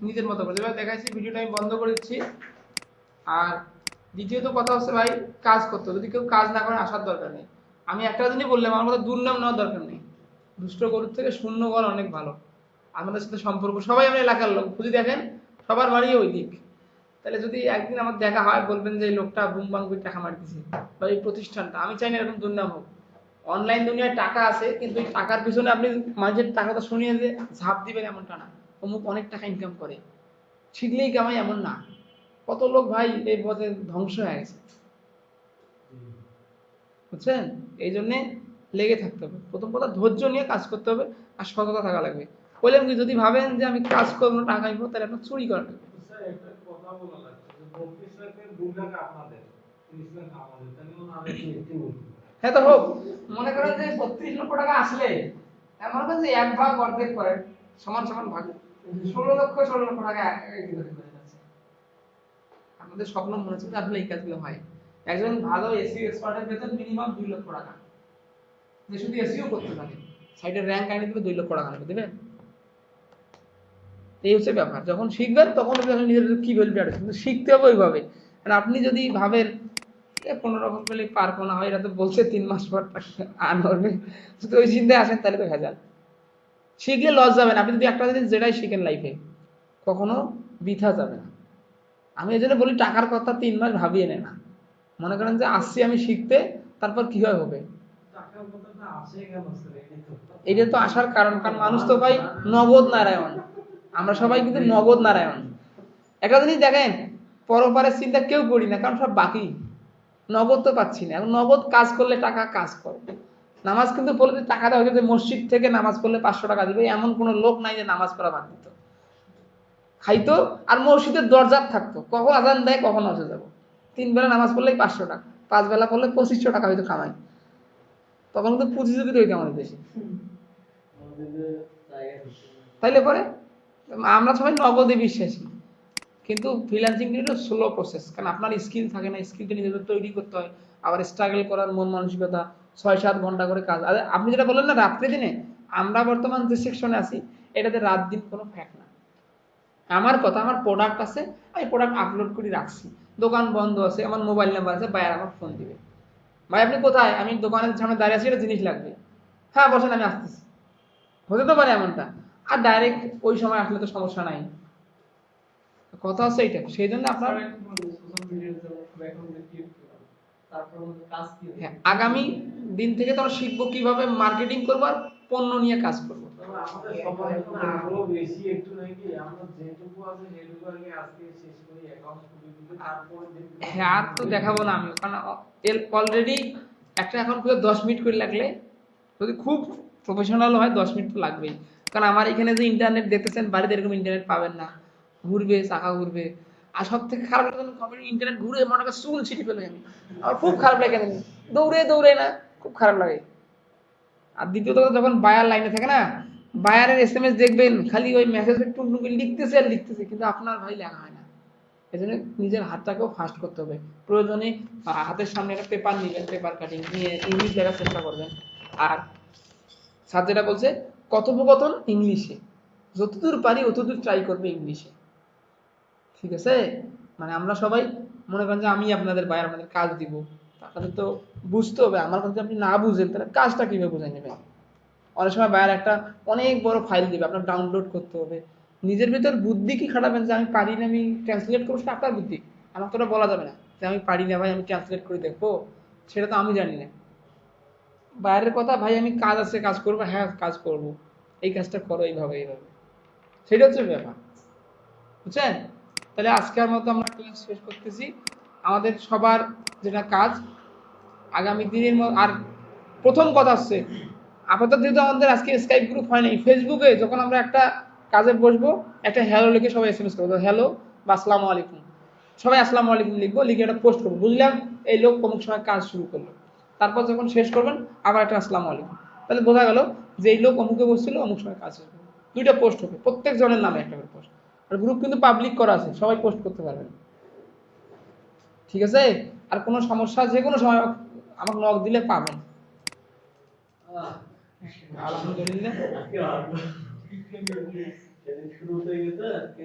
নিজের মতো করে, যেভাবে দেখাইছি ভিডিওটা আমি বন্ধ করে দিচ্ছি। আর দ্বিতীয়ত কথা হচ্ছে ভাই, কাজ করতে, যদি কেউ কাজ না করে আসার দরকার নেই। আমি একটা দিনই বললাম, আমার কথা দুর্নাম নেওয়ার দরকার নেই, দুষ্ট গরুর থেকে শূন্য গড় অনেক ভালো। আমাদের সাথে সম্পর্ক, সবাই আমরা এলাকার লোক, খুঁজে দেখেন সবার বাড়ি ওই দিক। তাহলে যদি একদিন আমার দেখা হয়, বলবেন যে এই লোকটা বুম বাং করে টাকা মারতেছে, বা এই প্রতিষ্ঠানটা, আমি চাই না এরকম দুর্নাম হোক। অনলাইন দুনিয়ায় টাকা আছে, কিন্তু এই টাকার পিছনে আপনি মানুষের টাকাটা শুনিয়ে যে ঝাঁপ দিবেন এমনটা না। অমুক অনেক টাকা ইনকাম করে, শিখলেই কামাই, এমন না। কত লোক ভাই এই পথে ধ্বংস হয়ে গেছে, বুঝছেন? এই জন্যে লেগে থাকতে হবে। প্রথম কথা ধৈর্য নিয়ে কাজ করতে হবে, আর সততা থাকা লাগবে। বললাম কি, যদি ভাবেন যে আমি কাজ করবো না টাকা পাবো, তাহলে আপনার চুরি করা লাগবে। একটা কথা বলা লাগছে যে 32 লাখের 2 লাখ আপনাদের, 30 লাখ আমাদের, তাহলে মনে হয় কি একটু হ্যাঁ তো হোক, মনে করেন যে 32 লক্ষ টাকা আসলে এমন করে যে এক ভাগ অর্ধেক করেন, সমান সমান ভাগ, 16 লক্ষ টাকা এইদিকে হয়ে যাচ্ছে। আমাদের স্বপ্ন মনে হচ্ছে যে আসলে এই কাজগুলো হয়। একজন ভালো এসইও এক্সপার্টের বেতন মিনিমাম 2 লক্ষ টাকা, যে শুধু এসইও করতে থাকে, সাইডের র‍্যাঙ্ক আইনে দিলে 2 লক্ষ টাকা নেবে, দিবেন? এই হচ্ছে ব্যাপার। যখন শিখবেন তখন নিজের কি ভ্যালু আছে, কিন্তু শিখতে হবে ওইভাবে। কারণ আপনি যদি ভাবেন কোনো রকম পেলে পারবো না হয়, এরা তো বলছে 3 মাস পর আনবে, যদি ওই চিন্তায় আসেন তাহলে তো ভেজাল। শিখলে লস যাবেন। আপনি যদি একটা জিনিস যেটাই শিখেন লাইফে, কখনো বৃথা যাবে না। আমি এই জন্য বলি টাকার কথা 3 মাস ভাবিয়ে নেয় না। মনে করেন যে আসছি আমি শিখতে, তারপর কি হয় হবে, টাকার কথাটা আসে কেন স্যার? এটা তো আসার কারণ, কারণ মানুষ তো ভাই নগদ নারায়ণ, আমরা সবাই কিন্তু নগদ নারায়ণ। একটা জিনিস দেখেন, পরপারের চিন্তা কেউ করি না, কারণ সব বাকি, নগদ তো পাচ্ছি না। এখন নগদ কাজ করলে টাকা কাজ করবে। নামাজ কিন্তু বলে যে টাকা দেওয়া, যে মসজিদ থেকে নামাজ পড়লে 500 টাকা দিবে, এমন কোন লোক নাই যে নামাজ পড়া বাদ দিত, খাইতো আর মসজিদের দরজার থাকতো, কখন আজান দেয় কখন আসে যাবো। 3 বেলা নামাজ পড়লেই 500 টাকা, 5 বেলা পড়লে 2500 টাকা হয়তো কামাই। তখন কিন্তু প্রতিযোগিতা হইতো আমাদের দেশে। তাইলে পরে আমরা সবাই নগদে বিশ্বাসী, কিন্তু ফ্রিল্যান্সিং কিন্তু স্লো প্রসেস, কারণ আপনার স্কিল থাকে না, স্কিলটা নিজেদের তৈরি করতে হয়, আবার স্ট্রাগল করার মন মানসিকতা, 6-7 ঘন্টা করে কাজ। আর আপনি যেটা বললেন না রাত্রে দিনে, আমরা বর্তমান যে সেকশনে আছি এটাতে রাত দিন কোনো ফ্যাক্ট না। আমার কথা, আমার প্রোডাক্ট আছে, আমি প্রোডাক্ট আপলোড করে রাখছি, দোকান বন্ধ আছে, আমার মোবাইল নাম্বার আছে, ভাই আমার ফোন দিবে, ভাই আপনি কোথায়, আমি দোকানের সামনে দাঁড়িয়ে আছি, এটা জিনিস লাগবে, হ্যাঁ বসেন আমি আসতেছি, হতে তো পারে এমনটা। আর ডাইরেক্ট ওই সময় আসলে তো সমস্যা নাই, কথা হচ্ছে এইটা। সেই জন্য আপনার আগামী দিন থেকে তোমরা শিখবো কিভাবে মার্কেটিং করবো আর পণ্য নিয়ে কাজ করবো। আমাদের সবাই আরো বেশি একটু নাকি আমরা যেটুকু আছে সেটুকু আগে আজকে শেষ করি, অ্যাকাউন্ট খুলে দিতে, তারপরে দেখব। হ্যাঁ আর তো দেখাবো না আমি, কারণ অলরেডি একটা অ্যাকাউন্ট খুলে 10 মিনিট করে লাগলে, যদি খুব প্রফেশনাল হয় 10 মিনিট তো লাগবেই। কারণ আমার এখানে যে ইন্টারনেট দেখতেছেন, বাড়িতে এরকম ইন্টারনেট পাবেন না, ঘুরবে, চাকা ঘুরবে। আর সব থেকে খারাপ লাগে ইন্টারনেট ঘুরে মনে করে চুল ছিটি ফেলে, আমি আমার খুব খারাপ লাগে, দৌড়ে দৌড়ে না, খুব খারাপ লাগে। আর দ্বিতীয়ত যখন বায়ার লাইনে থাকে না, বায়ারের এসএমএস দেখবেন খালি ওই মেসেজে টুকটুকে লিখতেছে আর লিখতেছে, কিন্তু আপনার ভাই লেখা হয় না। এই জন্য নিজের হাতটাকেও ফাস্ট করতে হবে। প্রয়োজনে হাতের সামনে একটা পেপার নিবেন, পেপার কাটিং নিয়ে ইংলিশ লেখার চেষ্টা করবেন। আর স্যার যেটা বলছে, কথোপকথন ইংলিশে, যতদূর পারি অতদূর ট্রাই করবে ইংলিশে, ঠিক আছে? মানে আমরা সবাই মনে করেন যে আমি আপনাদের বাইরে আপনাদের কাজ দিব, আপনাদের তো বুঝতে হবে। আমার কাছে আপনি না বুঝেন তাহলে কাজটা কিভাবে বুঝাই নেবেন? অনেক সময় বাইরে একটা অনেক বড় ফাইল দিবে, আপনার ডাউনলোড করতে হবে। নিজের ভিতর বুদ্ধি কি খাটাবেন যে আমি পারি না, আমি ট্রান্সলেট করবো, সেটা আপনার বুদ্ধি। আমার তো ওটা বলা যাবে না যে আমি পারি না ভাই, আমি ট্রান্সলেট করে দেখবো, সেটা তো আমি জানি না। বাইরের কথা, ভাই আমি কাজ আছে কাজ করবো, হ্যাঁ কাজ করবো, এই কাজটা করো এইভাবে এইভাবে, সেটা হচ্ছে ব্যাপার, বুঝছেন? তাহলে আজকের মতো আমরা ক্লাস শেষ করতেছি। আমাদের সবার যেটা কাজ আগামী দিনের আর প্রথম কথা হচ্ছে, আপাতত যেহেতু আমাদের আজকে স্কাইপ গ্রুপ হয় নাই, ফেসবুকে যখন আমরা একটা কাজে বসবো, একটা হ্যালো লিখে সবাই এসএমএস করবো, হ্যালো বা আসসালামু আলাইকুম, সবাই আসসালামু আলাইকুম লিখবো, লিখে একটা পোস্ট করবো, বুঝলাম এই লোক অমুক সময় কাজ শুরু করলো। তারপর যখন শেষ করবেন আবার একটা আসসালামু আলাইকুম, তাহলে বোঝা গেল যে এই লোক অমুকে বসছিল, অমুক সময় কাজ শেষ করবে। দুইটা পোস্ট হবে, প্রত্যেক জনের নামে একটা করে পোস্ট। আর গ্রুপ কিন্তু পাবলিক করা আছে, সবাই পোস্ট করতে পারবেন, ঠিক আছে? আর কোনো সমস্যা যে কোনো সময় আমাকে নক দিলে পাবেন। আলহামদুলিল্লাহ। শুরু হয়ে গেছে আজকে।